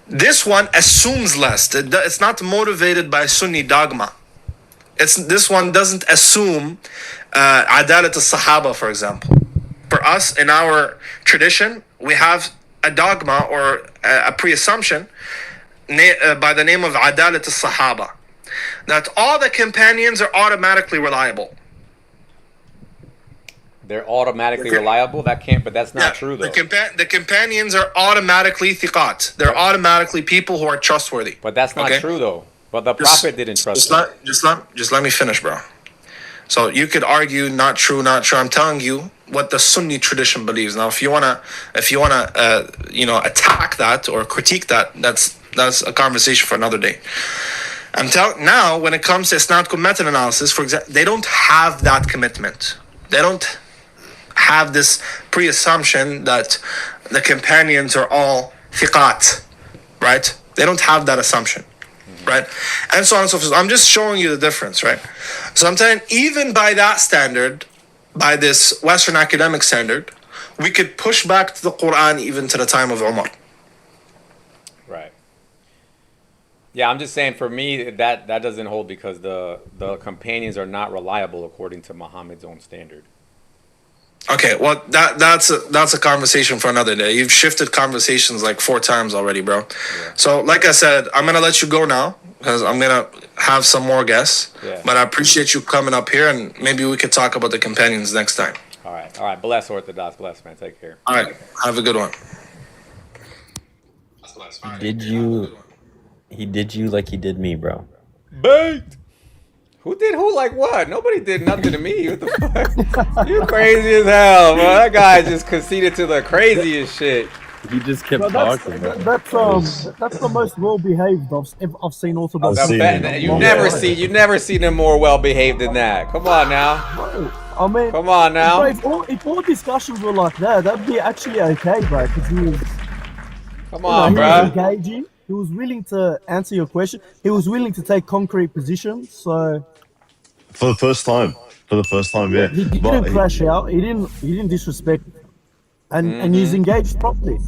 this one assumes less. It's not motivated by Sunni dogma. This one doesn't assume adalat al-sahaba, for example. For us, in our tradition, we have a dogma or a pre-assumption by the name of adalat al-sahaba, that all the companions are automatically reliable. They're automatically reliable? But that's not true, though. The companions are automatically thiqat. They're automatically people who are trustworthy. But that's not true, though. But the Prophet didn't trust them. Just let me finish, bro. So you could argue not true. I'm telling you what the Sunni tradition believes. Now, if you wanna attack that or critique that, that's a conversation for another day. Now, when it comes to Isnad Matan analysis, for example, they don't have that commitment. They don't have this pre-assumption that the companions are all thiqat, right? They don't have that assumption. right? And so on and so forth. I'm just showing you the difference, right? So I'm saying even by that standard, by this Western academic standard, we could push back to the Quran even to the time of Umar. Right. Yeah, I'm just saying for me that doesn't hold because the companions are not reliable according to Muhammad's own standard. Okay, well that's a conversation for another day. You've shifted conversations like 4 times already, bro. Yeah. So like I said, I'm gonna let you go now because I'm gonna have some more guests. Yeah. But I appreciate you coming up here, and maybe we could talk about the companions next time. All right. Bless Orthodox, bless, man. Take care. All right, have a good one. He did you like he did me, bro. Baked. Who did who like what? Nobody did nothing to me. What the fuck? You crazy as hell, bro. That guy just conceded to the craziest shit. He just kept talking. That's the most well behaved I've seen Orthodox. You never seen him more well behaved than that. Come on now. I mean, come on now. Bro, if all discussions were like that, that'd be actually okay, bro. Because he was. Come on, bro. He was engaging. He was willing to answer your question. He was willing to take concrete positions. So. For the first time, yeah. He didn't crash out. He didn't disrespect, and he's engaged properly.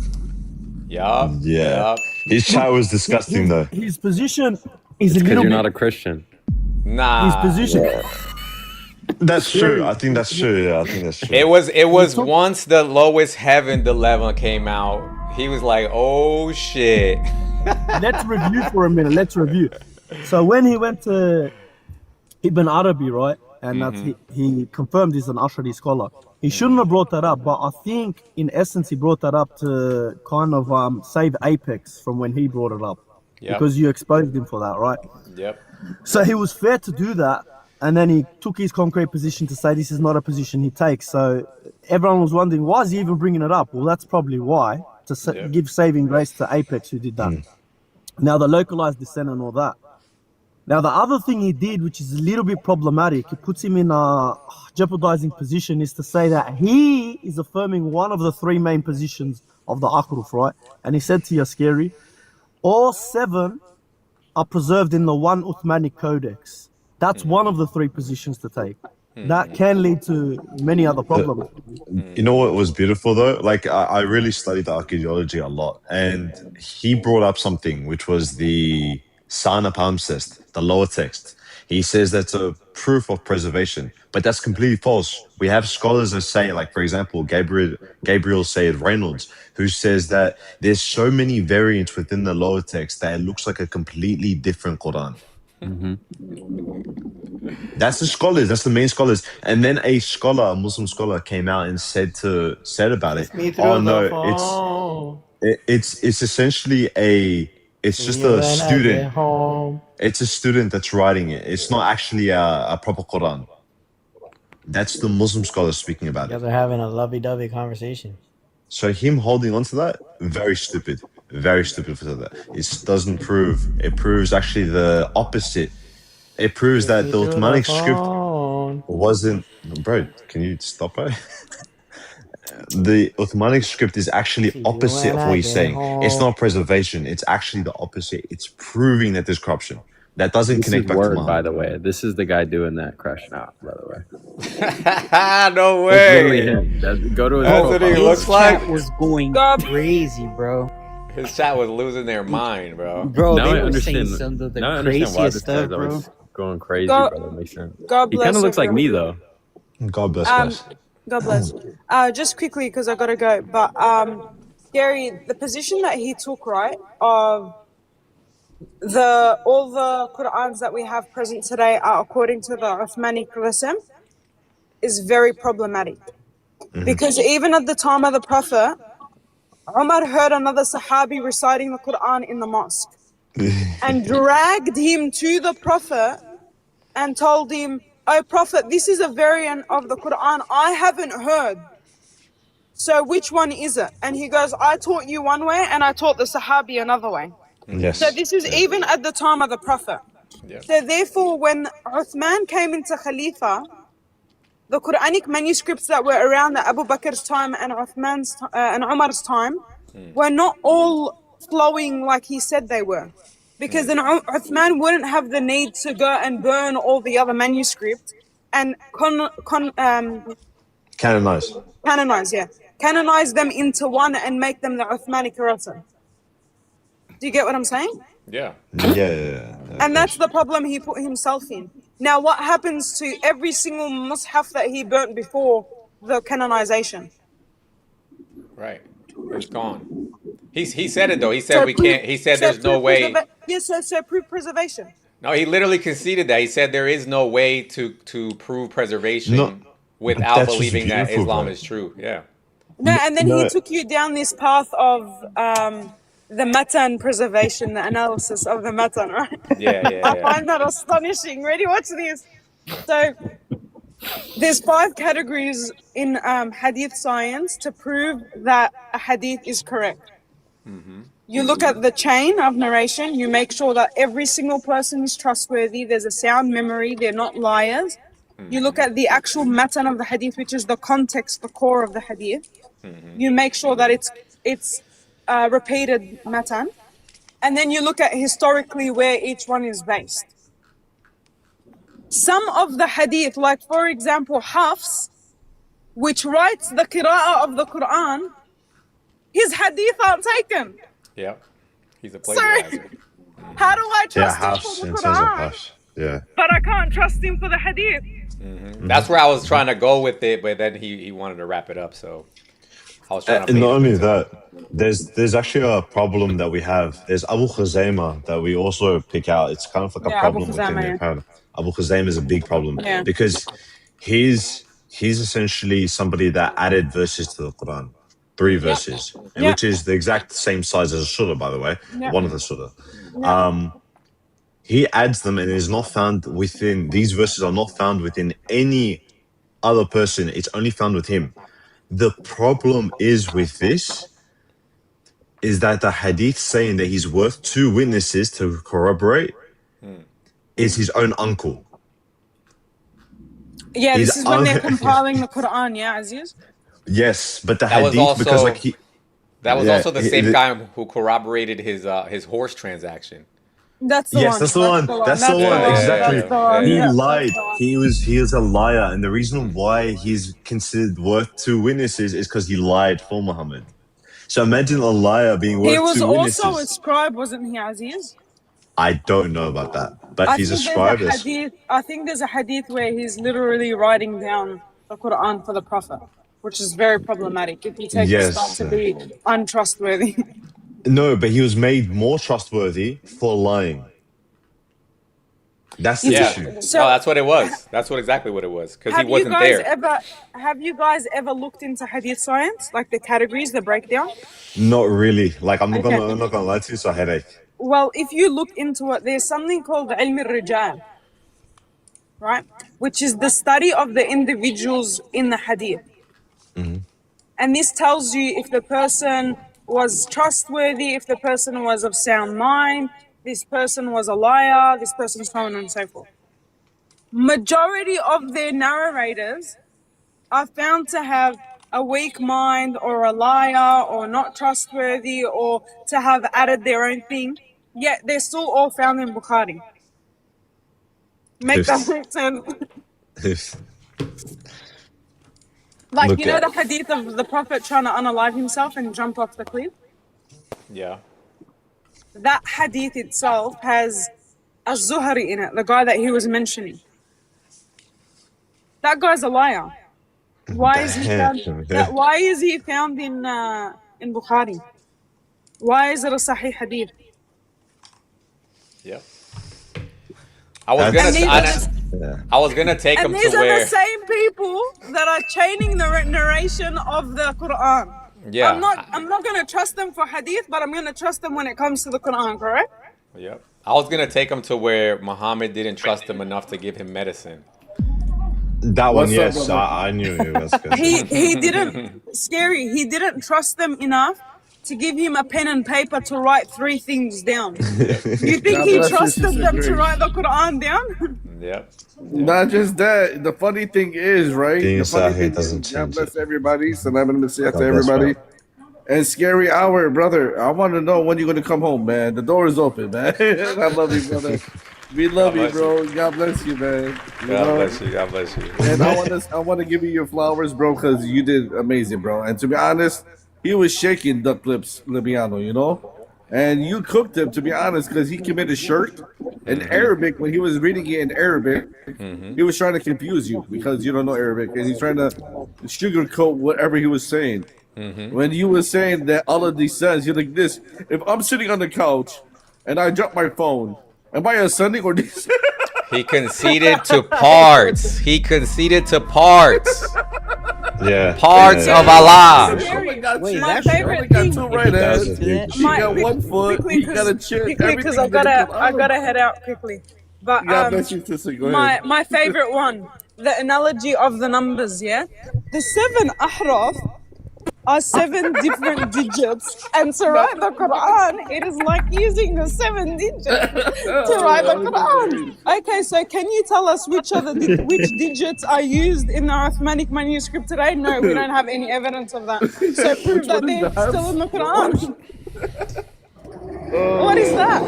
Yeah. His chat was disgusting though. His position is a little bit. Because you're not a Christian. Nah. His position. Yeah. That's true. I think that's true. Yeah, I think that's true. It was once the lowest heaven dilemma came out. He was like, "Oh shit." Let's review for a minute. Let's review. So when he went to Ibn Arabi, right, and he confirmed he's an Ash'ari scholar. He shouldn't have brought that up, but I think in essence he brought that up to kind of save Apex from when he brought it up, because you exposed him for that, right? Yep. So he was fair to do that, and then he took his concrete position to say this is not a position he takes. So everyone was wondering, why is he even bringing it up? Well, that's probably why, to give saving grace to Apex who did that. Now the localized dissent and all that. Now, the other thing he did, which is a little bit problematic, it puts him in a jeopardizing position, is to say that he is affirming one of the 3 main positions of the Akhruf, right? And he said to Yaskari, all 7 are preserved in the one Uthmanic Codex. That's one of the 3 positions to take. That can lead to many other problems. You know what was beautiful though? Like I really studied the archaeology a lot, and he brought up something which was the Sana Palimpsest, the lower text. He says that's a proof of preservation, but that's completely false. We have scholars that say, like for example, Gabriel Sayed Reynolds, who says that there's so many variants within the lower text that it looks like a completely different Quran. That's the scholars. That's the main scholars. And then a Muslim scholar, came out and said about it. Oh no, it's essentially it's just a student. It's a student that's writing it. It's not actually a proper Quran. That's the Muslim scholar speaking about it. You guys are having a lovey-dovey conversation. So him holding on to that, very stupid. Very stupid for that. It doesn't prove. It proves actually the opposite. It proves that the Uthmanic script wasn't... Bro, can you stop it? The Uthmanic script is actually opposite of what he's saying. It's not preservation. It's actually the opposite. It's proving that there's corruption. That doesn't connect back to Muhammad. By the way. This is the guy doing that crashing out, by the way. No way. Go to his That's what he looks like. Chat was going crazy, bro. His chat was losing their mind, bro. Bro, they were saying some of the craziest stuff, bro. Going crazy, bro. That makes sense. He kind of looks like me, though. God bless us. God bless. Just quickly, because I gotta go, but Gary, the position that he took, right, of all the Qur'ans that we have present today are according to the Uthmanic Qasem, is very problematic. Because even at the time of the Prophet, Umar heard another Sahabi reciting the Qur'an in the mosque and dragged him to the Prophet and told him, "Oh Prophet, this is a variant of the Qur'an I haven't heard. So which one is it?" And he goes, "I taught you one way and I taught the Sahabi another way." Yes. So this is even at the time of the Prophet. Yes. So therefore, when Uthman came into Khalifa, the Quranic manuscripts that were around at Abu Bakr's time and Uthman's and Umar's time were not all flowing like he said they were. Because then Uthman wouldn't have the need to go and burn all the other manuscripts and Canonize. Canonize them into one and make them the Uthmani Qur'an. Do you get what I'm saying? Yeah. And that's the problem he put himself in. Now, what happens to every single mushaf that he burnt before the canonization? Right. It's gone. He said it though. He said we can't. He said there's no way. Yes, so prove preservation. No, he literally conceded that. He said there is no way to prove preservation without believing that Islam is true. Yeah. No, and then he took you down this path of the matan preservation, the analysis of the matan, right? Yeah. I find that astonishing. Ready? Watch this. So there's 5 categories in hadith science to prove that a hadith is correct. You look at the chain of narration, you make sure that every single person is trustworthy, there's a sound memory, they're not liars. You look at the actual matan of the hadith, which is the context, the core of the hadith. You make sure that it's repeated matan. And then you look at historically where each one is based. Some of the hadith, like for example, Hafs, which writes the qira'ah of the Quran, his hadith aren't taken. Yep. He's a plagiarizer. How do I trust him Hafs for the in terms of Quran? Hafs. Yeah. But I can't trust him for the hadith. That's where I was trying to go with it, but then he wanted to wrap it up, so I was trying to. Not only that, there's actually a problem that we have. There's Abu Khuzaymah that we also pick out. It's kind of like a problem within the paradigm. Abu Khuzaymah is a big problem because he's essentially somebody that added verses to the Quran. 3 verses, which is the exact same size as a surah, by the way, one of the surah. He adds them and is not found within, these verses are not found within any other person. It's only found with him. The problem is with this, is that the hadith saying that he's worth 2 witnesses to corroborate is his own uncle. Yeah, this is when they're compiling the Quran, Aziz? Yes, but the that hadith, also, because like he... That was also the same guy who corroborated his horse transaction. That's the one. That's the one. That's the one. Exactly. He lied. He was a liar, and the reason why he's considered worth 2 witnesses is because he lied for Muhammad. So imagine a liar being worth 2 witnesses. He was also a scribe, wasn't he, Aziz? I don't know about that, but he's a scribe. I think there's a hadith where he's literally writing down the Quran for the Prophet, which is very problematic if you take this to be untrustworthy. No, but he was made more trustworthy for lying. That's the issue. So that's what it was. That's exactly what it was, because he wasn't there. Have you guys ever looked into hadith science, like the categories, the breakdown? Not really. Like I'm not gonna lie to you, it's a headache. Well, if you look into it, there's something called ilm al-rijal, right? Which is the study of the individuals in the hadith. And this tells you if the person was trustworthy, if the person was of sound mind, this person was a liar, this person so on and so forth. Majority of their narrators are found to have a weak mind or a liar or not trustworthy or to have added their own thing, yet they're still all found in Bukhari. Make that make sense? Like, look, you know the hadith of the Prophet trying to unalive himself and jump off the cliff? Yeah. That hadith itself has Az-Zuhri in it, the guy that he was mentioning. That guy's a liar. Why is he found in Bukhari? Why is it a Sahih hadith? Yep. I was gonna take him to where. And these are the same people that are chaining the narration of the Quran. Yeah. I'm not gonna trust them for hadith, but I'm gonna trust them when it comes to the Quran, correct? Yep. I was gonna take him to where Muhammad didn't trust him enough to give him medicine. That one, yes, I knew it was good. He didn't he didn't trust them enough to give him a pen and paper to write 3 things down. You think he trusted them to write the Quran down? Yep. Not just that. The funny thing is, right? Being the funny Sahih doesn't is, change. God bless everybody. Salam and Messiah to everybody. And Scary Hour, brother, I want to know when you're going to come home, man. The door is open, man. I love you, brother. We love you, bro. God bless you, man. God bless you. God bless you. And I want to give you your flowers, bro, because you did amazing, bro. And to be honest, he was shaking duck lips, Libyano, you know? And you cooked him, to be honest, because he committed shirk in Arabic. When he was reading it in Arabic, he was trying to confuse you because you don't know Arabic. And he's trying to sugarcoat whatever he was saying. When you were saying that Allah descends, you're like this. If I'm sitting on the couch and I drop my phone, am I ascending or descending? He conceded to parts. He conceded to parts. Yeah. Parts yeah, of yeah. Allah. Wait, my favorite thing. Right hands. He got quick- 1 foot. quickly, He got a chin. quickly, because I gotta head out quickly. But God bless you, sister. Go my ahead. my favorite one, the analogy of the numbers. Yeah, the 7 ahraf are 7 different digits, and to write the Quran, it is like using the 7 digits to write the Quran. Okay, so can you tell us which digits are used in the Uthmanic manuscript today? No, we don't have any evidence of that. So prove that they're still in the Quran. What is that?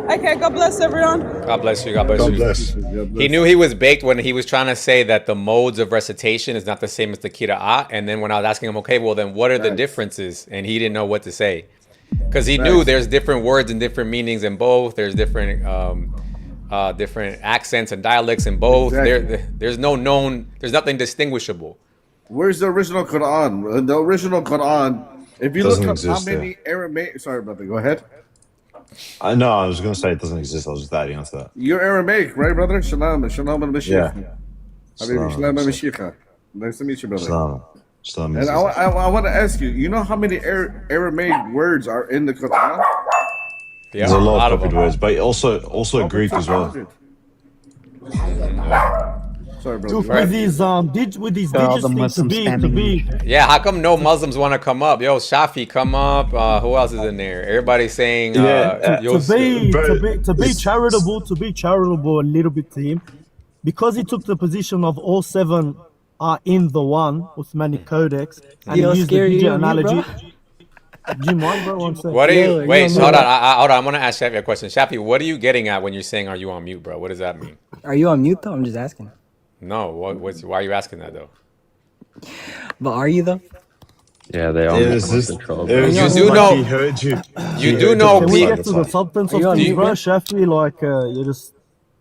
Okay, God bless everyone. God bless you. God bless you. bless. He knew he was baked when he was trying to say that the modes of recitation is not the same as the kira'at. And then when I was asking him, okay, well, then what are the differences? And he didn't know what to say. Because he knew there's different words and different meanings in both. There's different different accents and dialects in both. Exactly. There's nothing distinguishable. Where's the original Quran? The original Quran, if you Doesn't look up exist, how many Aramaic... Sorry, brother. Go ahead. I know. I was going to say it doesn't exist. I was just adding onto that. You're Aramaic, right, brother? Shalom. Shalom al-Mashiach. Yeah. Shalom al-Mashiach. Nice to meet you, brother. Shalom. And I want to ask you, you know how many Aramaic words are in the Quran? Yeah, There's a lot of them. copied words, but also Greek as well. Sorry, brother. With these digits thing to be. Yeah, how come no Muslims want to come up? Yo, Shafi, come up. Who else is in there? Everybody's saying To be charitable a little bit to him, because he took the position of all 7 are in the one Uthmanic Codex, and he used the digit analogy. Do you mind, bro? One second. What are you? Wait, hold on. I want to ask Shafi a question. Shafi, what are you getting at when you're saying "Are you on mute, bro"? What does that mean? Are you on mute though? I'm just asking. No. Why are you asking that though? But are you though? Yeah, they all. You do know. He heard you. You do know. Can we get to the substance of things, bro? Shafi, like you just.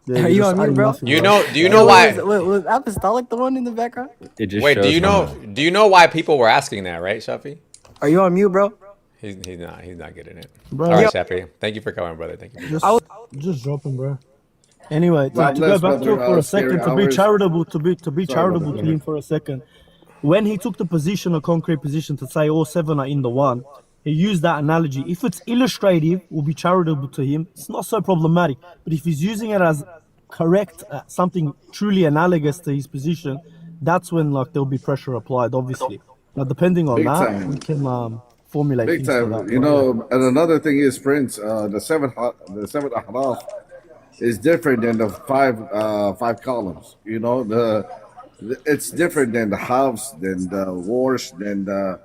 Are you on mute, bro? You know? Do you know why? Was Apostolic the one in the background? Wait, do you know? Do you know why people were asking that, right, Shafi? Are you on mute, bro? He's not getting it. Bro. All right, Shafi. Thank you for coming, brother. Thank you. Just dropping, bro. Anyway, to go back brother, to it for a second, to be charitable brother. to him for a second. When he took the position, a concrete position, to say all 7 are in the one, he used that analogy. If it's illustrative, will be charitable to him. It's not so problematic. But if he's using it as correct, something truly analogous to his position, that's when there'll be pressure applied. Obviously, now depending on we can formulate big things time. for that. You know, and another thing is, Prince, the seven ahraf is different than the five columns. You know, it's different than the halves, than the warsh, than the.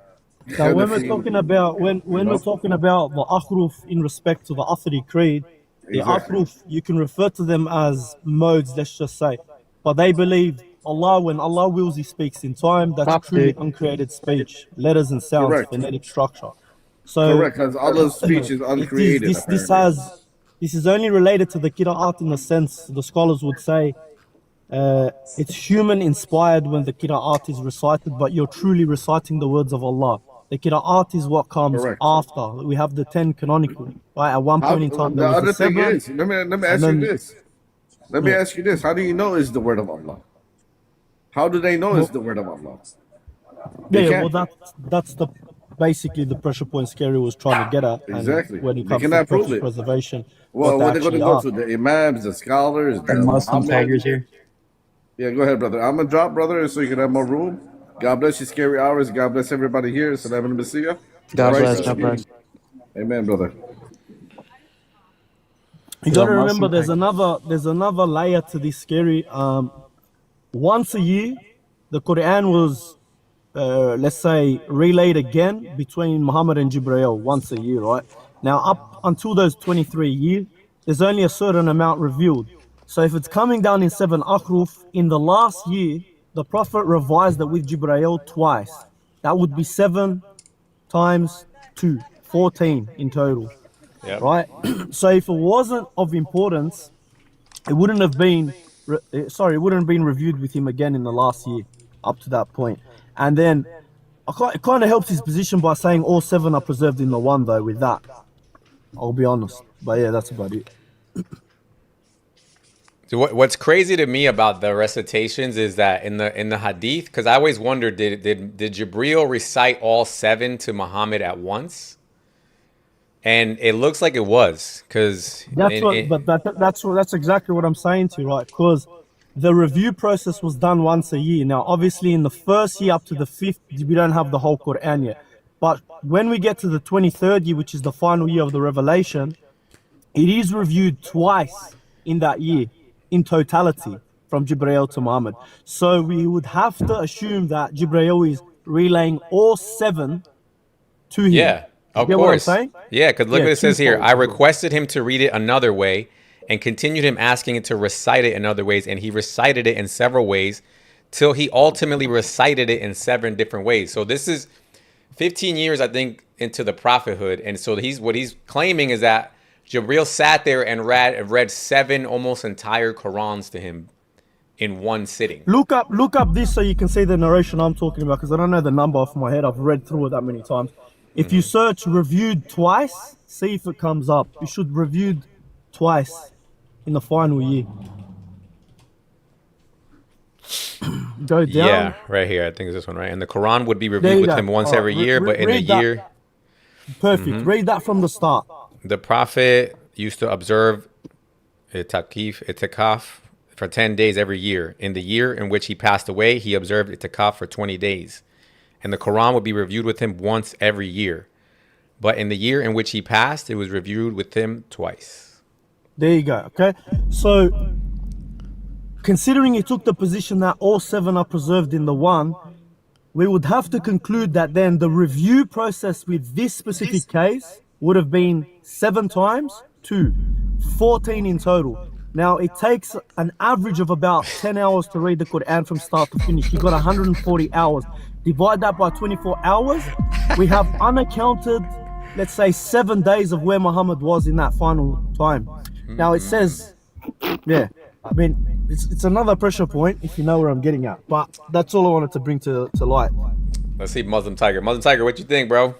Now, when we're talking about we're talking about the akhruf in respect to the Athari creed, the akhruf, you can refer to them as modes. Let's just say, but they believe Allah, when Allah wills, He speaks in time. That's truly uncreated speech, letters and sounds, phonetic structure. So correct, because Allah's speech is uncreated. This is only related to the qira'at in the sense the scholars would say it's human inspired when the qira'at is recited, but you're truly reciting the words of Allah. The qira'at is what comes after. We have the 10 canonical. Right? At one point in time, there was the 7. Thing is, let me ask you this. Let me ask you this. How do you know it's the word of Allah? How do they know it's the word of Allah? Well, that's basically the pressure point Scary was trying to get at. Exactly. When it comes to proof preservation. Well, what they're going to go to, the imams, the scholars, the Muslim tigers here. Yeah, go ahead, brother. I'm going to drop, brother, so you can have more room. God bless you, Scary Hours. God bless everybody here. Salam and Messiah. God bless. God bless. Amen, brother. You got to remember, there's another layer to this, Scary. Once a year, the Quran was let's say, relayed again between Muhammad and Jibreel once a year, right? Now, up until those 23 years, there's only a certain amount revealed. So if it's coming down in 7 akhruf, in the last year, the Prophet revised it with Jibreel twice. That would be 7 times 2, 14 in total, right? So if it wasn't of importance, it wouldn't have been, it wouldn't have been reviewed with him again in the last year up to that point. And then it kind of helps his position by saying all 7 are preserved in the one, though, with that. I'll be honest. But yeah, that's about it. So what's crazy to me about the recitations is that in the hadith, because I always wondered, did Jibreel recite all 7 to Muhammad at once? And it looks like it was, because that's exactly what I'm saying to you, right? Because the review process was done once a year. Now, obviously, in the first year up to the 5th, we don't have the whole Quran yet. But when we get to the 23rd year, which is the final year of the revelation, it is reviewed twice in that year, in totality, from Jibreel to Muhammad. So we would have to assume that Jibreel is relaying all 7 to him. Yeah, of course. What I'm saying? Yeah, because look what it says here. I requested him to read it another way and continued him asking him to recite it in other ways. And he recited it in several ways till he ultimately recited it in 7 different ways. So this is 15 years, I think, into the prophethood. And so what he's claiming is that Jibreel sat there and read 7 almost entire Qurans to him in one sitting. Look up this so you can see the narration I'm talking about, because I don't know the number off my head. I've read through it that many times. If you search reviewed twice, see if it comes up. You should reviewed twice in the final year. Go down. Yeah, right here. I think it's this one, right? And the Quran would be reviewed with him once every year, but in a year. Perfect. Read that from the start. The Prophet used to observe itikaf for 10 days every year. In the year in which he passed away, he observed itikaf for 20 days. And the Quran would be reviewed with him once every year. But in the year in which he passed, it was reviewed with him twice. There you go, okay? So, considering he took the position that all 7 are preserved in the one, we would have to conclude that then the review process with this specific case would have been 7 times 2, 14 in total. Now, it takes an average of about 10 hours to read the Quran from start to finish. You've got 140 hours. Divide that by 24 hours. We have unaccounted, let's say, 7 days of where Muhammad was in that final time. Now, it says, yeah, I mean, it's another pressure point, if you know where I'm getting at. But that's all I wanted to bring to light. Let's see Muslim Tiger. Muslim Tiger, what you think, bro?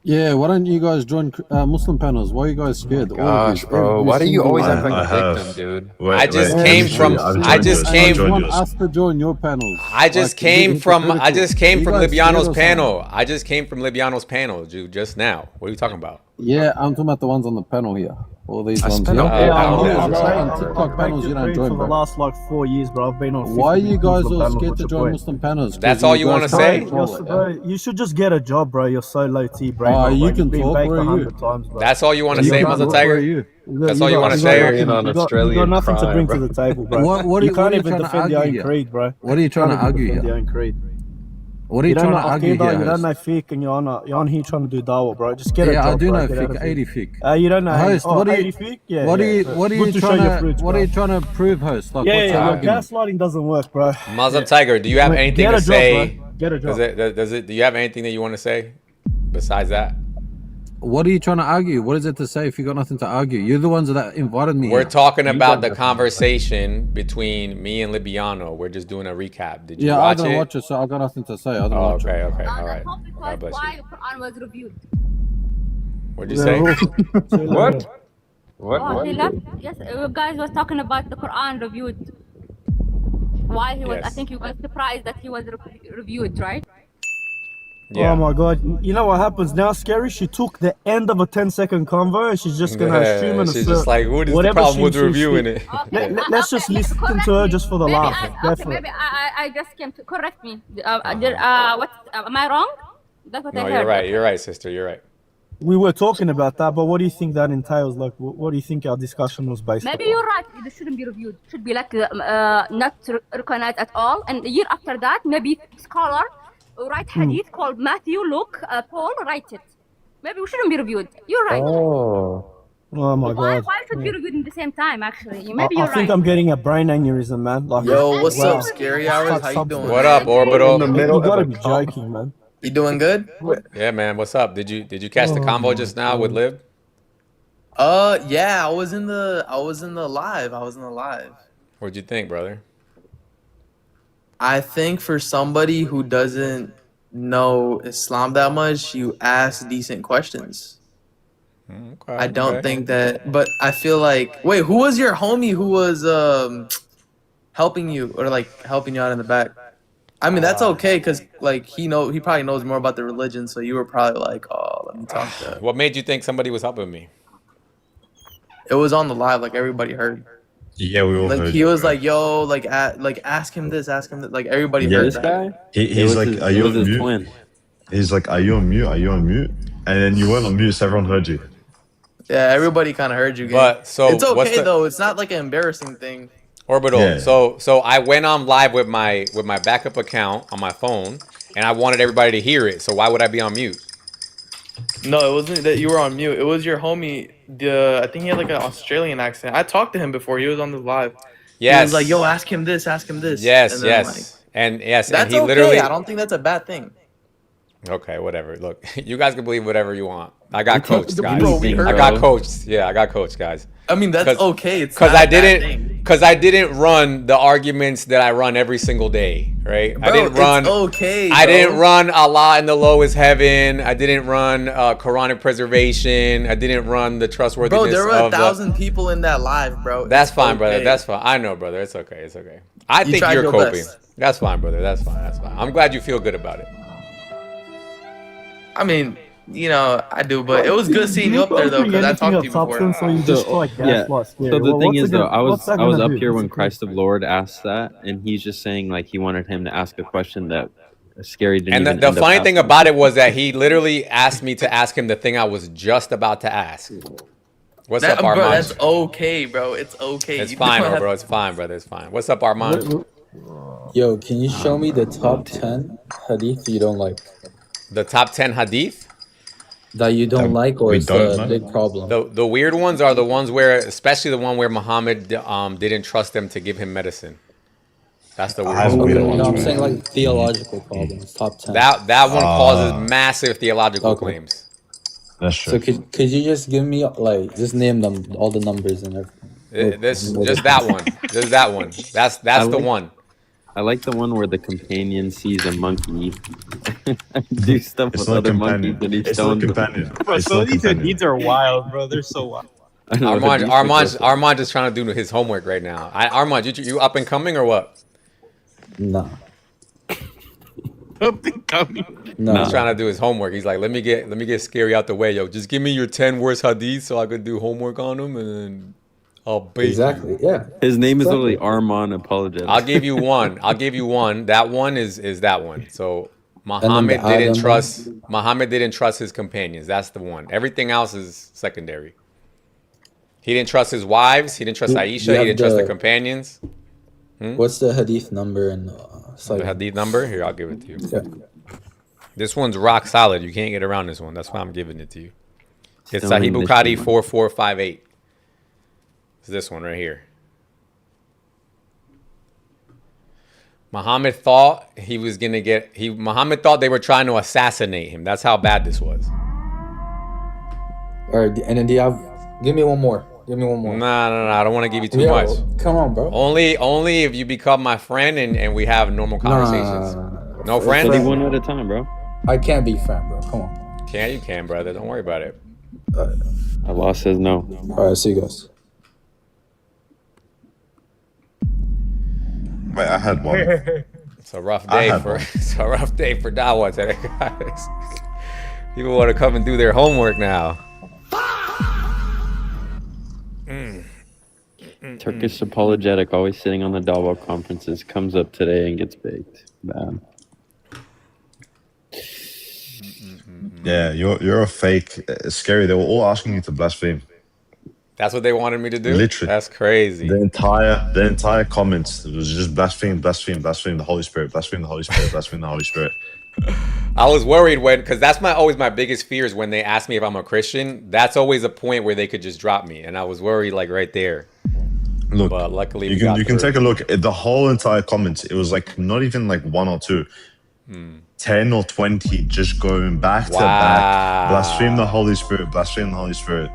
Yeah, why don't you guys join Muslim panels? Why are you guys scared? Gosh, bro, why do you always act like a victim, dude? I just came from us to join your panels. I just came from Libyano's panel. I just came from Libyano's panel, dude, just now. What are you talking about? Yeah, I'm talking about the ones on the panel here. All these ones. On TikTok panels you don't join, for the last 4 years, bro. I've been on. Why are you guys all scared to join Muslim panels? That's all you want to say? You should just get a job, bro. You're so low T, bro. You can talk, bro. That's all you want to say, Muslim Tiger? That's all you want to say? You got nothing to bring to the table, bro. You can't even defend your own creed, bro. What are you trying to argue here? What are you trying to argue here? You don't know fiqh, and you're on here trying to do dawah, bro. Just get a job. Yeah, I do know fiqh, 80 fiqh. You don't know host. What are you? fiqh? Yeah. What are you trying to prove, host? Like, yeah. Gaslighting doesn't work, bro. Muslim Tiger, do you have anything to say? Get a job. Do you have anything that you want to say besides that? What are you trying to argue? What is it to say if you got nothing to argue? You're the ones that invited me. We're talking about the conversation between me and Libyano. We're just doing a recap. Did you watch it? I didn't watch it, so I got nothing to say. I didn't watch it. Okay, all right. God bless why you. Quran was reviewed. What'd you say? What? Yes, you guys was talking about the Quran reviewed. Why he was? Yes. I think you were surprised that he was reviewed, right? Yeah. Oh my god! You know what happens now, Scary? She took the end of a 10-second convo and she's just gonna assume and she's just like, what is the problem with reviewing it? Let's just listen to her just for the laugh. Maybe I just came to correct me. What am I wrong? That's what I heard. You're right, sister. You're right. We were talking about that, but what do you think that entails? Like, what do you think our discussion was based on? Maybe you're right. It shouldn't be reviewed. It should be like not recognized at all. And the year after that, maybe scholar write hadith called Matthew, Luke, Paul, write it. Maybe we shouldn't be reviewed. You're right. Oh my god. Why should be reviewed in the same time? Actually, I maybe you're think right. I'm getting a brain aneurysm, man. Like, Yo, what's wow. up, Scary Hours? How you doing? What up, Orbital? In the middle You gotta of be a com- joking, man. You doing good? Yeah, man. What's up? Did you catch the convo just now with Lib? Yeah, I was in the live. What'd you think, brother? I think for somebody who doesn't know Islam that much, you ask decent questions. Okay, I don't think that, but I feel like, wait, who was your homie who was helping you or like helping you out in the back? I mean, that's okay because like he probably knows more about the religion, so you were probably like, oh, let me talk to. What made you think somebody was helping me? It was on the live, like everybody heard. Yeah, we all Like heard. he was like, yo, like ask him this, like everybody Yeah, heard this that. guy. He's like, are you on mute? twin. He's like, are you on mute? Are you on mute? And then you weren't on mute, so everyone heard you. Yeah, everybody kind of heard you. But so it's what's okay the- though. It's not like an embarrassing thing. Orbital. Yeah. So I went on live with my backup account on my phone, and I wanted everybody to hear it. So why would I be on mute? No, it wasn't that you were on mute. It was your homie. I think he had like an Australian accent. I talked to him before. He was on the live. Yes. He was like, yo, ask him this, ask him this. Yes, And then, yes, like, and yes, that's and he okay. literally. I don't think that's a bad thing. Okay, whatever. Look, you guys can believe whatever you want. I got coached, guys. Bro, we heard I got bro. coached. Yeah, I got coached, guys. I mean, that's okay. It's Because not I a bad didn't. thing. Because I didn't run the arguments that I run every single day, right? Bro, I didn't run. it's okay, I bro. didn't run Allah in the lowest heaven. I didn't run Quranic preservation. I didn't run the trustworthiness. Bro, there were of 1,000 people in that live, bro. That's It's fine, brother. okay. That's fine. I know, brother. It's okay. It's okay. I You think tried you're your coping. best. That's fine, brother. That's fine. That's fine. I'm glad you feel good about it. I mean, you know, I do, but it was good seeing you up there though, because I talked to you before. Substance, or you just like Yeah. gaslight So Scary? the Well, thing what's is, it though, gonna- I what's was that I was gonna up do? here when What's it Christ of Lord asked that, and he's just saying like he wanted him to ask a question that Scary didn't. And even the end up funny thing asking. about it was that he literally asked me to ask him the thing I was just about to ask. What's up, Bro, Armand? that's okay, bro. It's okay. It's You fine, don't have- bro. It's fine, brother. It's fine. What's up, Armand? Yo, can you show me the top 10 hadith you don't like? The top 10 hadith? That you don't like, or we it's don't a like? big problem? The weird ones are the ones where, especially the one where Muhammad didn't trust them to give him medicine. That's the weird have one. weird No, ones, I'm man. saying like theological problems, top 10. That one causes massive theological claims. That's So true. could you just give me like just name them all the numbers and everything? Just that one. Just that one. That's the like- one. I like the one where the companion sees a monkey do stuff It's with not other companion. monkeys, and he It's not stones them. companion. Bro, It's some not of these companion. hadiths are wild, bro. They're so wild. I know, Armand just trying to do his homework right now. Armand, you up and coming or what? No. Up and coming. No. He's trying to do his homework. He's like, let me get Scary out the way, yo. Just give me your 10 worst hadiths so I could do homework on them, and then I'll bait Exactly. Yeah. His name is literally Armand Apologetic. I'll give you one. That one is that one. So Muhammad And then the didn't Adam trust Muhammad didn't trust his companions. That's the one. Everything else is secondary. He didn't trust his wives. He didn't trust You Aisha. He have didn't trust the companions. What's the hadith number and The hadith number? Here, I'll give it to you. Yeah. This one's rock solid. You can't get around this one. That's why I'm giving it to you. It's Still Sahih in this Bukhari one. 4458. It's this one right here. Muhammad thought he was gonna get. Muhammad thought they were trying to assassinate him. That's how bad this was. All right, and then do you have? Give me one more. Give me one more. Nah. I don't want to give you too Yeah, much. Come on, bro. Only if you become my friend and we have normal conversations. No friend? Study one at a time, bro. I can't be friend, bro. Come on. You can, brother. Don't worry about it. Allah says no. All right, see you guys. Wait, I had one. It's a rough I day had for one. it's a rough day for Dawa today, guys. People want to come and do their homework now. Turkish apologetic, always sitting on the Dawa conferences, comes up today and gets baked. Bad. Yeah, you're a fake. It's scary. They were all asking you to blaspheme. That's what they wanted me to do? Literally. That's crazy. The entire comments, it was just blaspheme the Holy Spirit, blaspheme the Holy Spirit, blaspheme the Holy Spirit. I was worried because that's always my biggest fears when they ask me if I'm a Christian. That's always a point where they could just drop me, and I was worried like right there. Look, but luckily you can take a look at the whole entire comments. It was like not even like 1 or 2. 10 or 20 just going back to back. Blaspheme the Holy Spirit. Blaspheme the Holy Spirit.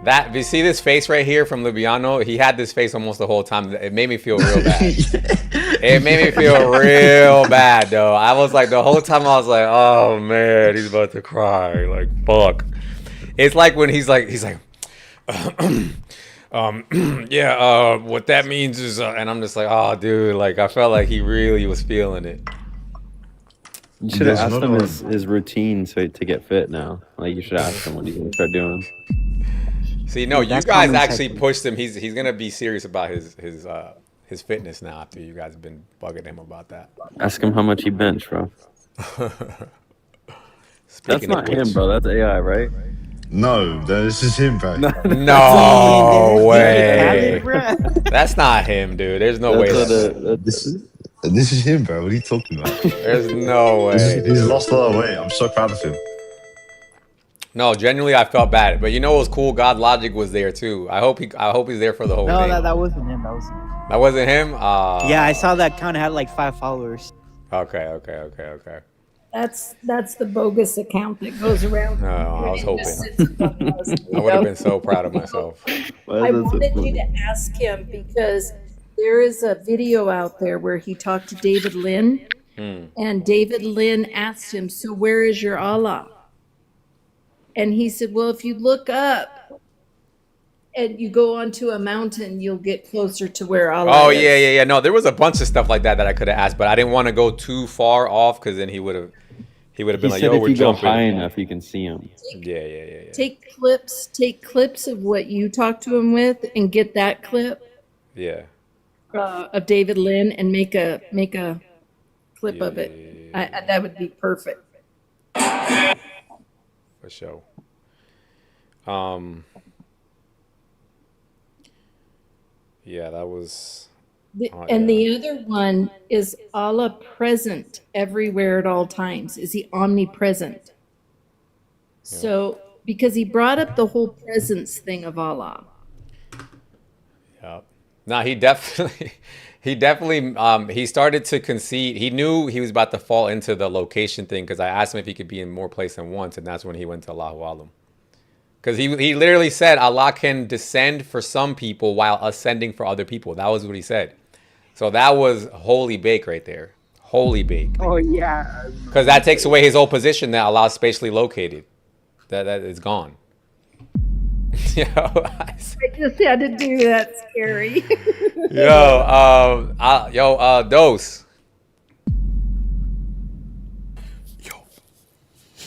That you see this face right here from Libyano? He had this face almost the whole time. It made me feel real bad. It made me feel real bad, though. I was like, the whole time I was like, oh man, he's about to cry. Like, fuck. It's like when he's like, yeah, what that means is, and I'm just like, oh, dude, like I felt like he really was feeling it. You should have asked him his routine to get fit now. Like you should ask him what he's gonna start doing. See, no, you guys actually pushed him. He's gonna be serious about his fitness now after you guys have been bugging him about that. Ask him how much he bench, bro. That's not him, bro. That's AI, right? No, this is him, bro. No way. That's not him, dude. There's no way. This is him, bro. What are you talking about? There's no way. He's lost a lot of weight. I'm so proud of him. No, genuinely, I felt bad. But you know what was cool? God Logic was there too. I hope he's there for the whole thing. No, that wasn't him. That wasn't him? Yeah, I saw that count had like 5 followers. Okay. That's the bogus account that goes around. No, I was hoping. I would have been so proud of myself. I wanted you to ask him because there is a video out there where he talked to David Lynn, and David Lynn asked him, "So where is your Allah?" And he said, "Well, if you look up and you go onto a mountain, you'll get closer to where Allah is." Yeah. No, there was a bunch of stuff like that I could have asked, but I didn't want to go too far off because then he would have been like, "Yo, we're jumping." High enough, you can see him. Yeah. Take clips of what you talk to him with, and get that clip. Yeah. Of David Lynn, and make a clip of it. That would be perfect. For sure. Yeah, that was. The other one is Allah present everywhere at all times. Is he omnipresent? Yeah. So because he brought up the whole presence thing of Allah. Yeah. No, he definitely he started to concede. He knew he was about to fall into the location thing because I asked him if he could be in more places than once, and that's when he went to Allahu Alam. Because he literally said Allah can descend for some people while ascending for other people. That was what he said. So that was holy bake right there. Holy bake. Oh yeah. Because that takes away his whole position that Allah is spatially located. That is gone. I just had to do that. Scary. Dose.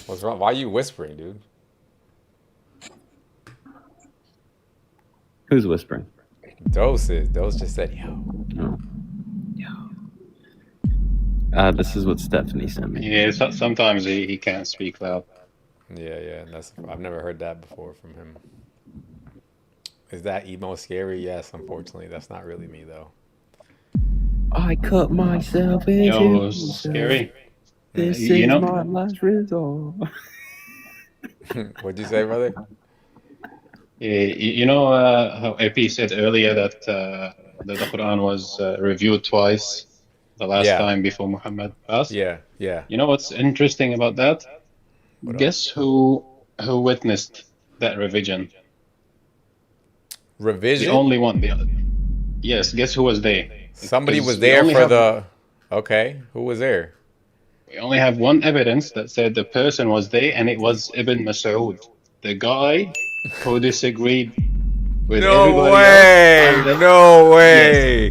What's wrong? Why are you whispering, dude? Who's whispering? Dose just said yo. No. This is what Stephanie sent me. Yeah, sometimes he can't speak loud. Yeah. I've never heard that before from him. Is that emo scary? Yes, unfortunately. That's not really me, though. I cut myself into. Yo, scary. This is my last resort. What'd you say, brother? You know how AP said earlier that the Quran was reviewed twice, the last time before Muhammad passed? Yeah. You know what's interesting about that? Guess who witnessed that revision? Revision? The only one. Yes, guess who was there? Somebody was there for the... Okay, who was there? We only have one evidence that said the person was there, and it was Ibn Mas'ud, the guy who disagreed with everybody else. No way! Yes.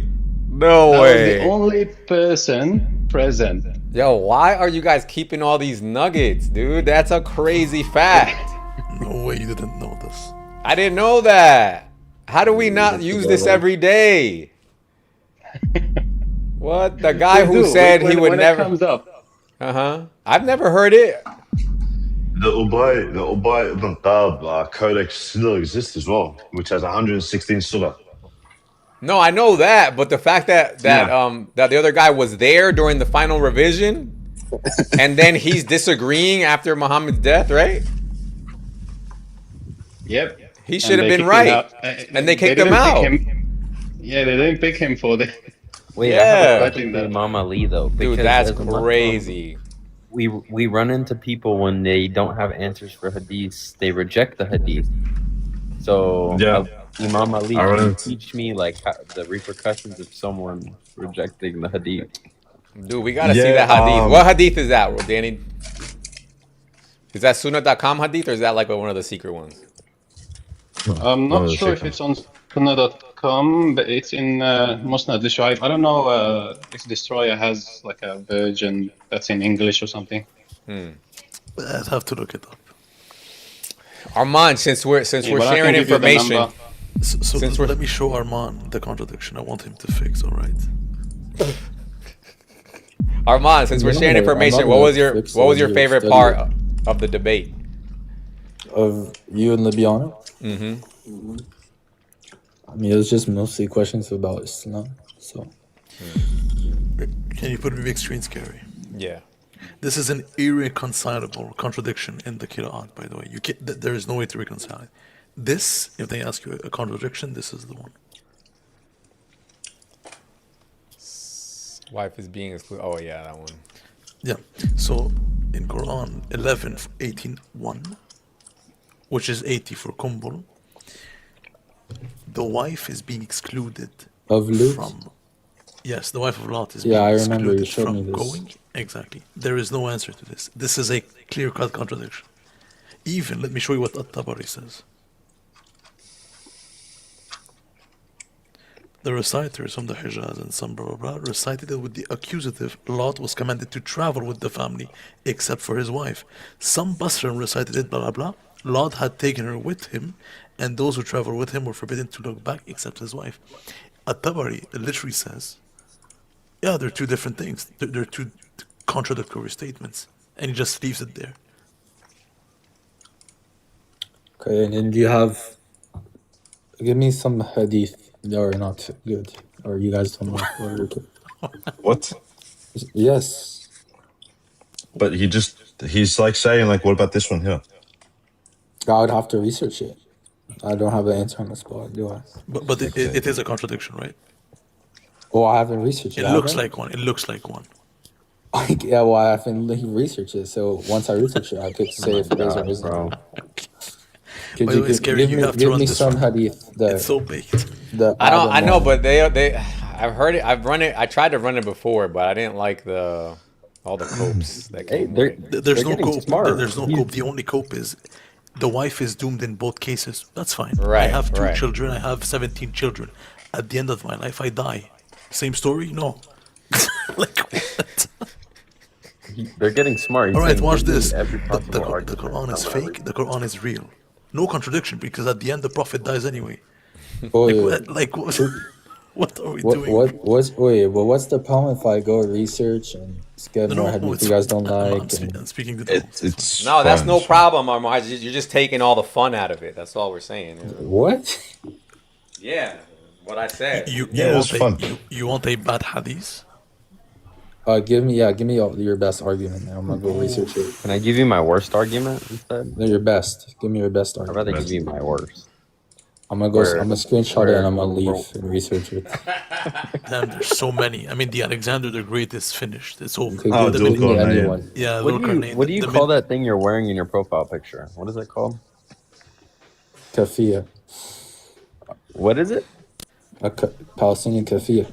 No that way! Was the only person present. Yo, why are you guys keeping all these nuggets, dude? That's a crazy fact. No way you didn't know this. I didn't know that. How do we not use this every day? What? The guy who said he would never... It comes up. I've never heard it. The Ubay ibn Qab codex still exists as well, which has 116 surah. No, I know that, but the fact that the other guy was there during the final revision, And then he's disagreeing after Muhammad's death, right? Yep. He And should have they been kicked him right. out. And they kicked him didn't pick out. him. Yeah, they didn't pick him for the. Wait, I have a Yeah. question for Imam Ali though, because Dude, that's as a Muslim, crazy. we run into people when they don't have answers for hadiths, they reject the hadith. So Yeah. Imam Ali, I can you run- teach me like how, the repercussions of someone rejecting the hadith? Dude, we gotta see that hadith. What hadith is that, Danny? Is that Sunnah.com hadith or is that like one of the secret ones? I'm not sure if it's on Sunnah.com, but it's in Musnad al-Shu'aib. I don't know if Destroyer has like a version that's in English or something. I'd have to look it up. Armand, since we're but I can sharing give you the information, number. So let me show Armand the contradiction I want him to fix. All right. Armand, since we're sharing information, what was your favorite part of the debate? Of you and Libyano? Mm-hmm. I mean, it was just mostly questions about Islam. So. Can you put me big screen, Scary? Yeah. This is an irreconcilable contradiction in the Qur'an, by the way. There is no way to reconcile it. This, if they ask you a contradiction, this is the one. Wife is being excluded. Oh, yeah, that one. Yeah. So in Quran 11:18:1, which is 80 for Kumbul, the wife is being excluded Of Lut? from. Yes, the wife of Lot is Yeah, I being remember you excluded showed me from this. going. Exactly. There is no answer to this. This is a clear-cut contradiction. Even, let me show you what At-Tabari says. The reciters from the Hijaz and some blah blah blah recited it with the accusative. Lot was commanded to travel with the family except for his wife. Some Basran recited it blah blah blah. Lot had taken her with him, and those who traveled with him were forbidden to look back except his wife. At-Tabari literally says, yeah, they're two different things. They're two contradictory statements, and he just leaves it there. Okay, and then do you have? Give me some hadith that are not good, or you guys don't know. What? Yes. But he's like saying like, what about this one here? I would have to research it. I don't have the answer on the spot, do I? But it is a contradiction, right? Well, I haven't researched it. It looks like one. It looks like one. Yeah, well, I haven't researched it. So once I research it, I could say if it is or isn't. Could By you the way, Scary, you have to give run me this some one. hadith? It's so baked. I know, but they I've heard it. I've run it. I tried to run it before, but I didn't like all the copes that came. There's no cope. There's no cope. The only cope is the wife is doomed in both cases. That's fine. Right, I have two right. children. I have 17 children. At the end of my life, I die. Same story? No. Like what? They're getting smart. He's All right, saying watch give me this. every The possible argument. Quran is fake. The Quran is real. No contradiction because at the end the Prophet dies anyway. Oh, Like what? What are we doing? What's the problem if I go research and get more hadith you guys don't like? I'm speaking the truth. It's No, that's no problem, Armand. You're just taking all the fun out of it. That's all we're saying. What? Yeah, what I said. You want a bad hadith? Give me your best argument. Now I'm gonna go research it. Can I give you my worst argument instead? No, your best. Give me your best I'd argument. rather give you my worst. I'm gonna screenshot it and I'm gonna leave and research it. Damn, there's so many. I mean, the Alexander the Great is finished. It's over. Okay, give me anyone. Yeah, What do you call that thing you're wearing in your profile picture? What is it called? Kafia. What is it? A Palestinian kafia.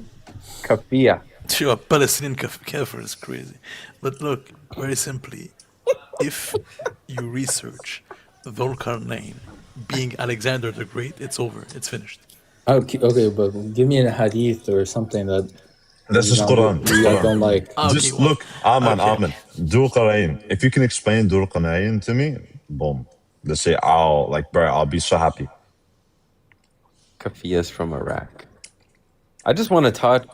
Kafia. Sure, Palestinian kafir is crazy. But look, very simply, if you research Dhul Qarnayn being Alexander the Great, it's over. It's finished. Okay, but give me a hadith or something that. This is Quran. I don't like. Just look, Aman. Dhul Qarnayn. If you can explain Dhul Qarnayn to me, boom. Let's say I'll be so happy. Kafias from Iraq. I just want to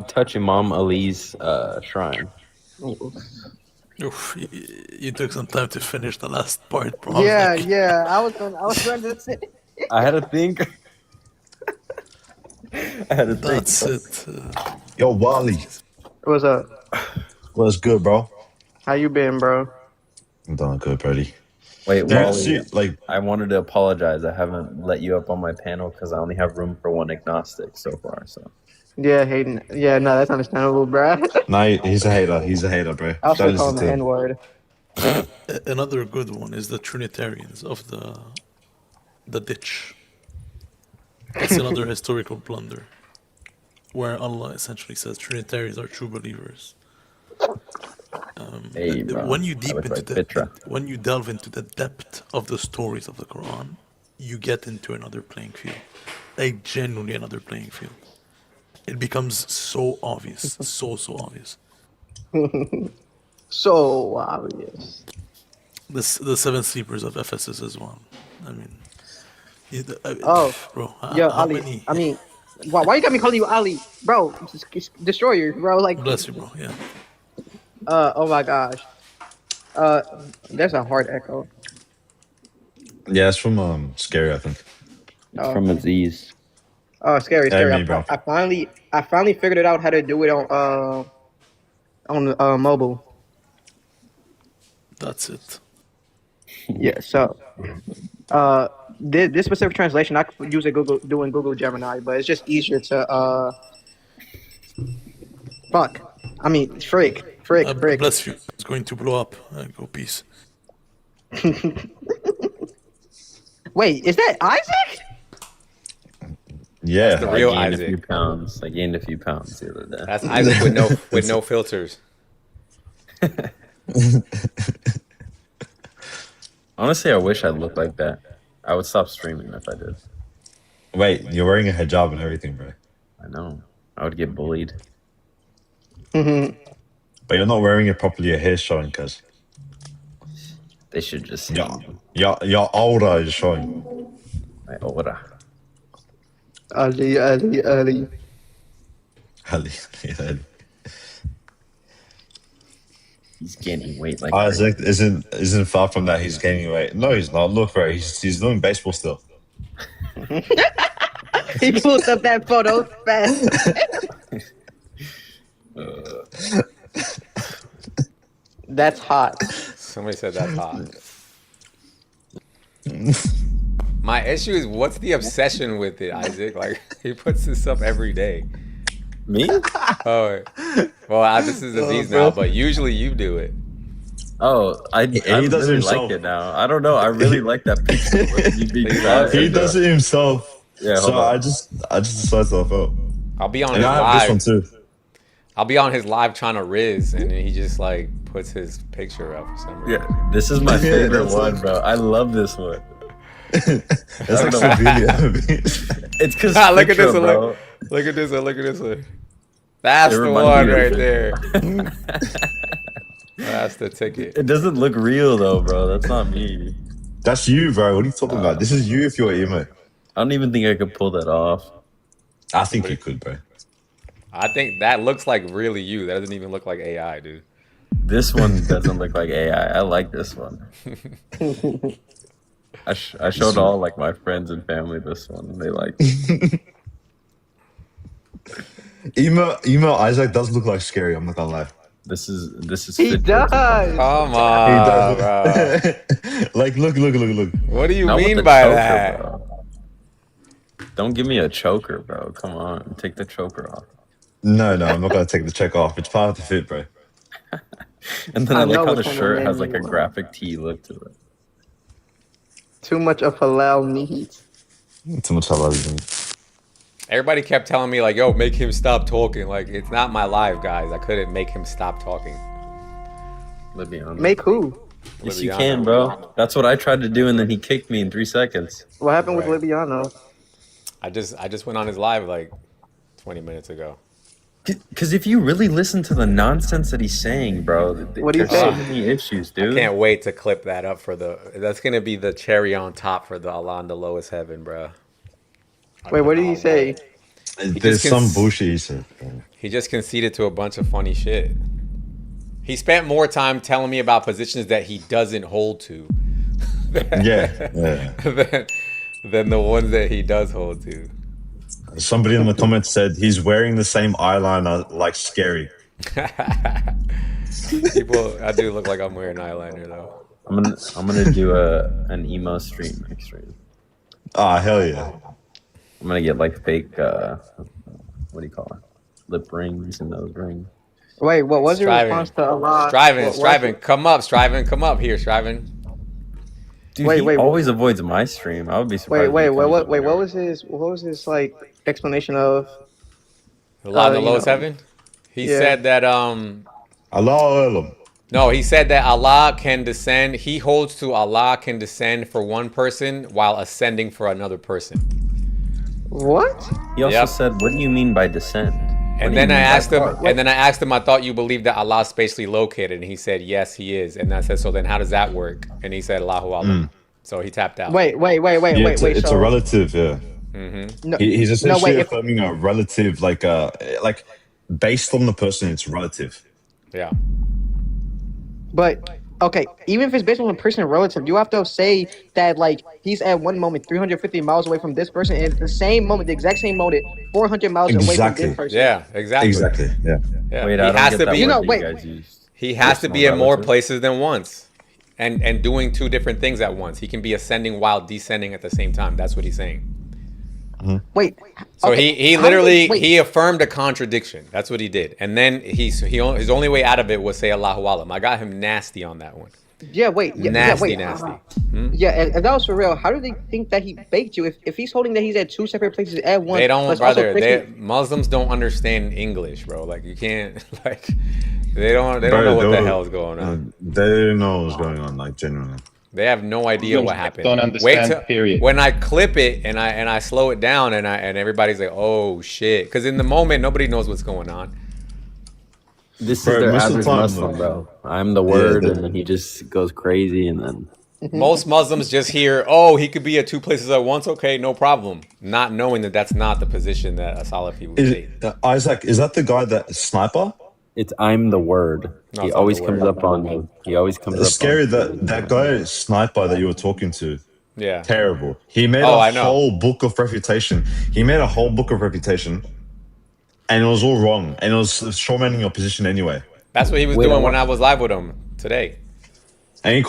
touch Imam Ali's shrine. Oof, you took some time to finish the last part, bro. Yeah. I was trying to say. I had to think. That's it. Yo, Wally. What's up? What's good, bro? How you been, bro? I'm doing good, buddy. Wait, Yeah, Wally, see, like, I wanted to apologize. I haven't let you up on my panel because I only have room for one agnostic so far. So Yeah, Hayden. Yeah, no, that's understandable, bro. nah, he's a hater. He's a hater, bro. I'll Don't still call listen him to the him. N-word. Another good one is the Trinitarians of the ditch. It's another historical blunder, where Allah essentially says Trinitarians are true believers. Hey, bro. When you when you delve into the depth of the stories of the Quran, you get into another playing field, like genuinely another playing field. It becomes so obvious, so obvious. So obvious. The seven sleepers of Ephesus as well. I mean, bro, yo, how Ali. many? I mean, why you got me calling you Ali, bro? Destroyer, bro. Like, bless you, bro. Yeah. Oh my gosh. There's a hard echo. Yeah, it's from Scary, I think. Oh. From Aziz. Oh, scary. Me, bro. I finally figured it out how to do it on mobile. That's it. Yeah. So, this specific translation I could use it doing Google Gemini, but it's just easier to fuck. I mean, frick. Bless you. It's going to blow up. Go peace. Wait, is that Isaac? Yeah, That's the real I gained Isaac. a few pounds. I gained a few pounds the other day. That's Isaac with no filters. Honestly, I wish I looked like that. I would stop streaming if I did. Wait, you're wearing a hijab and everything, bro. I know. I would get bullied. But you're not wearing it properly. Your hair's showing, cuz. They should just see your aura is showing. my aura. Ali. Ali. He's gaining weight like Isaac isn't far from that. He's gaining weight. No, he's not. Look, bro, he's doing baseball still. He pulled up that photo fast. That's hot. Somebody said that's hot. My issue is, what's the obsession with it, Isaac? Like, he puts this up every day. Me? Oh, well, this is Aziz now, but usually you do it. Oh, I does really himself. like it now. I don't know. I really like that picture. He does it himself. Yeah, so hold on. I just decided to help. I'll be on And his I have live. this one too. I'll be on his live trying to riz, and then he just like puts his picture up for some reason. Yeah, this is my favorite that's one, like- bro. I love this one. It's like some video. It's because Look at this one. Look at this one. Look at this one. That's It the reminds one me of right it. there. That's the ticket. It doesn't look real though, bro. That's not me. That's you, bro. What are you talking about? This is you if you're emo. I don't even think I could pull that off. I think you could, bro. I think that looks like really you. That doesn't even look like AI, dude. This one doesn't look like AI. I like this one. I showed all like my friends and family this one. And they like it. Emo Isaac does look like Scary. I'm not gonna lie. This is. He fit does. Come He on, does. bro. Like, look. What do you Not with mean the by choker, that? bro. Don't give me a choker, bro. Come on, take the choker off. No, I'm not gonna take the check off. It's part of the fit, bro. And then I I like know how the which one shirt I'm has in. like a graphic tee look to it. Too much of halal meat. Too much halal. Everybody kept telling me like, "Yo, make him stop talking." Like, it's not my live, guys. I couldn't make him stop talking. Libyano. Make who? Yes, you Libyano. can, bro. That's what I tried to do, and then he kicked me in 3 seconds. What happened Right. with Libyano? I just went on his live like 20 minutes ago. Because if you really listen to the nonsense that he's saying, bro, What do you there's so say? many issues, I dude. can't wait to clip that up for that's gonna be the cherry on top for the Allah in the lowest heaven, bro. Wait, what did he say? There's some bullshit he said. He just conceded to a bunch of funny shit. He spent more time telling me about positions that he doesn't hold to. Yeah. than the ones that he does hold to. Somebody in the comments said he's wearing the same eyeliner like Scary. People, I do look like I'm wearing eyeliner though. I'm gonna do an emo stream next stream. Ah, hell yeah. I'm gonna get like fake what do you call it? Lip rings and nose rings. Wait, what was your response to Allah? Striving, come up, come up here, Striving. Dude, he always avoids my stream. I would be surprised. What was his like explanation of Allah in the lowest heaven? He said that Allah. No, he said that Allah can descend. He holds to Allah can descend for one person while ascending for another person. What? He also said, "What do you mean by descend?" And then I asked him, I thought you believed that Allah is spatially located, and he said, yes, he is. And I said, so then how does that work? And he said, Allahu Allah. So he tapped out. Wait. It's a relative, yeah. Mm-hmm. No, He's essentially affirming a relative, like based on the person, it's relative. Yeah. But okay, even if it's based on a person relative, you have to say that like he's at one moment 350 miles away from this person, and at the same moment, the exact same moment, 400 miles away from this person. Yeah, exactly. Exactly. Yeah. Wait, I don't get that word you guys used. He has to be in more places than once, and doing two different things at once. He can be ascending while descending at the same time. That's what he's saying. Wait. So he literally he affirmed a contradiction. That's what he did, and then his only way out of it was say Allahu Alam. I got him nasty on that one. Yeah, wait. Yeah, nasty. Yeah, if that was for real, how do they think that he baked you? If he's holding that he's at two separate places at once, they don't, brother. Muslims don't understand English, bro. Like you can't, like they don't know what the hell is going on. They don't know what's going on, like genuinely. They have no idea what happened. Don't understand. Period. When I clip it and I slow it down and everybody's like, oh shit, because in the moment nobody knows what's going on. This is their average Muslim, bro. I'm the word, and then he just goes crazy, and then most Muslims just hear, oh, he could be at two places at once. Okay, no problem. Not knowing that that's not the position that a Salafi would take. Isaac, is that the guy that sniper? It's I'm the word. No, he always comes up on me. He always comes up. It's scary that guy sniper that you were talking to. Yeah. Terrible. He made a whole book of refutation. And it was all wrong. And it was showmaning your position anyway. That's what he was doing when I was live with him today. And he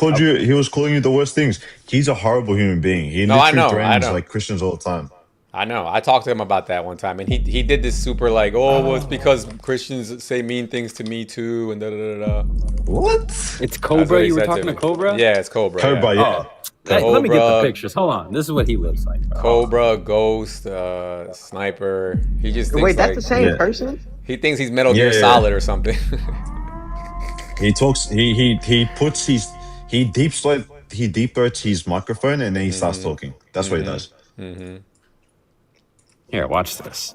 was calling you the worst things. He's a horrible human being. He literally threatens like Christians all the time. I know. I talked to him about that one time, and he did this super like, oh, well, it's because Christians say mean things to me too, and da da da da. What? It's Cobra. You were talking to Cobra? Yeah, it's Cobra. Cobra, yeah. Hey, let me get the pictures. Hold on. This is what he looks like, bro. Cobra, Ghost, Sniper. He just thinks that's the same person? He thinks he's Metal Gear Solid or something. He talks. He deep throats his microphone and then he starts talking. That's what he does. Here, watch this.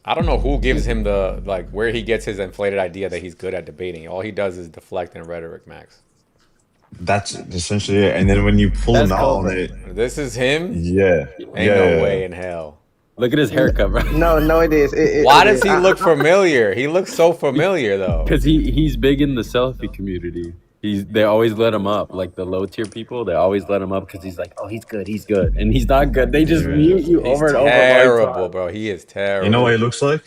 I don't know who gives him where he gets his inflated idea that he's good at debating. All he does is deflect and rhetoric, Max. That's essentially it. And then when you pull him out on it, this is him. Yeah, ain't no way in hell. Look at his haircut, bro. No, it is. Why does he look familiar? He looks so familiar though. Because he's big in the selfie community. They always let him up, like the low tier people. They always let him up because he's like, oh, he's good, and he's not good. They just mute you over and over. Terrible, bro. He is terrible. You know what he looks like?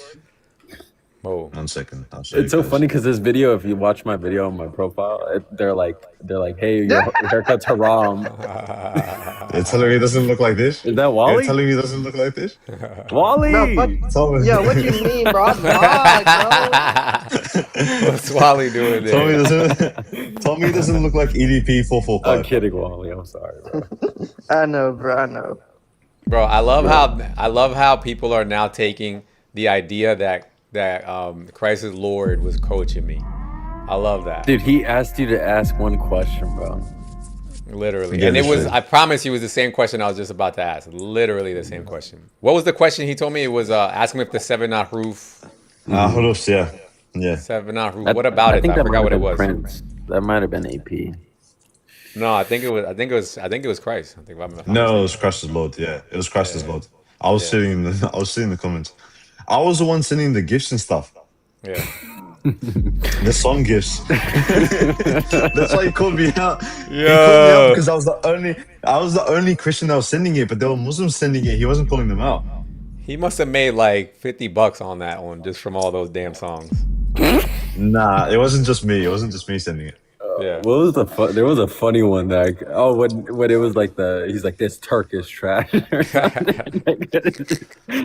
Oh, 1 second. I'll show you it's so guys. funny because this video, if you watch my video on my profile, they're like, hey, your haircut's haram. You're telling me it doesn't look like this? Is that Wally? You're telling me it doesn't look like this? Wally! No, Yo, what do you mean, bro? What's Wally doing there? Tell me it doesn't look like EDP 445. I'm kidding, Wally. I'm sorry, bro. I know, bro. I know. Bro, I love how people are now taking the idea that Christ is Lord was coaching me. I love that. Dude, he asked you to ask one question, bro. Literally. And it was, I promise you, it was the same question I was just about to ask. Literally the same question. What was the question he told me? It was ask him if the 7 huruf. Hurufs, yeah. 7 huruf. What about it? I forgot what it was. Prince. That might have been AP. No, I think it was Christ. No, it was Christ as Lord. Yeah, it was Christ as Lord. I was sitting in the comments. I was the one sending the gifts and stuff. Yeah. The song gifts. That's why he called me out. Yeah. He called me out because I was the only Christian that was sending it, but there were Muslims sending it. He wasn't calling them out. He must have made like $50 on that one just from all those damn songs. Nah, it wasn't just me. It wasn't just me sending it. Yeah. What was there was a funny one that when it was like he's like this Turkish trash or something.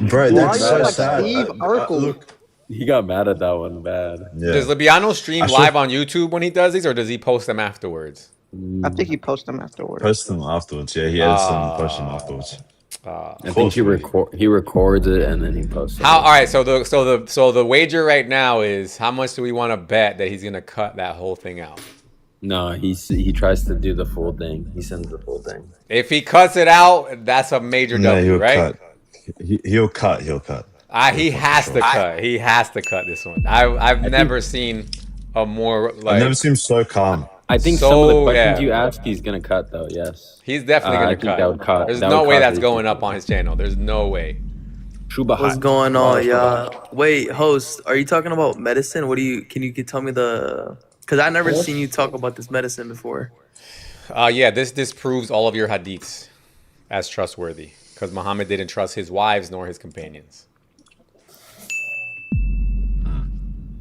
Bro, that's so like sad. Steve Urkel? Look, he got mad at that one bad. yeah. Does Libyano stream live on YouTube when he does these, or does he post them afterwards? I think he posts them afterwards. Post them afterwards. Yeah, he edits them and posts them afterwards. I think he records it and then he posts it. All right, so the wager right now is how much do we want to bet that he's gonna cut that whole thing out? No, he tries to do the full thing. He sends the full thing. If he cuts it out, that's a major W, right? Cut. He'll cut. He has to cut. He has to cut this one. I've never seen a more like. I've never seen him so calm. I think some of the questions you ask, he's gonna cut though. Yes, he's definitely gonna cut. That would cut. There's no way that's going up on his channel. There's no way. What's going on, y'all? Wait, host, are you talking about medicine? Can you tell me because I never seen you talk about this medicine before. Yeah, this disproves all of your hadiths as trustworthy because Muhammad didn't trust his wives nor his companions.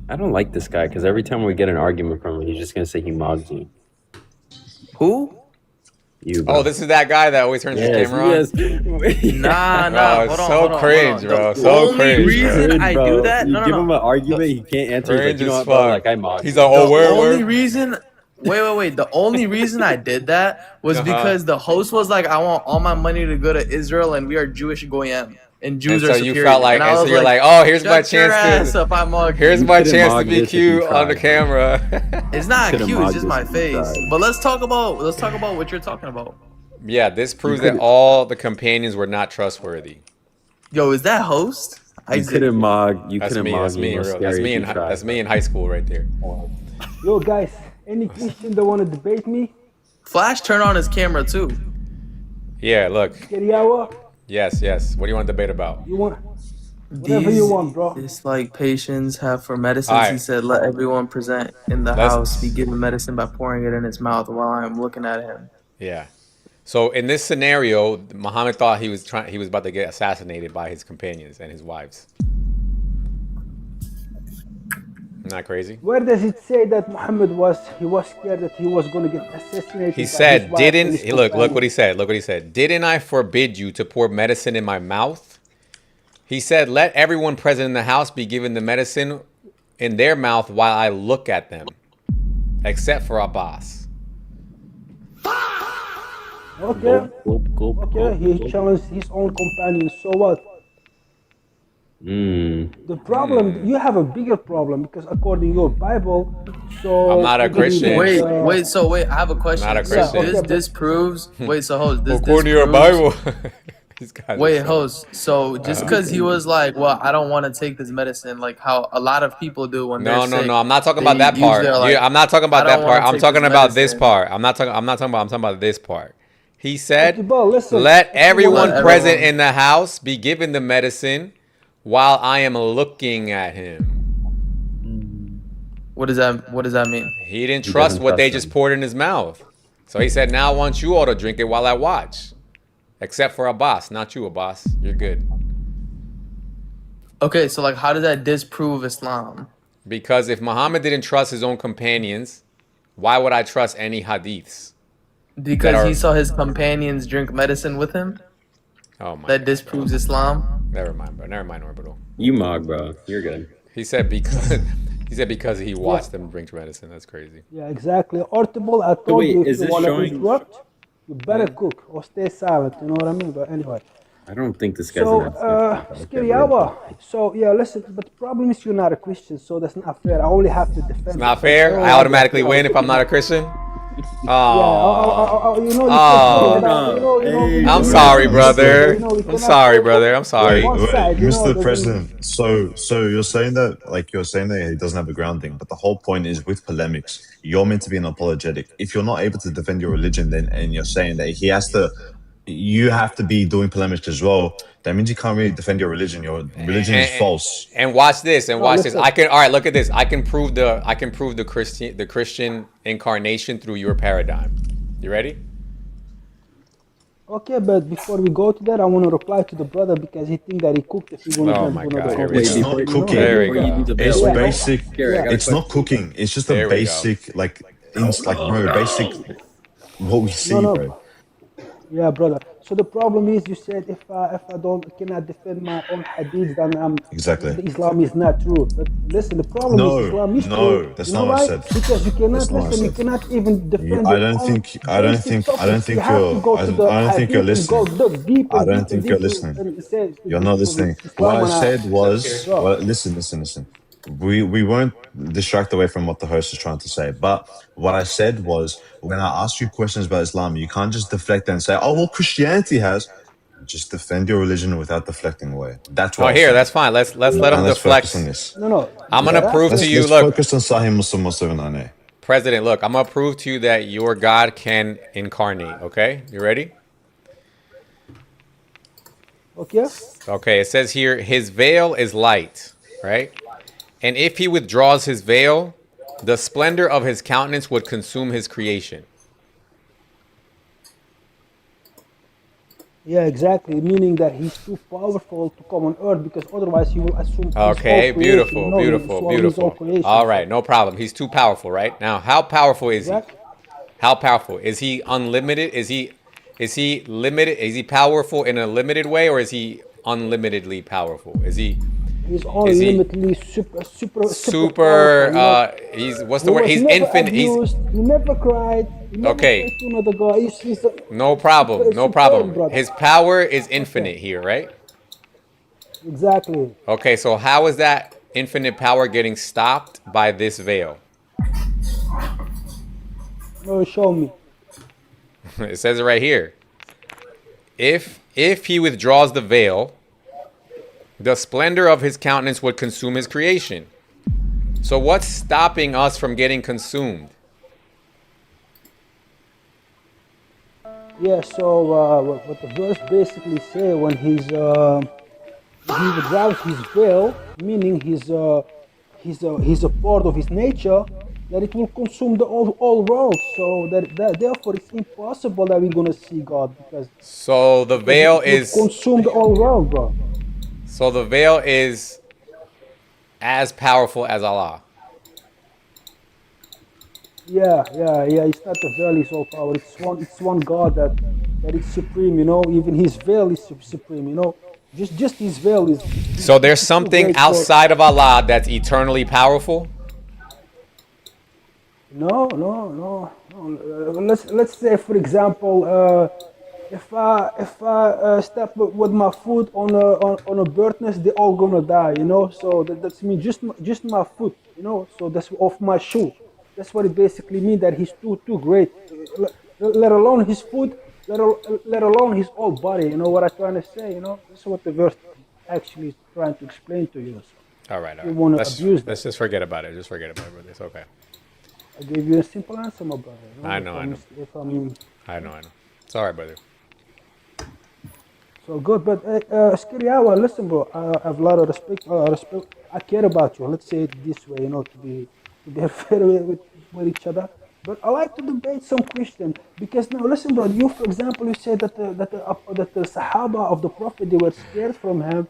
I don't like this guy because every time we get an argument from him, he's just gonna say he mods you. Who? You. Bro. Oh, this is that guy that always turns his camera on. Nah. Bro, hold on, so cringe, bro. So cringe. The reason I do that, you give him an argument, he can't answer. Cringe he's like, as fuck. Like I mod. He's like, oh, where? Wait. The only reason I did that was because the host was like, I want all my money to go to Israel, and we are Jewish goyim. And Jews and are so superior. You felt like, and so you're like, oh, here's my chance to, here's my chance to be cute on the camera. It's not cute, it's just my face. But let's talk about what you're talking about. Yeah, this proves that all the companions were not trustworthy. Yo, is that host? You couldn't mog. That's me in high school right there. Yo, guys, any Christian that want to debate me? Flash turned on his camera too. Yeah, look. Keriawa? Yes. What do you want to debate about? You want whatever you want, bro. It's like patients have for medicines. Right. He said, let everyone present in the house be given medicine by pouring it in its mouth while I'm looking at him. Yeah. So in this scenario, Muhammad thought he was about to get assassinated by his companions and his wives. Isn't that crazy? Where does it say that Muhammad was scared that he was going to get assassinated? He said, look what he said. Look what he said. Didn't I forbid you to pour medicine in my mouth? He said, let everyone present in the house be given the medicine in their mouth while I look at them, except for Abbas. Okay. Okay, he challenged his own companions. So what? The problem, you have a bigger problem because according to your Bible, so I'm not a Christian. Wait, I have a question. Not a Christian. This proves. Wait, so host, this according to your Bible. Wait, host. So just because he was like, well, I don't want to take this medicine, like how a lot of people do when they're sick. No. I'm not talking about that part. I'm not talking about that part. I'm talking about this part. I'm talking about this part. He said, let everyone present in the house be given the medicine while I am looking at him. What does that mean? He didn't trust what they just poured in his mouth. So he said, now I want you all to drink it while I watch. Except for Abbas. Not you, Abbas. You're good. Okay, so like how does that disprove Islam? Because if Muhammad didn't trust his own companions, why would I trust any hadiths? Because he saw his companions drink medicine with him? Oh my. That disproves Islam? Never mind, Orbital. You mog, bro. You're good. He said because he watched them drink medicine. That's crazy. Yeah, exactly. Orbital, I told you if you want to interrupt, you better cook or stay silent. You know what I mean? But anyway. I don't think this guy's Skiriawa. So yeah, listen, but the problem is you're not a Christian, so that's not fair. I only have to defend. It's not fair. I automatically win if I'm not a Christian. Oh. I'm sorry, brother. I'm sorry, brother. I'm sorry. Wait, Mr. President. So you're saying that he doesn't have a grounding, but the whole point is with polemics, you're meant to be an apologetic. If you're not able to defend your religion, then and you're saying that you have to be doing polemics as well. That means you can't really defend your religion. Your religion is false. And watch this. All right, look at this. I can prove the Christian incarnation through your paradigm. You ready? Okay, but before we go to that, I want to reply to the brother because he think that he cooked if he gonna Oh jump my to another God, here we It's go. conversation. not You know, cooking. There we Before you do go. the It's bill, yeah, basic. Gary, I got a It's not question. cooking. It's just a There we go. basic, like, bro, basic what we no, see, bro. no. Yeah, brother. So the problem is, you said if I don't cannot defend my own hadith, then Exactly. the Islam is not true. But listen, the problem is No, Islam is true. no, You that's know not what I why? said. Because you That's cannot not what I listen. You said. cannot even defend I your don't own think. basic I don't topics. You think have to you're. go to the I don't think you're hadith and go listening. look deep I and don't deep and think you're deep to listening. and say You're not to listening. What Islam I when I said was, bro. well, listen. We won't distract away from what the host is trying to say. But what I said was, when I ask you questions about Islam, you can't just deflect and say, "Oh, well, Christianity has." Just defend your religion without deflecting away. That's what Oh, I was here, saying. that's fine. Let's let And him let's focus on deflect. this. No. I'm gonna That's prove to it. you. Let's Look, focus on Sahih Muslim 179A. President. Look, I'm gonna prove to you that your God can incarnate. Okay, you ready? Okay. Okay, it says here, his veil is light, right? And if he withdraws his veil, the splendor of his countenance would consume his creation. Yeah, exactly. Meaning that he's too powerful to come on earth because otherwise he will assume his whole Okay, creation. You beautiful, know, he will beautiful, swallow his whole beautiful. creation. All So right, no problem. He's too powerful, right? Now, how powerful is he? exactly. How powerful? Is he unlimited? Is he limited? Is he powerful in a limited way, or is he unlimitedly powerful? He's Is he unlimitedly super super powerful. You know, he's what's he the word? was He's never infinite. He's abused. He never cried. He never okay. prayed to another god. He's No problem. No superb, problem. brother. His power is Okay, infinite here, right? exactly. Okay, so how is that infinite power getting stopped by this veil? No, show me. It says it right here. If he withdraws the veil, the splendor of his countenance would consume his creation. So what's stopping us from getting consumed? Yeah. So what the verse basically say when he withdraws his veil, meaning he's a part of his nature, that it will consume the all world. So that therefore it's impossible that we're gonna see God So the because veil it would is consume the whole world, bro. so the veil is as powerful as Allah. Yeah. It's not the veil is all power. It's one God that is supreme. You know, even his veil is supreme. You know, just his veil So there's is too something great for. outside of Allah that's eternally powerful? No. Let's say, for example, if I step with my foot on a bird nest, they all gonna die. You know, so that's mean just my foot. You know, so that's off my shoe. That's what it basically means that he's too great. Let alone his foot, let alone his whole body. You know what I'm trying to say? You know, that's what the verse actually is trying to explain to you. So All right, if all you right. want to Let's abuse that. let's just forget about it. Just forget about it. It's okay. I gave you a simple answer, my brother. You know, I know. I know. It's all right, brother. so good, but Skiriawa, listen, bro. I have a lot of respect. I care about you. Let's say it this way, you know, to be fair with each other. But I like to debate some Christian because now, listen, bro. You, for example, you said that the Sahaba of the Prophet they were scared from him.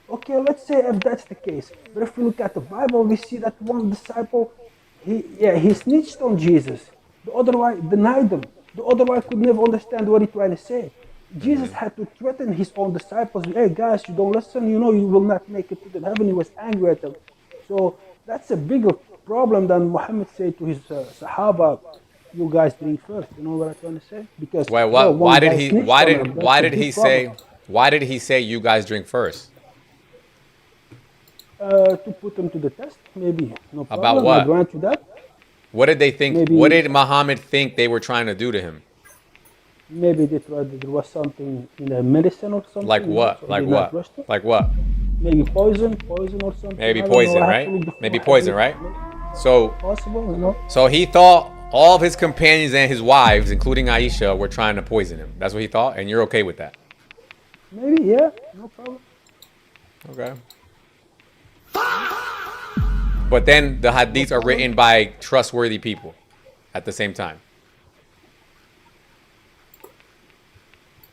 Okay, let's say if that's the case. But if we look at the Bible, we see that one disciple, he snitched on Jesus. The other one denied him. The other one could never understand what he's trying to say. Jesus had to threaten his own disciples. Hey guys, you don't listen, you know you will not make it to the heaven. He was angry at them. So that's a bigger problem than Muhammad said to his Sahaba, you guys drink first. You know what I'm trying to say? Because Wait, bro, what? one guy snitched on him. That's a big problem. Why did he say you guys drink first? To put them to the test, maybe. No About problem. I what? grant you that. What did they think? What Maybe did Muhammad think they were trying to do to him? maybe they tried there was something in the medicine or Like something, you know, what? so Like they not what? rushed it. Like what? Maybe poison or something. Maybe I don't know. poison, I have to right? look the Maybe I have to poison, look right? So, possible, you know. so he thought all of his companions and his wives, including Aisha, were trying to poison him. That's what he thought, and you're okay with that? Maybe, yeah, no problem. Okay. But then the hadiths are written by trustworthy people at the same time.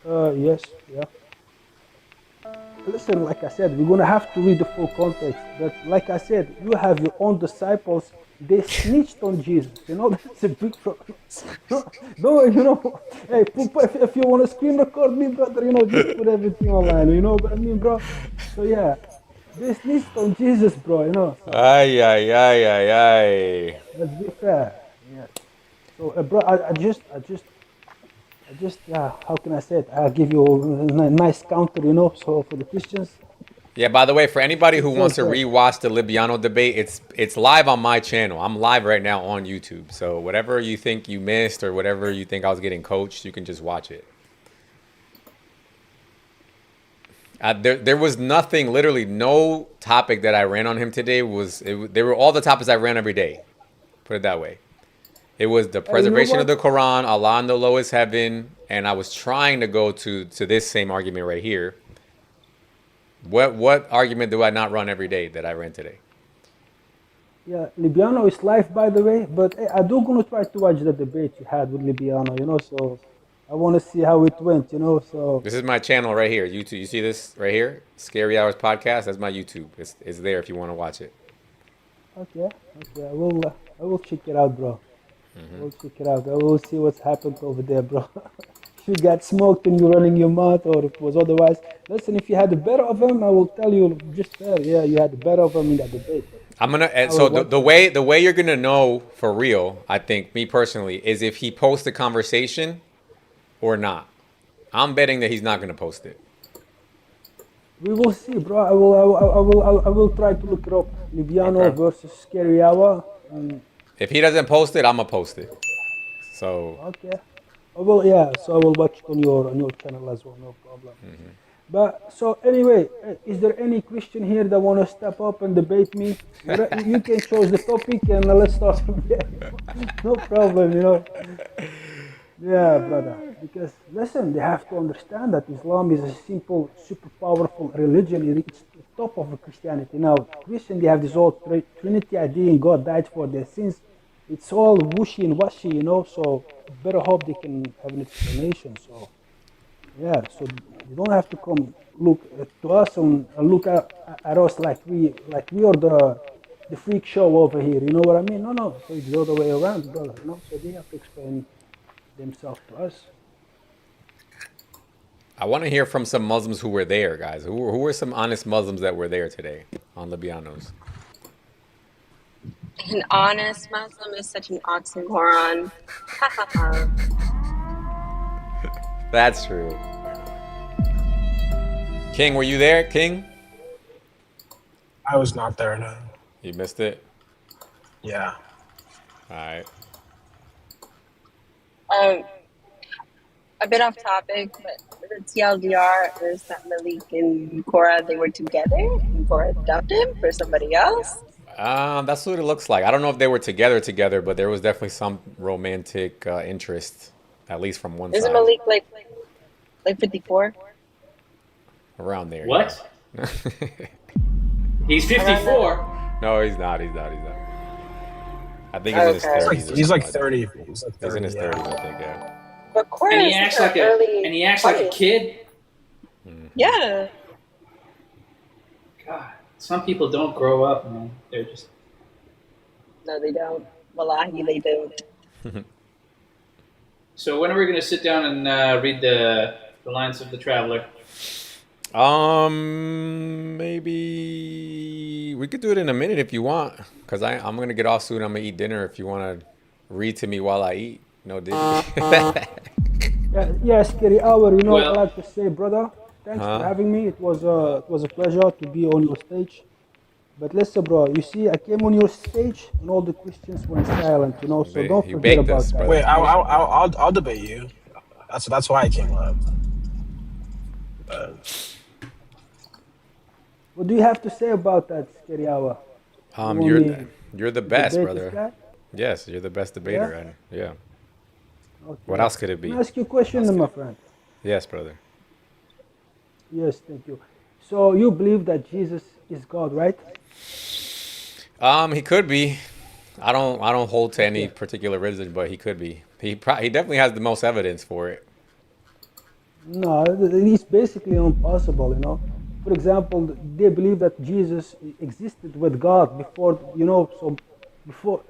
Yes, yeah. Listen, like I said, we're gonna have to read the full context. But like I said, you have your own disciples. They snitched on Jesus. You know that's a big problem. No, you know, hey, if you want to screen record me, brother, you know, just put everything online. You know what I mean, bro? So yeah, they snitched on Jesus, bro. You know, so Ay, ay, ay, ay, ay. let's be fair. Yes. So, bro, I just, yeah. How can I say it? I'll give you a nice counter. You know, so for the Christians. Yeah, by the way, for anybody who It's all wants to fair. rewatch the Libyano debate, it's live on my channel. I'm live right now on YouTube. So whatever you think you missed or whatever you think I was getting coached, you can just watch it. There was nothing, literally no topic that I ran on him today. They were all the topics I ran every day. Put it that way. It was the Hey, you know preservation of what? the Quran, Allah in the lowest heaven, and I was trying to go to this same argument right here. What argument do I not run every day that I ran today? Yeah, Libyano is live, by the way. But hey, I do gonna try to watch the debate you had with Libyano. You know, so I want to see how it went. You know, so This is my channel right here. YouTube. You see this right here? Scary Hours Podcast. That's my YouTube. It's there if you want to watch it. okay, okay, I will check it out, bro. I will check it out. I will see what's happened over there, bro. If you got smoked and you're running your mouth, or it was otherwise. Listen, if you had the better of him, I will tell you just fair. Yeah, you had the better of him in that debate. But I'm gonna. I will So watch the it. way you're gonna know for real, I think me personally, is if he posts the conversation or not. I'm betting that he's not gonna post it. We will see, bro. I will try to look it up. Libyano Okay. versus Scary Hour. And If he doesn't post it, I'm gonna post it. So okay. I will, yeah. So I will watch it on your channel as well. No problem. But so anyway, is there any Christian here that want to step up and debate me? You can choose the topic and let's start from there. No problem, you know. Yeah, brother. Because listen, they have to understand that Islam is a simple, super powerful religion. It's the top of Christianity. Now, Christian, they have this whole Trinity idea, and God died for their sins. It's all wishy and washy, you know. So better hope they can have an explanation. So yeah, so you don't have to come look to us and look at us like we are the freak show over here. You know what I mean? No, no. So it's the other way around, brother. You know, so they have to explain themselves to us. I want to hear from some Muslims who were there, guys. Who were some honest Muslims that were there today on Libyanos? An honest Muslim is such an oxymoron. Ha ha ha. That's true. King, were you there, King? I was not there, no. You missed it? Yeah. All right. A bit off topic, but the TLDR is that Malik and Cora, they were together and Cora dumped him for somebody else. That's what it looks like. I don't know if they were together, but there was definitely some romantic interest, at least from one Isn't side. Malik like 54? Around there. What? Yeah. He's 54. No, he's not. I think he's in his 30s. He's like 30. He's in his 30s, I think, yeah. But Cora And he is acts such like an early and he acts like a 20s. kid. Yeah. God, some people don't grow up, man. They're just. No, they don't. Wallahi, they don't. So when are we gonna sit down and read the Lines of the Traveler? Maybe we could do it in a minute if you want, cause I'm gonna get off soon. I'm gonna eat dinner. If you want to read to me while I eat, no dig. Yeah, Scary Hour. You know, Well- I like to say, brother, thanks for having me. It was a pleasure to be on your stage. But listen, bro, you see, I came on your stage and all the Christians went silent. You know, so don't You forget baked about us, that. brother. Wait, I'll debate you. That's why I came up. What do you have to say about that, Scary Hour? You're the best, debate this brother. guy? Yes, you're the best debater. Yeah. Okay. What else could it be? Can I ask you a question, my friend? Yes, brother. Yes, thank you. So you believe that Jesus is God, right? He could be. I don't hold to any particular religion, but he could be. He definitely has the most evidence for it. No, it's basically impossible, you know. For example, they believe that Jesus existed with God before, you know, so before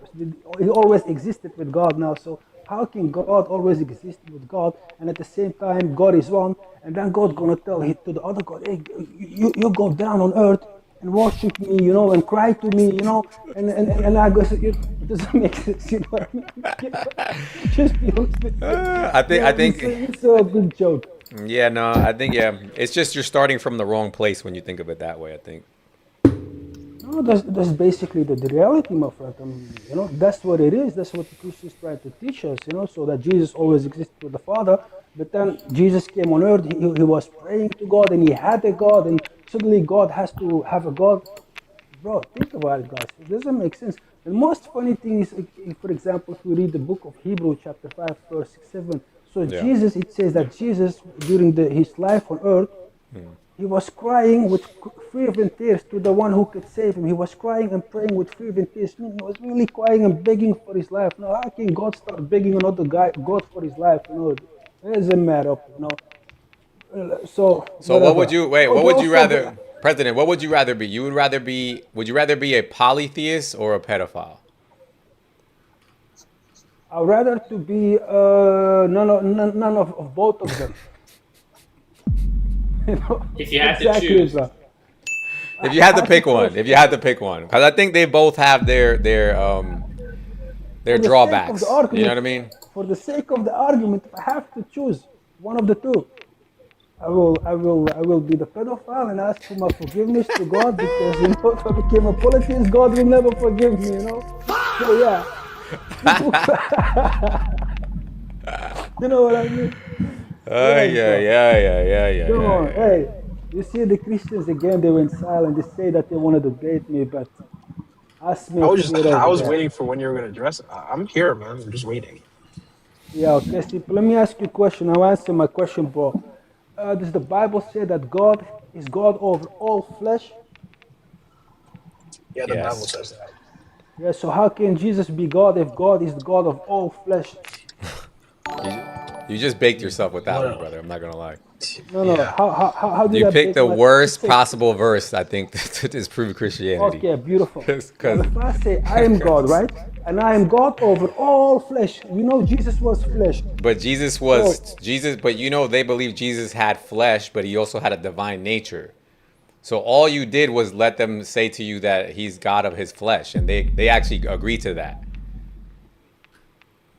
he always existed with God now. So how can God always exist with God and at the same time God is one, and then God gonna tell to the other God, hey, you go down on earth and worship me, you know, and cry to me, you know, and I go, it doesn't make sense, you know what I mean? You know, just be honest with me. I think I Yeah, think it's a big joke. yeah, no, I think yeah. It's just you're starting from the wrong place when you think of it that way, I think. No, that's basically the reality, my friend. You know, that's what it is. That's what the Christians try to teach us, you know, so that Jesus always existed with the Father. But then Jesus came on earth, he was praying to God and he had a God, and suddenly God has to have a God. Bro, think about it, guys. It doesn't make sense. The most funny thing is, for example, if we read the book of Hebrew, chapter 5, verse 6, 7. So Yeah. Jesus, it says that Jesus, during his life on earth, he was crying with fervent tears to the one who could save him. He was crying and praying with fervent tears. I mean, he was really crying and begging for his life. Now, how can God start begging another guy, God for his life? You know, it doesn't matter, you know. So, So what would whatever. you wait? Oh, What they would you also, rather, President? What would you rather be? You would rather be? Would you rather be a polytheist or a pedophile? I'd rather to be none of both of them. You know, If you had to exactly, choose. bro. If I you had to had to pick one, choose if you had to pick one, because I think they both have their for the sake of the drawbacks. You know argument. what I mean? For the sake of the argument, if I have to choose one of the two, I will be the pedophile and ask for my forgiveness to God because you know if I became a polytheist, God will never forgive me. You know, so yeah, you know what I mean? Yes, Yeah, bro. yeah, yeah, yeah, yeah, Come yeah, on, yeah. hey, you see the Christians again? They went silent. They say that they want to debate me, but I smell fear I over was there. waiting for when you were gonna address it. I'm here, man. I'm just waiting. Yeah, okay, Steve. Let me ask you a question. I'll answer my question, bro. Does the Bible say that God is God over all flesh? Yeah, the Bible Yes. says that. Yeah, so how can Jesus be God if God is the God of all flesh? You, you just baked yourself with that one, What? brother. I'm not gonna lie. No. Yeah. How did You I picked bake the my? Let's worst say, possible verse, I think, to disprove Christianity. okay, beautiful. Well, Because if I say I am God, right, and I am God over all flesh, we know Jesus was flesh. But Jesus So, was Jesus, but you know they believe Jesus had flesh, but he also had a divine nature. So all you did was let them say to you that he's God of his flesh, and they actually agree to that.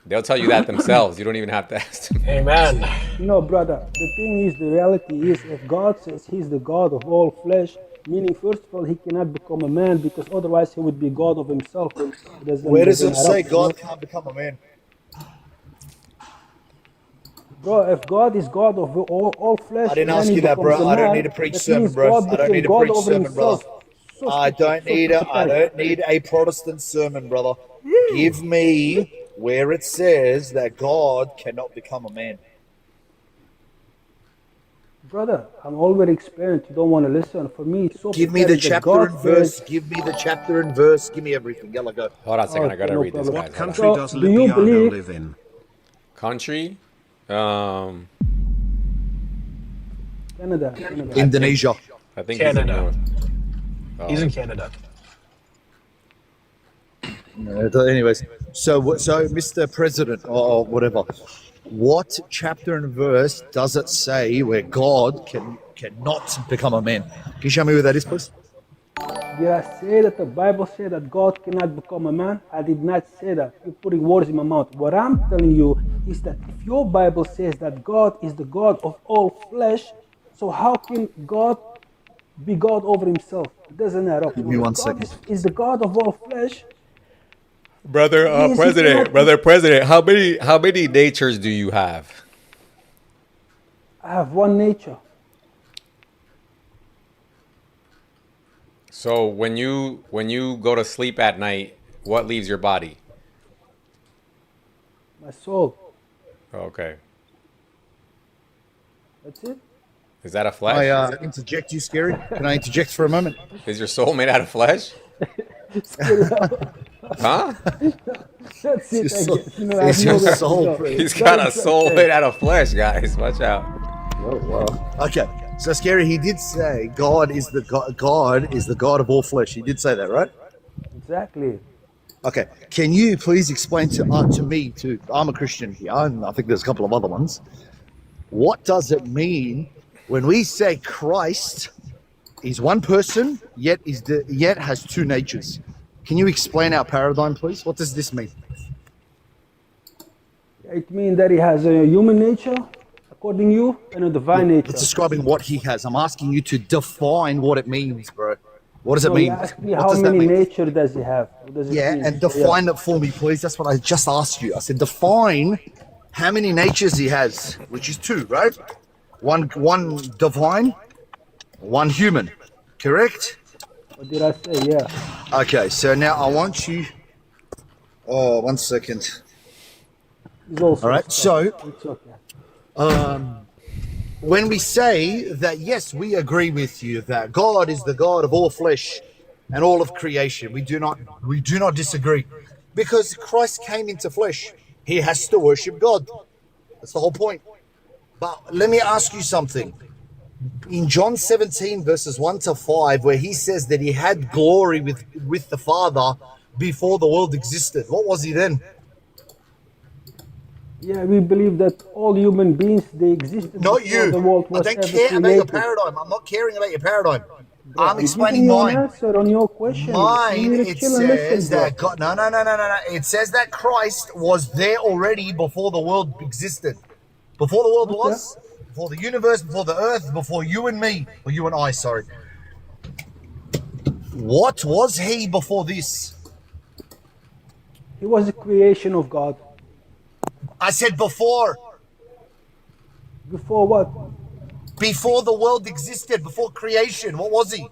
They'll tell you that themselves. You don't even have to ask them. Amen. no, brother. The thing is, the reality is, if God says He's the God of all flesh, meaning first of all, He cannot become a man because otherwise He would be God of Himself. It Where does doesn't it add say up, you God know. can't become a man? Bro, if God is God of all I flesh didn't and then ask He you that, bro. becomes a I don't man, need to preach that sermon, means bro. God I don't need became to God preach over sermon, brother. Himself. So I stupid, don't so need a I pathetic. don't need a Protestant sermon, brother. Give me where it says that God cannot become a man. Brother, I'm already experienced. You don't want to listen. For me, it's so Give me the pathetic that chapter God and said, verse. Give me the chapter and verse. Give me everything. Yalla, go. Hold on a second. I okay, gotta no read this, problem. guys. Hold on. So, do you believe, Country, um, Canada? I think, Indonesia. I think he's in Canada. North. He's Oh, in Canada. Anyways, so Mr. President or whatever, what chapter and verse does it say where God cannot become a man? Can you show me where that is, please? Did I say that the Bible said that God cannot become a man? I did not say that. You're putting words in my mouth. What I'm telling you is that if your Bible says that God is the God of all flesh, so how can God be God over himself? It doesn't add up. Give So me if one God second. is the God of all flesh, brother, that means he president, cannot. brother, president. How many natures do you have? I have one nature, So when you go to sleep at night, what leaves your body? my soul. Okay, That's it. is that a I flesh? interject you, Scary? Can I interject for a moment? Is your soul made out of flesh? Scary out. Huh? That's it, I guess. You know, I have Is your nowhere to soul, go. bro? He's got a That's soul okay. made out of flesh, guys. Watch out. Oh wow. Okay, so Scary, he did say God is the God of all flesh. He did say that, right? Exactly. Okay, can you please explain to me? I'm a Christian here, and I think there's a couple of other ones. What does it mean when we say Christ is one person, yet has two natures? Can you explain our paradigm, please? What does this mean? It means that he has a human nature, according to you, and a divine It's nature. describing what he has. I'm asking you to define what it means, bro. What does it No, you mean? asked me What how does that many mean? nature does he have? What does it Yeah, mean? and So, define it for me, please. That's what I just asked you. I said define how many natures he has, which is two, right? One divine, one human. Correct? What did I say? Yeah. Okay, so now I want you. Oh, 1 second. He's also All right, so it's okay. when we say that, yes, we agree with you that God is the God of all flesh and all of creation. We do not disagree, because Christ came into flesh. He has to worship God. That's the whole point. But let me ask you something. In John 17, verses 1 to 5, where he says that he had glory with the Father before the world existed, what was he then? Yeah, we believe that all human beings, they existed Not before you. the world I was don't ever care about your created. paradigm. I'm not caring about your paradigm. Bro, I'm I'm giving explaining you an mine. answer on your question. You Mine, need to it chill and listen, says bro. that God, no. It says that Christ was there already before the world existed. Before the world Okay. was, before the universe, before the earth, before you and me, or you and I, sorry. What was he before this? He was a creation of God. I said before. Before what? Before the world existed, before creation. What was he?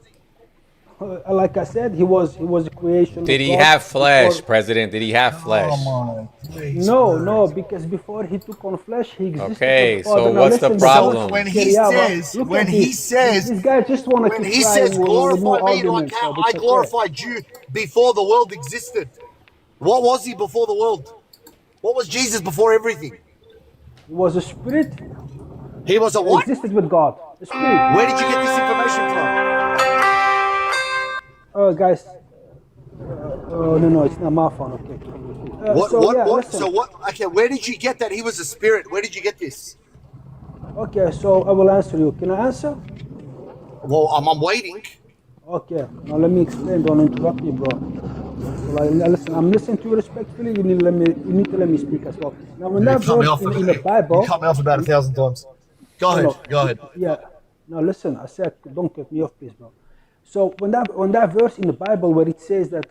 Like I said, he was a creation Did of he God have flesh, before. President? Did he have flesh? Come on, please, No, because before he took on flesh, he existed with the Okay, Father. so Now what's the listen, bro. So problem? when he Kiriawa, look at this. says, This guy just want to when keep he trying says with no glorify me like arguments, how so I it's okay. glorified you before the world existed, what was he before the world? What was Jesus before everything? He was a spirit He was a that what? existed with God. A spirit. Where did you get this information from? Guys. No, it's not my phone. Okay. So yeah, listen. Okay, where did you get that he was a spirit? Where did you get this? Okay, so I will answer you. Can I answer? Well, I'm waiting. Okay. Now let me explain. Don't interrupt me, bro. So listen. I'm listening to you respectfully. You need to let me speak as well. Now, when that verse in the You Bible, cut me off about 1,000 times. Go ahead. Yeah. No, listen. I said, don't cut me off, please, bro. So when that verse in the Bible where it says that,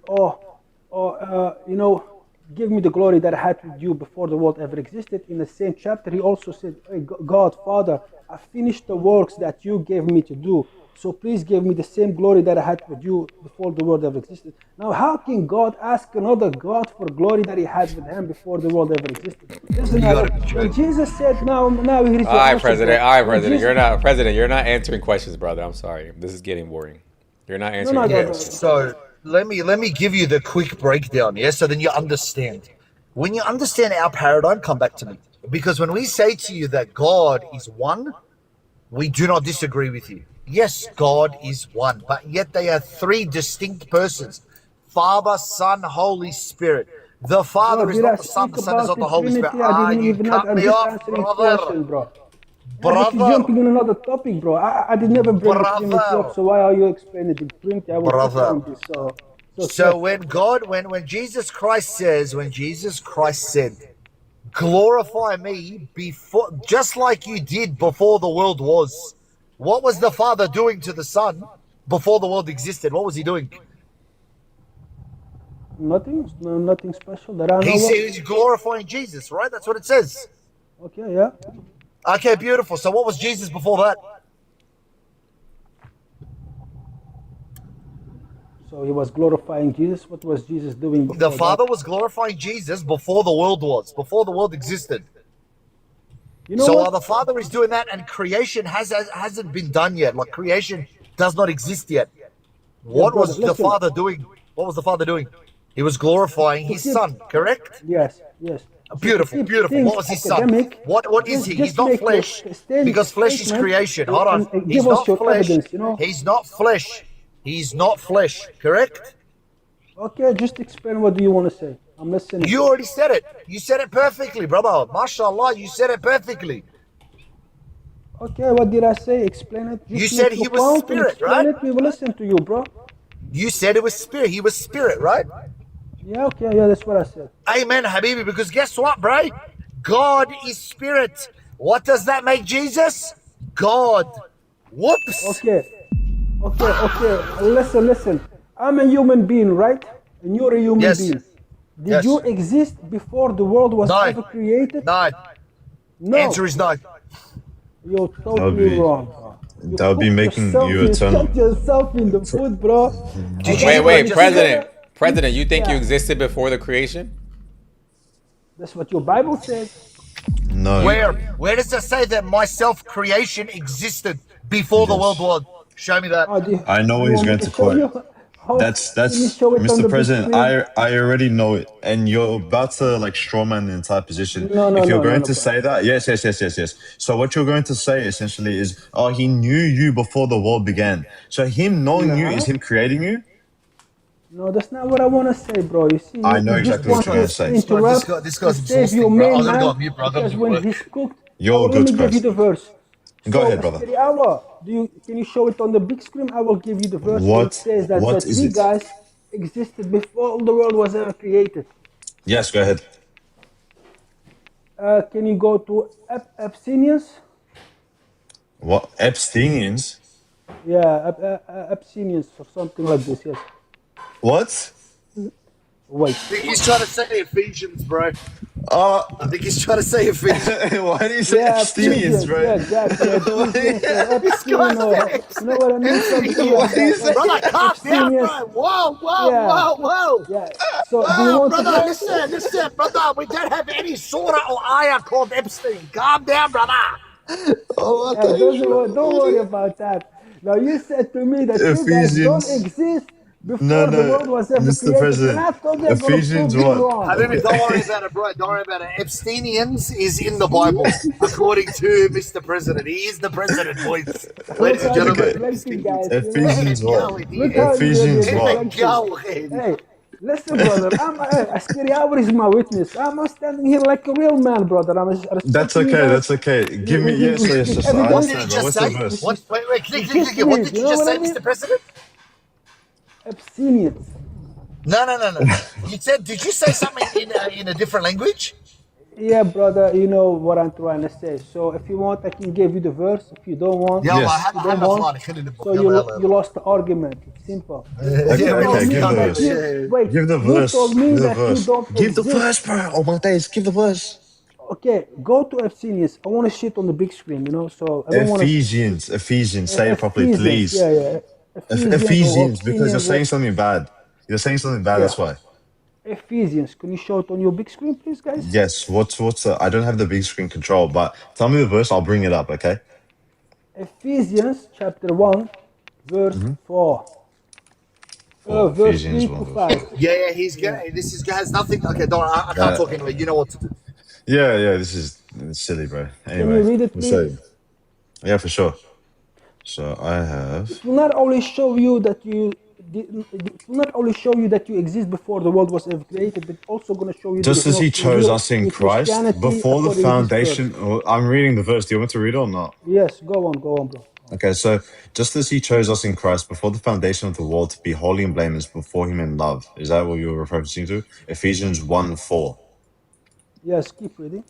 give me the glory that I had with you before the world ever existed. In the same chapter, he also said, hey, God, Father, I finished the works that you gave me to do. So please give me the same glory that I had with you before the world ever existed. Now, how can God ask another God for glory that he had with him before the world ever existed? Listen, when Jesus said, now here is All your right, answer, President. bro. All right, When President. Jesus, You're not answering questions, brother. I'm sorry. This is getting boring. You're not answering any questions. So let me give you the quick breakdown, so then you understand. When you understand our paradigm, come back to me. Because when we say to you that God is one, we do not disagree with you. Yes, God is one, but yet they are three distinct persons: Father, Son, Holy Spirit. The Father bro, is did I not the Son, speak the Son is about not the the Holy Spirit. Trinity? I didn't You even cut I'm me just off, answering brother. question, bro. Yeah, but you're jumping in another topic, bro. I did never bring the Trinity up, so why are you explaining the Trinity? I will keep on this. So So check. when Jesus Christ said, glorify me before, just like you did before the world was. What was the Father doing to the Son before the world existed? What was he doing? Nothing special that I He know said of. he's glorifying Jesus, right? That's what it says. Okay, yeah. Okay, beautiful. So what was Jesus before that? So he was glorifying Jesus. What was Jesus doing The before that? Father was glorifying Jesus before the world was, before the world existed. You know So what? while the Father is doing that and creation hasn't been done yet, like creation does not exist yet, Yeah, what brother, was the listen. Father doing? What was the Father doing? He was glorifying To his keep Son, correct? Yes. Beautiful, beautiful. What was his son? What is he? He's not flesh, because flesh is creation. Hold on. He's not flesh. He's not flesh. He's not flesh. Correct? Okay, just explain what do you want to say. I'm listening. You already said it. You said it perfectly, brother. MashaAllah, you said it perfectly. Okay, what did I say? Explain it. Just You said he was spirit, right? We will listen to you, bro. You said it was spirit. He was spirit, right? Yeah, okay, yeah, that's what I said. Amen, Habibi, because guess what, bro? God is spirit. What does that make Jesus? God. Whoops. Okay. Listen. I'm a human being, right? And you're a human being. Did you exist before the world was ever created? No. Answer is no. You're totally wrong, bro. That would be making you eternal. Shut yourself in the foot, bro. Wait, President, you think you existed before the creation? That's what your Bible says. No. Where does it say that my self-creation existed before the world was? Show me that. I know what he's going to quote. That's Mr. President. I already know it, and you're about to like strawman the entire position. If you're going to say that, yes. So what you're going to say essentially is, oh, he knew you before the world began. So him knowing you is him creating you. No, that's not what I want to say, bro. You see, I know exactly what you're going to say. This guy's exhausting, bro. I'm gonna go on mute, bro. Because when he's cooked, you're let me give you the verse. Go ahead, brother. Can you show it on the big screen? I will give you the verse. What? It says that the three guys existed before the world was ever created. Yes, go ahead. Can you go to Abyssinians? What? Epsteinians? Yeah, Abyssinians or something like this. Yes. What? Wait. I think he's trying to say Ephesians, bro. I think he's trying to say Ephesians. Why do you say Epsteinians, bro? Yeah, exactly. This guy's you know what I mean? Brother, calm down, bro. Whoa. Yeah. So do you want brother, to listen, brother. We don't have any surah or ayah called Epstein. Calm down, brother. Don't worry about that. Now you said to me that you guys don't exist before the world was ever Mr. created. President. And I told you I'm going to prove you wrong. Habibi, don't worry about it, bro. Don't worry about it. Epsteinians is in the Bible, according to Mr. President. He is the president, boys. Ladies and gentlemen. Ephesians what? Ephesians what? Hey, listen, brother. Askari Hour is my witness. I'm standing here like a real man, brother. That's okay. Give me yes. What did he just say? Wait, click. What did you just say, Mr. President? Abyssinians. No. Did you say something in a different language? Yeah, brother, you know what I'm trying to say. So if you want, I can give you the verse. If you don't want, so you lost the argument. It's simple. Okay, give the verse. Wait, give the verse. You told me that you don't give the exist. verse, bro. Oh my days, give the verse. Okay, go to Abyssinians. I want to shit on the big screen, you know. So I don't Ephesians. Say it properly, please. Yeah. Ephesians, because you're saying something bad. That's why. Ephesians, can you show it on your big screen, please, guys? Yes. What's I don't have the big screen control, but tell me the verse. I'll bring it up. Okay. Ephesians chapter 1, verse 4. Verse 3 to 5. Yeah. He's gonna. This has nothing. Okay, don't. I can't talk anyway. You know what to do. Yeah. This is silly, bro. Anyway, can you read it, please? Yeah, for sure. So I have. It will not only show you that you. It will not only show you that you exist before the world was ever created, but also going to show you. Just as He chose us in Christ before the foundation. I'm reading the verse. Do you want me to read it or not? Yes, go on, bro. Okay, so just as He chose us in Christ before the foundation of the world to be holy and blameless before Him in love. Is that what you're referring to? Ephesians 1:4. Yes, keep reading.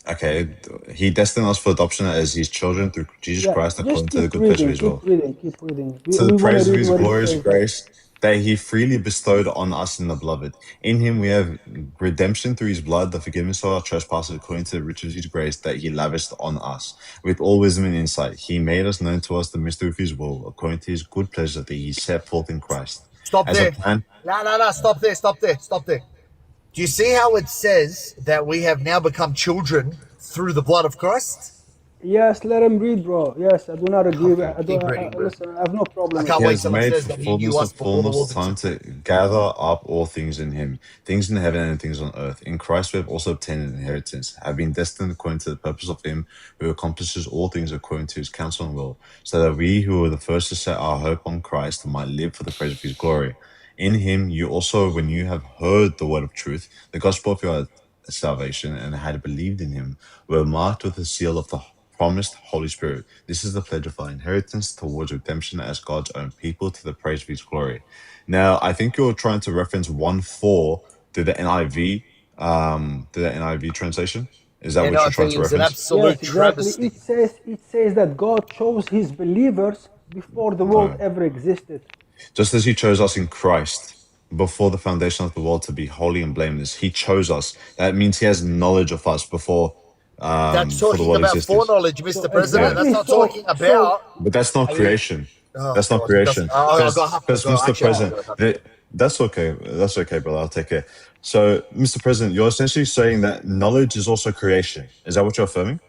Okay, He destined us for adoption as His children through Jesus Christ according to the good pleasure of His will. Keep reading. To the praise of His glorious grace that He freely bestowed on us in the beloved. In Him we have redemption through His blood, the forgiveness of our trespasses according to the riches of His grace that He lavished on us. With all wisdom and insight, He made us known to us the mystery of His will, according to His good pleasure that He set forth in Christ. Stop there. No. Stop there. Do you see how it says that we have now become children through the blood of Christ? Yes, let him read, bro. Yes, I do not agree. Okay, I do. keep reading, bro. Listen, I have no problem I with can't He that. wait has till it made says for that he knew us before the world time existed. to gather up all things in him, things in heaven and things on earth. In Christ we have also obtained an inheritance, have been destined according to the purpose of him who accomplishes all things according to his counsel and will, so that we who were the first to set our hope on Christ might live for the praise of his glory. In him you also, when you have heard the word of truth, the gospel of your salvation, and had believed in him, were marked with the seal of the promised Holy Spirit. This is the pledge of our inheritance towards redemption as God's own people to the praise of his glory. Now, I think you're trying to reference 1:4 to the NIV translation. Is that what you're trying NIV to is an reference? Yes, absolute exactly. travesty. It says that God chose His believers before the world No. ever existed. Just as he chose us in Christ before the foundation of the world to be holy and blameless, he chose us. That means he has knowledge of us before That's the talking world about existed. foreknowledge, So Mr. President. Yeah. That's exactly. not talking So about. But that's not Are you? creation. Oh That's not God, he doesn't. creation. I Because got to go. Mr. Actually, I have to President, go. I have to go. that's okay. That's okay, brother. I'll take it. So, Mr. President, you're essentially saying that knowledge is also creation. Is that what you're affirming?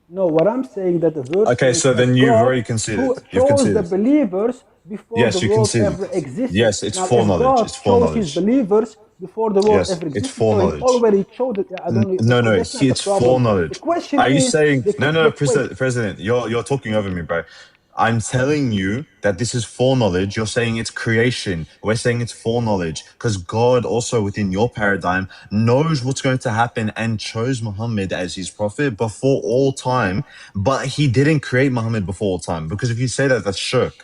no, what I'm saying that the verse Okay, says so then that you've God already conceded. You've chose the conceded. believers before the Yes, you world conceded. ever existed. Yes, it's Now, if foreknowledge. It's God chose His foreknowledge. believers before the world Yes, ever it's existed, so He foreknowledge. already chose it. I don't. No, no, That's not the it's problem. The foreknowledge. question Are you is saying no, no, wait. President? You're talking over me, bro. I'm telling you that this is foreknowledge. You're saying it's creation. We're saying it's foreknowledge because God also within your paradigm knows what's going to happen and chose Muhammad as his prophet before all time, but he didn't create Muhammad before all time. Because if you say that, that's shirk.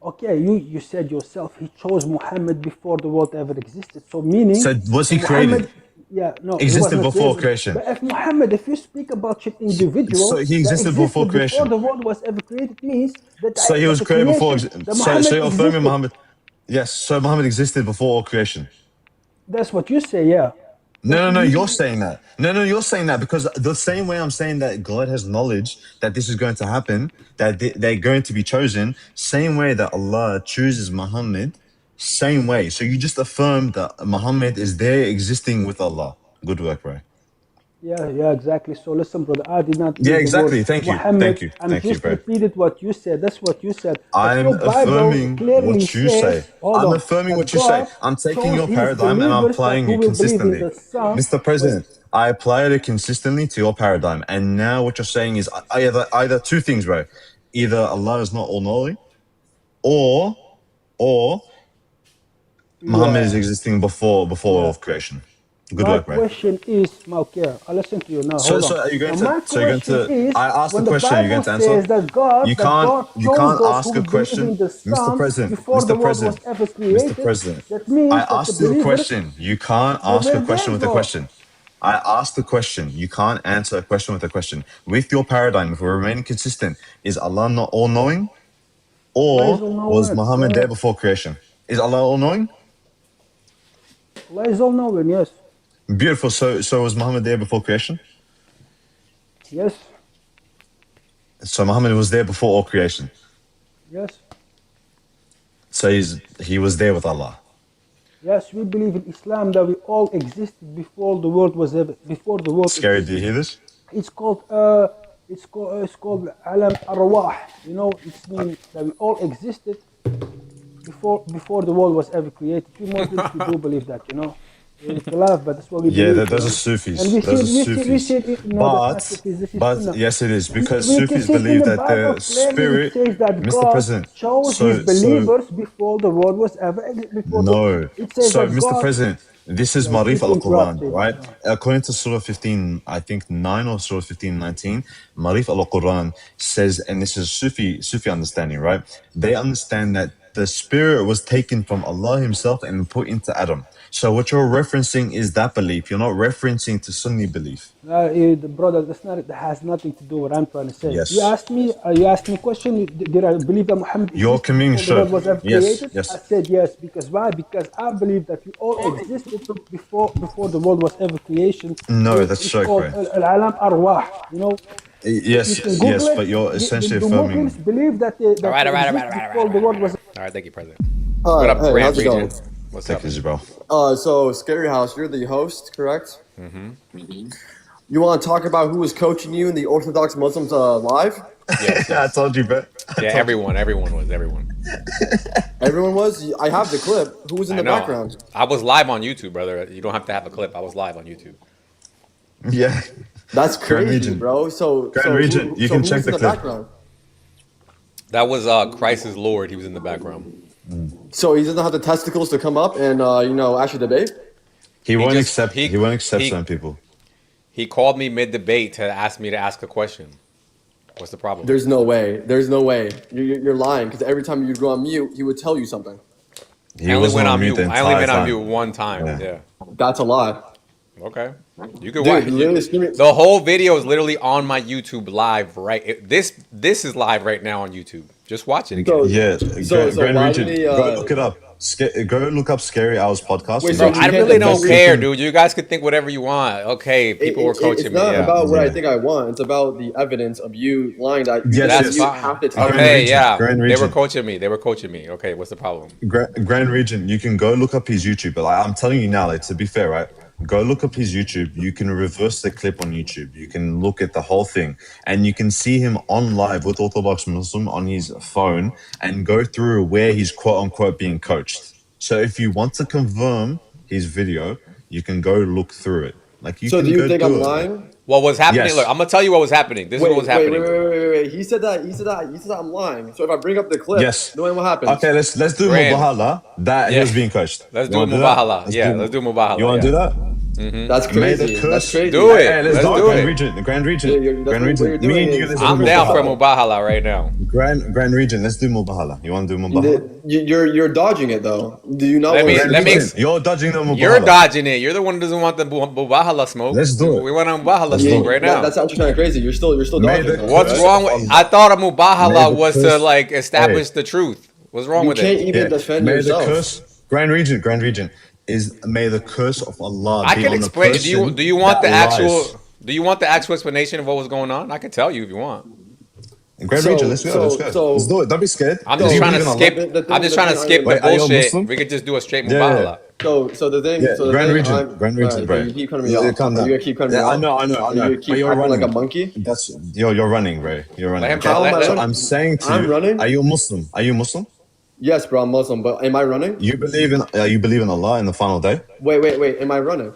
Okay, you said yourself He chose Muhammad before the world ever existed. So meaning, So was so he created? Muhammad, yeah, no, he was Existed not before created. creation. But if Muhammad, if you speak about an So individual he that existed before existed before creation. the world was ever created, means that So he that was the created before. creation, that So Muhammad you're affirming existed. Muhammad. Yes. So Muhammad existed before all creation. That's what you say, yeah. But No, no, no. You're saying that. No, no. You're saying that because the same way I'm saying that God has knowledge that this is going to happen, that they're going to be chosen. Same way that Allah chooses Muhammad. Same way. So you just affirmed that Muhammad is there existing with Allah. Good work, bro. yeah, exactly. So listen, brother, I did not Yeah, use the word exactly. Thank you. Muhammad. Thank you. I'm Thank you, just bro. repeated what you said. That's what you said. But I'm your Bible affirming clearly what you say. says, hold I'm on, affirming that what you say. God I'm taking chose your His paradigm and I'm believers that applying who it will believe in consistently. the Son. Mr. Wait, President, I applied it consistently to your paradigm. And now what you're saying is either two things, bro. Either Allah is not all knowing, or Muhammad is yeah, existing before all yeah. of creation. Good My work, bro. question is, Malkia, I listen to you now. So Hold so on. are you going Now, to my so you're going question to is, I asked the when the question, are you Bible going to answer? says that God You chose can't those who ask a will believe question, in the Mr. Son President, before the Mr. world was President, ever Mr. created. President. That I means that the asked you a believers, question. You can't they ask a were question there, with a bro. question. I asked the question. You can't answer a question with a question. With your paradigm, if we're remaining consistent, is Allah not all knowing? Allah is Or all was knowing. Muhammad Yeah. there before creation? Is Allah all knowing? Allah is all knowing, yes. Beautiful. So was Muhammad there before creation? Yes. So Muhammad was there before all creation. Yes. So he was there with Allah. Yes, we believe in Islam that we all existed before the world was ever, before the world Scary, do you existed. hear this? It's called it's called alam arwah. You know, it's mean that we all existed before the world was ever created. We Muslims, we do believe that. You know, it's a laugh, but that's what we Yeah, believe. You those are know, and Sufis. we Those see are Sufis. no, that's not Sufis. This is But Sunnah. yes, it is because We can Sufis see it in believe the that Bible the clearly. It spirit, says that Mr. God President. chose His So believers before the world was ever before the. no. It says So that Mr. God. President, this is Yeah, you Marif keep al-Quran, interrupting. right? According to Surah 15, I think 9 or Surah 15, 19, Marif al-Quran says, and this is Sufi understanding, right? They understand that the spirit was taken from Allah Himself and put into Adam. So what you're referencing is that belief. You're not referencing to Sunni belief. Brother, that's not. That has nothing to do with what I'm trying to say. Yes. You asked me a question. Did I believe that Muhammad You're existed committing before the world shirk. was ever Yes, created? I yes. said yes. Because why? Because I believe that we all existed before the world was ever creation. No, that's It's shirk, called bro. al-alam arwah. You know, you Yes, can Google yes, it. but you're essentially The Muslims affirming. believe that All right, they all right, all right, exist all right, all before right, the all right, world all was. right. All right, thank you, President. What up, Hey, Rand how's it Region? going? What's Take up, it easy, man? bro. So Scary House, you're the host, correct? Mm-hmm. You want to talk about who was coaching you in the Orthodox Muslims live? Yes, I told you, bro. Yeah, everyone was. Everyone was. I have the clip. Who was in I the know. background? I was live on YouTube, brother. You don't have to have a clip. I was live on YouTube. Yeah. That's Grand crazy, Region. bro. So, Grand so Region. who, You so can who check was in the the clip. background? That was Christ is Lord. He was in the background. So he doesn't have the testicles to come up and actually debate. He won't just- accept. he- He won't accept he- some people. He called me mid debate to ask me to ask a question. What's the problem? There's no way. There's no way. You're lying because every time you'd go on mute, he would tell you something. He I only wasn't went on on mute mute. the I only entire went on time. mute one time. Yeah. That's a lie. Okay. You can Dude, watch. literally screaming- The whole video is literally on my YouTube live this is live right now on YouTube. Just watch it again. Yeah. Grand why Region. did he, Go look it up. Go look up Scary Hours podcast. Wait, Bro, so I you really can't don't defend- care, dude. You guys could think whatever you want. Okay, people were coaching It's me. not Yeah. about what I think I want. It's about the evidence of you lying that you, Yes, that yes. you Fine. have to tell Okay, me. yeah. Grand They were Region. coaching me. Okay, what's the problem? Grand Region, you can go look up his YouTube. But like, I'm telling you now, like, to be fair, right? Go look up his YouTube. You can reverse the clip on YouTube. You can look at the whole thing, and you can see him on live with Orthodox Muslim on his phone, and go through where he's quote unquote being coached. So if you want to confirm his video, you can go look through it. Like you So can do you go think do I'm it. lying? What was happening? Yes. Look, I'm gonna tell you what was happening. This is what was happening. Wait. He said that I'm lying. So if I bring up the clip, Yes. then what happens? Okay, let's do Grand. Mubahala. That he Yeah. was being coached. Let's You do wanna that? Mubahala. Let's do Mubahala. You want to do that? That's May the crazy. curse- That's crazy. Do it. Hey, let's Let's do do Grand it. Region. The Grand Region. Yeah, that's Grand what Region. you're Me doing and you. is- Let's do I'm down for Mubahala. Mubahala right now. Grand Region. Let's do Mubahala. You want to do Mubahala? You're dodging it though. Do you not Let want me- to? let me- You're dodging the Mubahala. You're dodging it. You're the one who doesn't want the Mubahala smoke. Let's do it. We want on Mubahala Let's smoke do it. right now. That's actually kind of crazy. You're still May dodging. the- it. What's Right? wrong with? I thought a Mubahala May the was to curse- like establish Hey. the truth. What's wrong You with can't it? even defend May yourself. the curse. Grand Region is may the curse of Allah I be can on explain. the person Do you want the that actual? lies. Do you want the actual explanation of what was going on? I can tell you if you want. Grand So- Region, let's go. Let's go. so- Let's do it. Don't be scared. I'm Do just you trying to believe in Allah? skip. The thing- I'm just the trying to thing skip the Wait, are you a bullshit. Muslim? We could just do a straight Yeah, Mubahala. So the thing. Yeah, so the Grand thing, Region, Grand Region, bro. You keep cutting me Yeah, off. calm down. You keep cutting me Yeah, off. I know. You But keep you're acting running like a monkey. That's you're running, bro. You're running. Let him Okay? talk. How am I So running? I'm saying to I'm you, running? are you Muslim? Are you Muslim? Yes, bro. I'm Muslim, but am I running? You believe in Allah in the final day? Wait. Am I running?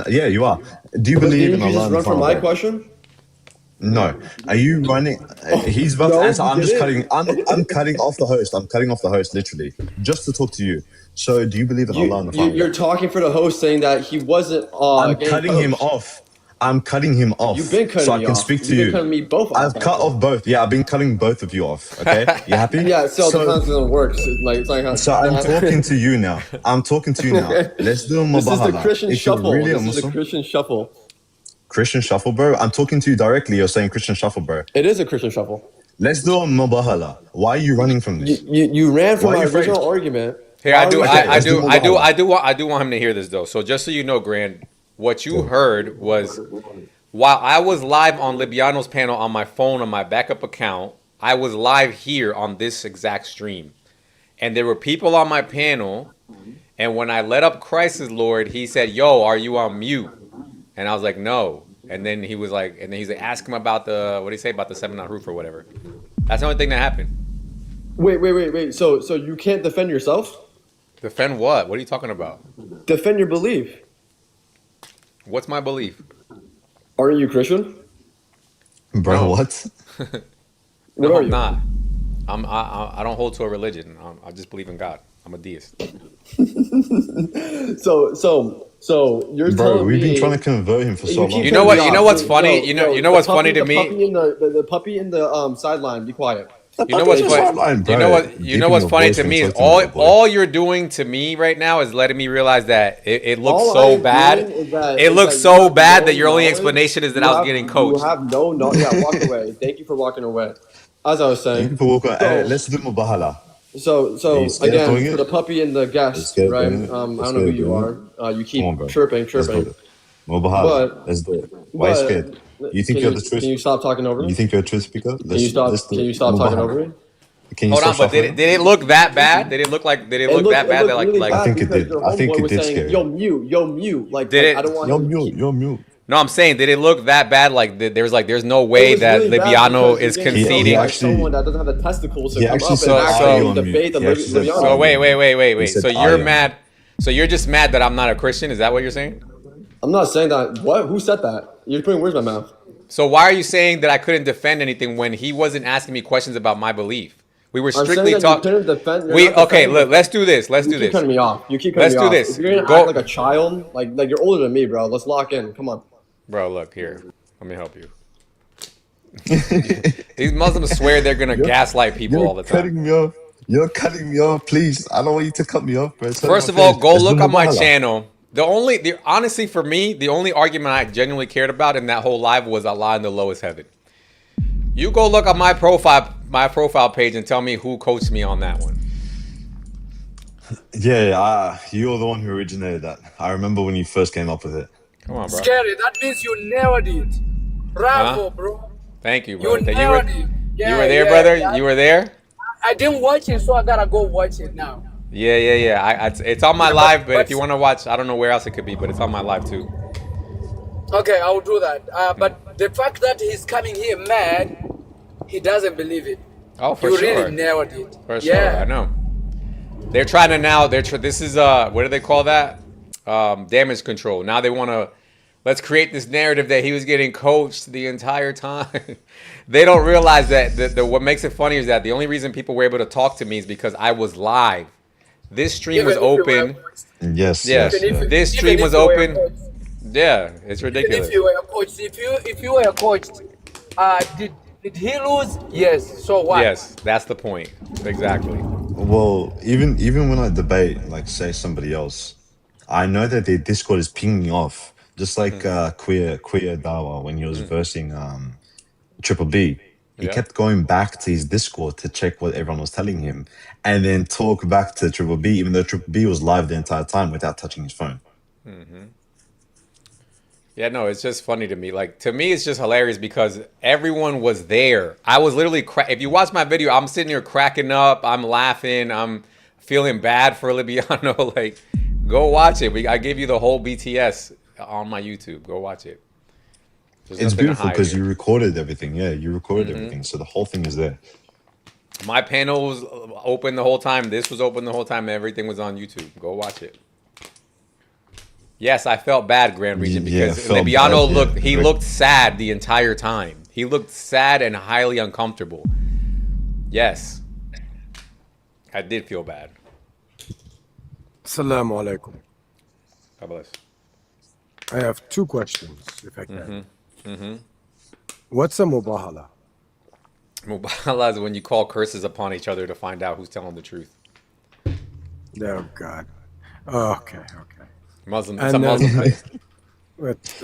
Yeah, you are. Do you But believe didn't in you Allah just in the run from final my day? question? No. Are you running? He's about no, to answer. I'm you just didn't. cutting. I'm cutting off the host. I'm cutting off the host literally just to talk to you. So, do you believe in Allah in the final You're day? talking for the host, saying that he wasn't. I'm getting cutting him coached. off. I'm cutting him off. You've been cutting so I me can off. speak to You've you. been cutting me both off. I've cut off both. Yeah, I've been cutting both of you off. Okay, you happy? Yeah, so the times doesn't work. So I'm talking to you now. I'm talking to you now. Let's do a This is the Mubahala. Christian If you're shuffle. really a This is the Muslim, Christian shuffle. Christian shuffle, bro. I'm talking to you directly. You're saying Christian shuffle, bro. It is a Christian shuffle. Let's do a Mubahala. Why are you running from this? You ran from Why are my you afraid? original argument. Here, I do let's do want him to hear this though. So just so you know, Grand, what you heard was while I was live on Libyano's panel on my phone on my backup account, I was live here on this exact stream, and there were people on my panel. And when I let up Christ is Lord, he said, "Yo, are you on mute?" And I was like, "No." And then he's like, ask him about what did he say about the 7 on roof or whatever. That's the only thing that happened. Wait. So you can't defend yourself? Defend what? What are you talking about? Defend your belief. What's my belief? Aren't you Christian? Bro, No. what? What No, are I'm you? not. I don't hold to a religion. I just believe in God. I'm a deist. So you're Bro, telling we've me been trying to convert him for so keep long. You know what? cutting You me know off. what's funny? You know the what's puppy- funny to the me? Puppy in the puppy in the sideline. Be quiet. You know what's That's funny? fine, You bro. know what? You Deep know in what's your funny voice to when me is talking to my boy. all you're doing to me right now is letting me realize that it looks All so I'm bad. doing is that- It is looks that so you have bad no that your only knowledge. explanation is that You I was have- getting coached. You have no knowledge. Yeah, walk away. Thank you for walking away. As I was Thank saying. you for walking. So- Hey, let's do Mubahala. So Are you scared of again, doing for it? the puppy and the Are you guest, scared of right? doing it? I don't Let's know who go, you bro. are. You keep Come on, bro. chirping. Let's do it. Mubahala. But- Let's do it. Why are you but- scared? You think you're the truth? Can you stop talking over me? You think you're a truth speaker? Can you stop? Let's do Can it. you stop talking Mubahala. over me? Can you Hold on, stop but did it look that bad? Did it look that bad? That like really I bad think it because did. your I think homeboy it was did saying, scare Yo, mute. Like, Did like, it- I don't want You're him- mute. You're mute. No, I'm saying, did it look that bad? Like, there's no way that really bad Libyano because is you're getting conceding. like someone that doesn't have the testicles to he come actually up said and are you actually on mute. debate the He actually said Libyano. So are you on mute. He wait. said So are you're you on mad? So you're just mad that I'm not a Christian? Is that what you're saying? I'm not saying that. What? Who said that? You're putting words in my mouth. So why are you saying that I couldn't defend anything when he wasn't asking me questions about my belief? We were I'm saying strictly that you talking. couldn't defend. You're We not okay. defending Look, let's do this. Let's You do keep this. cutting me off. You keep cutting Let's me do off. this. If you're gonna Go, act like a child, like you're older than me, bro. Let's lock in. Come on. bro. Look here. Let me help you. These Muslims swear they're gonna gaslight people all the time. Cutting me off. You're cutting me off, please. I don't want you to cut me off, bro. First of all, go look on my channel. Honestly, for me, the only argument I genuinely cared about in that whole live was Allah in the lowest heaven. You go look on my profile page and tell me who coached me on that one. Yeah, you're the one who originated that. I remember when you first came up with it. Come on, bro. Scary. That means you nailed it. Bravo, bro. Thank you, bro. You nailed it. You were there, brother? You were there? I didn't watch it, so I gotta go watch it now. Yeah. It's on my live, but if you want to watch, I don't know where else it could be, but it's on my live too. Okay, I will do that. But the fact that he's coming here mad, he doesn't believe it. Oh, for you sure. You really nailed it. For sure, I know. They're trying to now. This is what do they call that? Damage control. Now they want to. Let's create this narrative that he was getting coached the entire time. They don't realize that what makes it funny is that the only reason people were able to talk to me is because I was live. This stream was open. Yes. This stream was open. Yeah, it's ridiculous. Even if you were coached, if you were coached, did he lose? Yes. So what? Yes, that's the point. Exactly. Well, even when I debate, like say somebody else, I know that their Discord is pinging me off. Just like Queer Dawa when he was versing Triple B. He kept going back to his Discord to check what everyone was telling him and then talk back to Triple B, even though Triple B was live the entire time without touching his phone. Yeah, no, it's just funny to me. Like, to me, it's just hilarious because everyone was there. I was literally, if you watch my video, I'm sitting here cracking up. I'm laughing. I'm feeling bad for Libyano. Like, go watch it. I gave you the whole BTS on my YouTube. Go watch it. It's beautiful because you recorded everything. Yeah, you recorded everything. So the whole thing is there. My panel was open the whole time. This was open the whole time. And everything was on YouTube. Go watch it. Yes, I felt bad, Grand Regent, because Libyano looked sad the entire time. He looked sad and highly uncomfortable. Yes. I did feel bad. Assalamu alaikum. God bless. I have two questions, if I can. What's a mubahala? Mubahala is when you call curses upon each other to find out who's telling the truth. Oh, God. Okay. Muslim. It's a Muslim thing.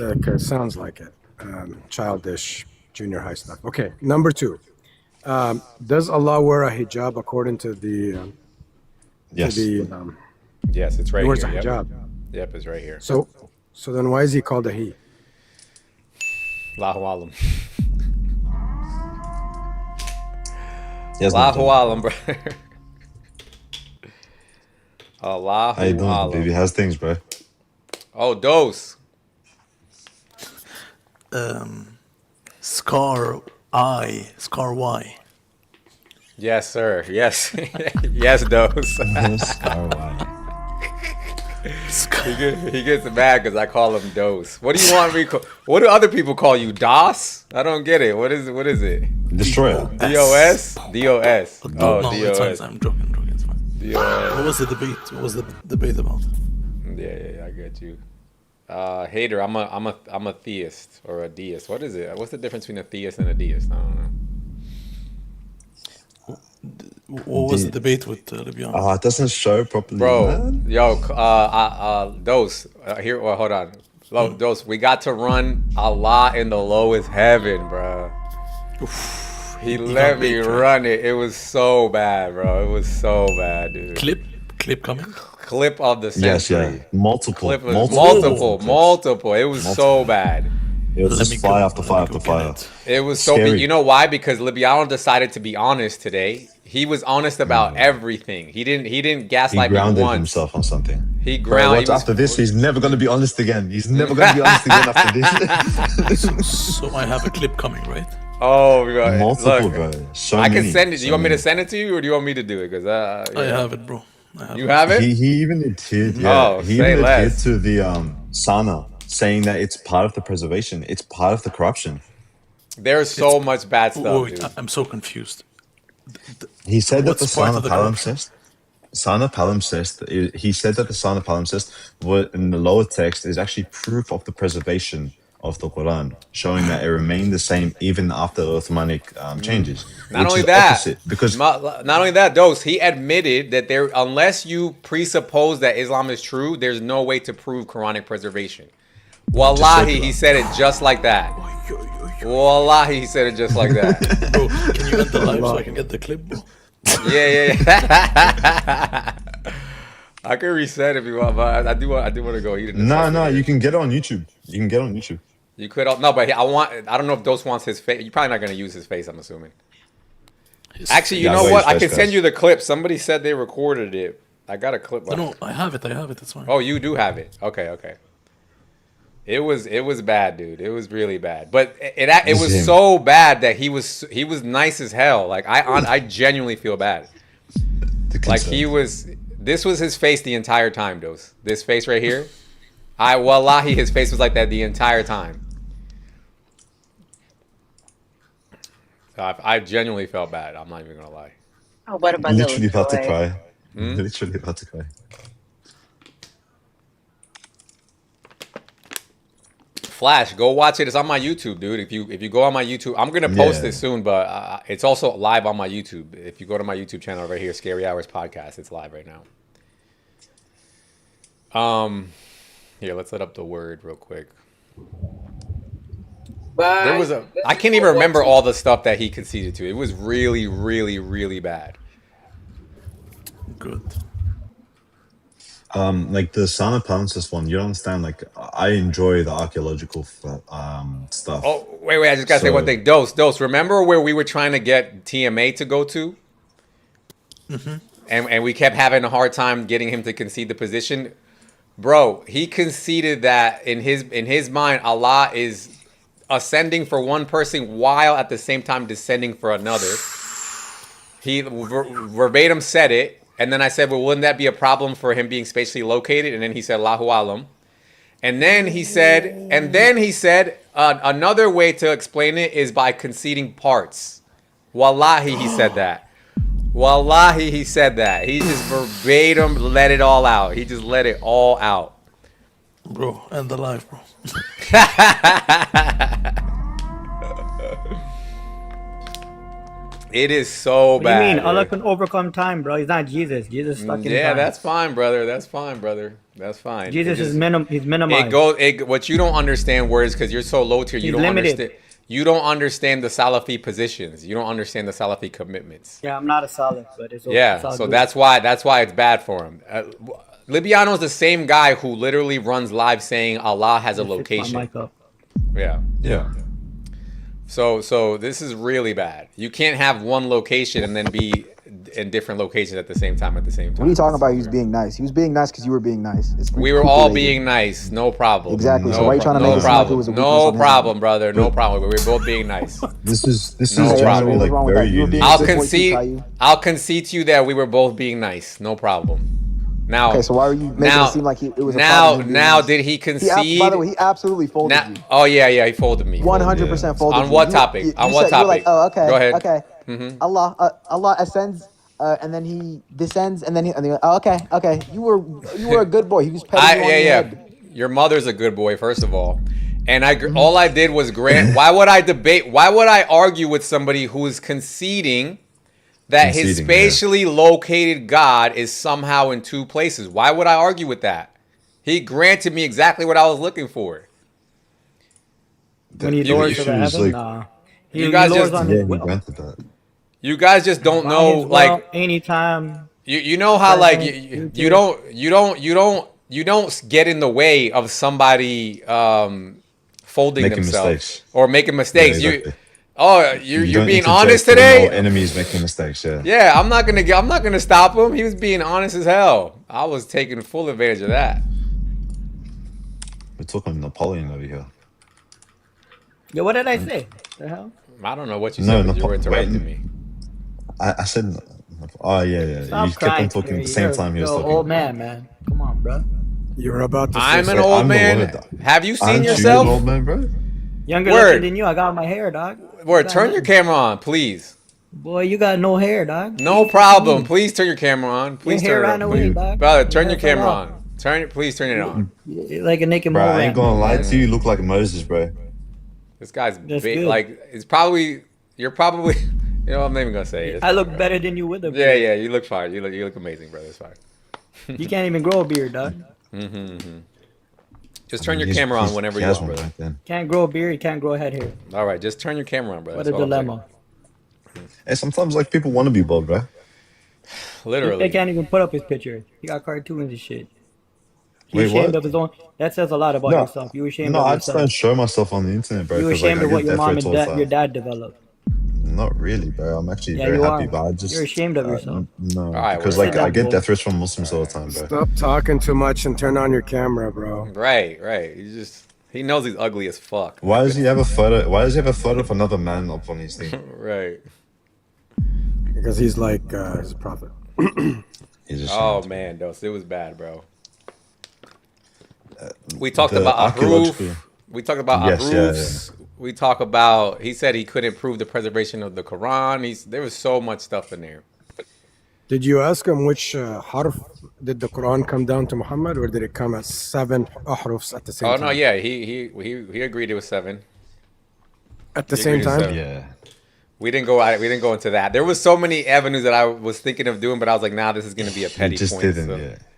Okay, sounds like it. Childish junior high stuff. Okay, number two. Does Allah wear a hijab according to the... Yes. Yes, it's right here. Where's a hijab? Yep, it's right here. So then why is he called a he? Allahu alam. Yes, Allahu alam, brother. Allahu How you doing, alam. baby? How's things, bro? Oh, dose. Scar Y. Yes, sir. Yes. Yes, dose. He gets mad because I call him Dose. What do you want me to call? What do other people call you? DOS? I don't get it. What is it? Destroyer. DOS? DOS. No, DOS. I'm joking. It's fine. DOS. What was the debate? What was the debate about? Yeah, I get you. Hater, I'm a theist or a deist. What is it? What's the difference between a theist and a deist? I don't know. What was the debate with Libyano? It doesn't show properly, bro. Man. Yo, Dose. Here, well, hold on. Dose, we got to run Allah in the lowest heaven, bro. He let me run it. It was so bad, bro. It was so bad, dude. Clip coming. Clip of the century. Yes, yeah. Multiple. Multiple. It was so bad. It was just fire after fire after fire. It was Scary. You know why? Because Libyano decided to be honest today. He was honest about everything. He didn't He gaslight me grounded once. himself on something. He Bro, grounded. watch, after this, he's never going to be honest again. He's never going to be honest again after this. So I have a clip coming, right? Oh, God. Multiple, Look, bro. So I many. can send it. Do So you want me to many. send it to you, or do you want me to do it? Because I have it, bro. You have it? He even adhered, yeah. Oh, he say even adhered less. to the Sana, saying that it's part of the preservation. It's part of the corruption. There's so much bad stuff, Wait, dude. I'm so confused. He said that the What's part Sana of the corruption? palimpsest, Sana palimpsest, he said that the Sana palimpsest in the lower text is actually proof of the preservation of the Quran, showing that it remained the same even after the Ottomanic changes. Not which only is that, opposite, because not only that, Dose, he admitted that unless you presuppose that Islam is true, there's no way to prove Quranic preservation. Wallahi, he said it just like that. Wallahi, he said it just like that. Bro, can you end the live so I can get the clip, bro? Yeah. I can reset if you want, but I do want to go. no, you can get it on YouTube. You can get it on YouTube. You could no, but I don't know if Dose wants his face. You're probably not gonna use his face, I'm assuming. Actually, you know what? I can send you the clip. Somebody said they recorded it. I got a clip. No, I have it. It's fine. Oh, you do have it. Okay. It was bad, dude. It was really bad. But it was so bad that he was nice as hell. Like I genuinely feel bad. Like this was his face the entire time, Dose. This face right here. Wallahi, his face was like that the entire time. I genuinely felt bad. I'm not even gonna lie. Oh, what about Literally the about to boy? cry. Literally about to cry. Flash, go watch it. It's on my YouTube, dude. If you go on my YouTube, I'm gonna post it soon, but it's also live on my YouTube. If you go to my YouTube channel right here, Scary Hours Podcast, it's live right now. Here, let's let up the word real quick. There was I can't even remember all the stuff that he conceded to. It was really, really, really bad. Good. Like the Sana palimpsest one, you don't understand. Like I enjoy the archaeological stuff. Oh, wait! I just gotta say one thing. Dose. Remember where we were trying to get TMA to go to? Mm-hmm. And we kept having a hard time getting him to concede the position. Bro, he conceded that in his mind, Allah is ascending for one person while at the same time descending for another. He verbatim said it. And then I said, well, wouldn't that be a problem for him being spatially located? And then he said, Allahu Alam. And then he said, another way to explain it is by conceding parts. Wallahi, he said that. Wallahi, he said that. He just verbatim let it all out. He just let it all out. Bro, end the live, bro. It is so What bad. do you mean? Allah can overcome time, bro. He's not Jesus. Jesus is stuck in Yeah, time. that's fine, brother. That's fine, brother. That's fine. Jesus It is just- he's minimized. What you don't understand, words, because you're so low tier, you He's don't limited. understand. You don't understand the Salafi positions. You don't understand the Salafi commitments. Yeah, I'm not a solid, but it's all, Yeah, it's all so good. that's why it's bad for him. Libyano is the same guy who literally runs live saying Allah has a Fix my location. mic up. Yeah. So this is really bad. You can't have one location and then be in different locations at the same time. What are you talking about? He was being nice. He was being nice because you were being nice. We were all being nice. No problem. Exactly. No, So why are you trying to make it seem like it was a weakness No on his problem, brother. No problem. We were both being nice. This is No generally problem. like very unique. I'll concede to you that we were both being nice. No problem. Now, Okay, so why were you making it seem like it was a now, problem? him being nice? did he concede? By the way, he absolutely folded you. Oh yeah, he folded me. 100% folded you. On what You- topic? you On what said- you were topic? like, oh, okay, Go ahead. okay. Mhm. Allah ascends, and then he descends, and then he. Oh, okay. You were a good boy. He was petting you on your head. Your mother's a good boy, first of all. And all I did was grant. Why would I debate? Why would I argue with somebody who is conceding that his spatially located God is somehow in two places? Why would I argue with that? He granted me exactly what I was looking for. When he lowers to the heaven, nah. You guys lowers just on his will. You guys just don't By know, his will, like anytime. you know how like Present, you don't get in the way of somebody folding Making themselves mistakes. or making Yeah, mistakes. exactly. You're You don't being interject honest when today. your enemy is making mistakes. Yeah. Yeah, I'm not gonna stop him. He was being honest as hell. I was taking full advantage of that. We're talking Napoleon over here. Yeah, what did I say? The hell? I don't know what you No, said, but you were interrupting me. I said. Oh yeah. Stop You kept on crying, talking at the Scary. same time he You're was an talking. old man. Come on, bro. You're about to say I'm an something. old I'm the man. one that- Have you seen Aren't you yourself? an old man, bro? Younger Word. looking than you. I got my hair, dog. Word, got turn your nothing. camera on, please. Boy, you got no hair, dog. No problem. Please turn your camera on. Please Your hair turn ran it on. away, dog. Brother, turn Your your hair fell camera off. on. Please turn it on. You're like a naked Bro, mole I ain't rat, gonna man. lie to you. You look like Moses, bro. This guy's That's big. good. Like, it's probably, you're probably, you know, I'm not even gonna say it. I look better than you with a Yeah, beard. yeah, you look fine. You look amazing, brother. It's fine. You can't even grow a beard, dog. Just turn your camera on whenever he you has want, one brother. back then. Can't grow a beard, can't grow a head hair. All right, just turn your camera on, brother. What That's a all I'm saying. dilemma. Hey, sometimes like people want to be bald, bro. Literally. They can't even put up his picture. He got cartoons and shit. He's Wait, ashamed what? of his own. That says a lot about No, yourself. You ashamed no, of I just yourself. don't show myself on the internet, bro. You Because like ashamed I of what get your death mom threats and all the your time. dad developed. Not really, bro. I'm actually Yeah, very you happy, are. but I just You're ashamed of yourself. no, All right, because we're like done. I get Bull. death threats from Muslims all the time, bro. Stop talking too much and turn on your camera, bro. Right. He knows he's ugly as fuck. Why does he have a photo? Why does he have a photo of another man up on his thing? Right. Because he's like he's a prophet. He's just Oh man, it was bad, bro. We talked the about archaeological- Ahruf. We talked about Yes, yeah, Ahrufs. We talk about. He said he couldn't prove the preservation of the Quran. There was so much stuff in there. Did you ask him which harf did the Quran come down to Muhammad, or did it come as 7 ahrufs at the same Oh time? no, yeah, he agreed it was 7. At the He same agreed it was time? 7. Yeah. We didn't go into that. There was so many avenues that I was thinking of doing, but I was like, nah, this is gonna be a petty He just point. didn't, so-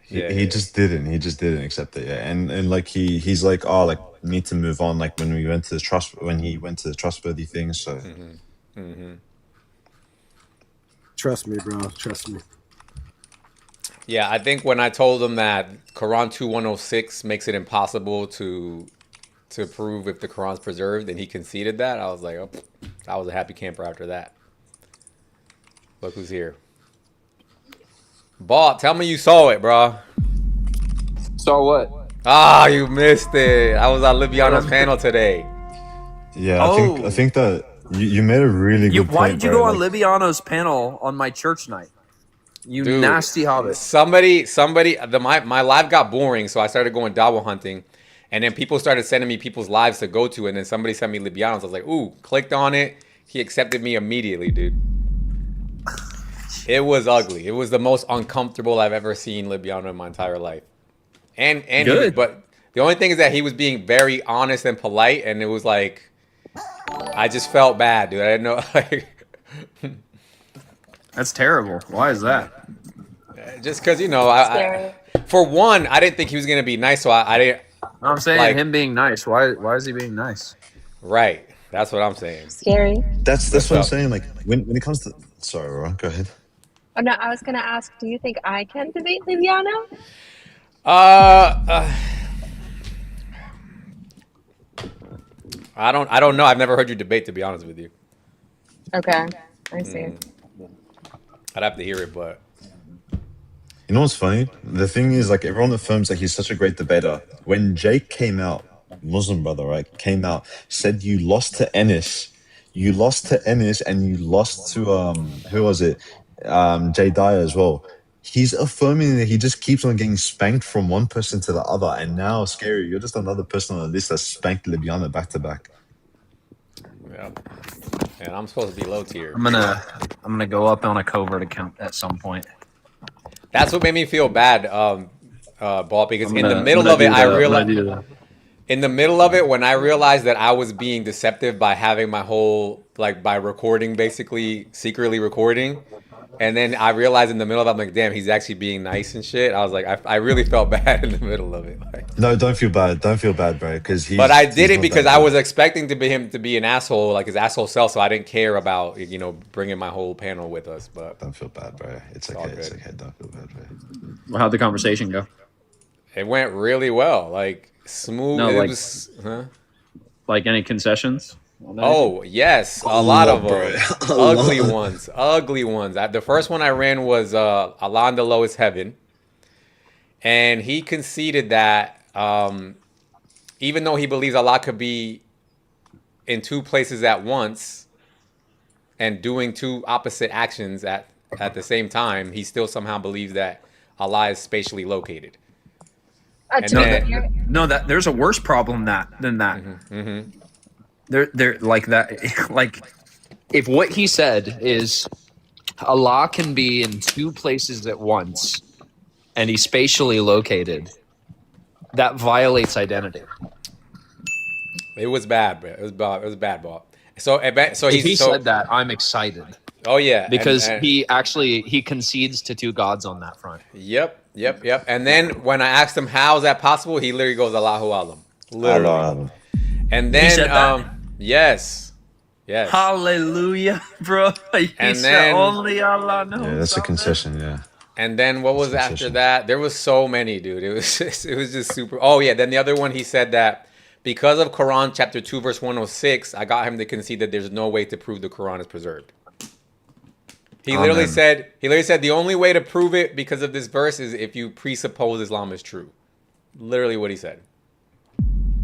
yeah. He just didn't accept it, yeah. And like he's like, oh, like need to move on. Like when he went to the trustworthy things. So Trust me, bro. Trust me. Yeah, I think when I told him that Quran 2106 makes it impossible to prove if the Quran's preserved, and he conceded that, I was like, oh, I was a happy camper after that. Look who's here. Bob, tell me you saw it, bro. Saw what? Ah, you missed it. I was on Libyano's panel today. yeah, I think that you made a really good point. Why did you bro. go on Like, Libyano's panel on my church night? You Dude, nasty hobbit. Somebody, my live got boring, so I started going dawah hunting, and then people started sending me people's lives to go to, and then somebody sent me Libyano's. I was like, ooh, clicked on it. He accepted me immediately, dude. It was ugly. It was the most uncomfortable I've ever seen Libyano in my entire life. And Good. But the only thing is that he was being very honest and polite, and it was like, I just felt bad, dude. I didn't know, like, That's terrible. Why is that? just because, you know, I for one, I didn't think he was gonna be nice, so I didn't. I'm saying like, him being nice. Why is he being nice? Right. That's what I'm saying. Scary. that's What's what I'm up? saying. Like when it comes to sorry, Ron, go ahead. Oh no, I was gonna ask, do you think I can debate Libyano? I don't know. I've never heard you debate, to be honest with you. Okay, I see. I'd have to hear it, but You know what's funny? The thing is, like, everyone affirms that he's such a great debater. When Jake came out, Muslim brother, right, came out, said you lost to Ennis, and you lost to who was it? Jay Dyer as well. He's affirming that he just keeps on getting spanked from one person to the other, and now, Scary, you're just another person on the list that spanked Libyano back to back. yeah. And I'm supposed to be low tier. I'm gonna go up on a covert account at some point. That's what made me feel bad, Ball, because I'm in the gonna- middle I'm of it, gonna I do that. I'm realized. gonna do that. In the middle of it, when I realized that I was being deceptive by having my whole, like, by recording, basically secretly recording, and then I realized in the middle of it, I'm like, damn, he's actually being nice and shit. I was like, I really felt bad in the middle of it. Like, No, don't feel bad. Don't feel bad, bro. Because but I did it because I was expecting him to be an asshole, like his asshole self. So I didn't care about, you know, bringing my whole panel with us. But don't feel bad, bro. It's all okay. It's good. okay. Don't feel bad, bro. Well, how'd the conversation go? It went really well, like smooth. No, it like- was, huh? Like any concessions? Oh yes, a lot of them. Ugly ones, ugly ones. The first one I ran was Allah in the lowest heaven, and he conceded that even though he believes Allah could be in two places at once and doing two opposite actions at the same time, he still somehow believes that Allah is spatially located. And that there's a worse problem than that. There like that like if what he said is Allah can be in two places at once and he's spatially located, that violates identity. It was bad, bro. It was bad, Bob. So if he said that, I'm excited. Oh yeah, because he concedes to two gods on that front. Yep. And then when I asked him how is that possible, he literally goes Allahu Alam, literally. And then he said that? Yes. Hallelujah, bro. He said only Allah knows. Yeah, that's a concession. Yeah. And then what was after that? There was so many, dude. It was just super. Oh yeah. Then the other one, he said that because of Quran chapter 2 verse 106, I got him to concede that there's no way to prove the Quran is preserved. He literally said the only way to prove it because of this verse is if you presuppose Islam is true. Literally what he said.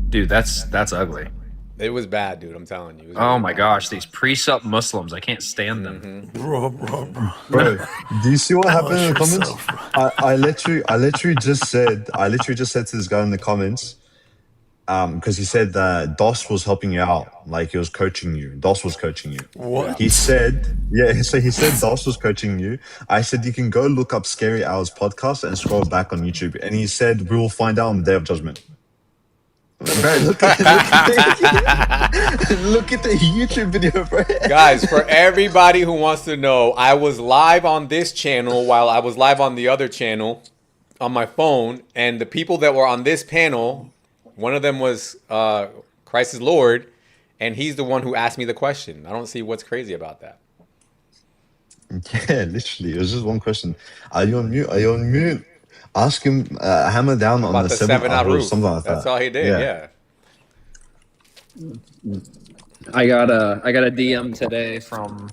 Dude, that's ugly. It was bad, dude. I'm telling you. Oh my gosh, these precept Muslims, I can't stand them. Bro, do you see what happened in the comments? I literally just said to this guy in the comments, because he said that DOS was helping you out, like he was coaching you. DOS was coaching you. What? He said, so he said DOS was coaching you. I said you can go look up Scary Hours podcast and scroll back on YouTube. And he said we will find out on the Day of Judgment. Bro, look at the YouTube video, bro. Guys, for everybody who wants to know, I was live on this channel while I was live on the other channel on my phone, and the people that were on this panel, one of them was Christ is Lord, and he's the one who asked me the question. I don't see what's crazy about that. Yeah, literally. It was just one question. Are you on mute? Are you on mute? Ask him, hammer down on the 7 rule, something like that. That's all he did, yeah. I got a DM today from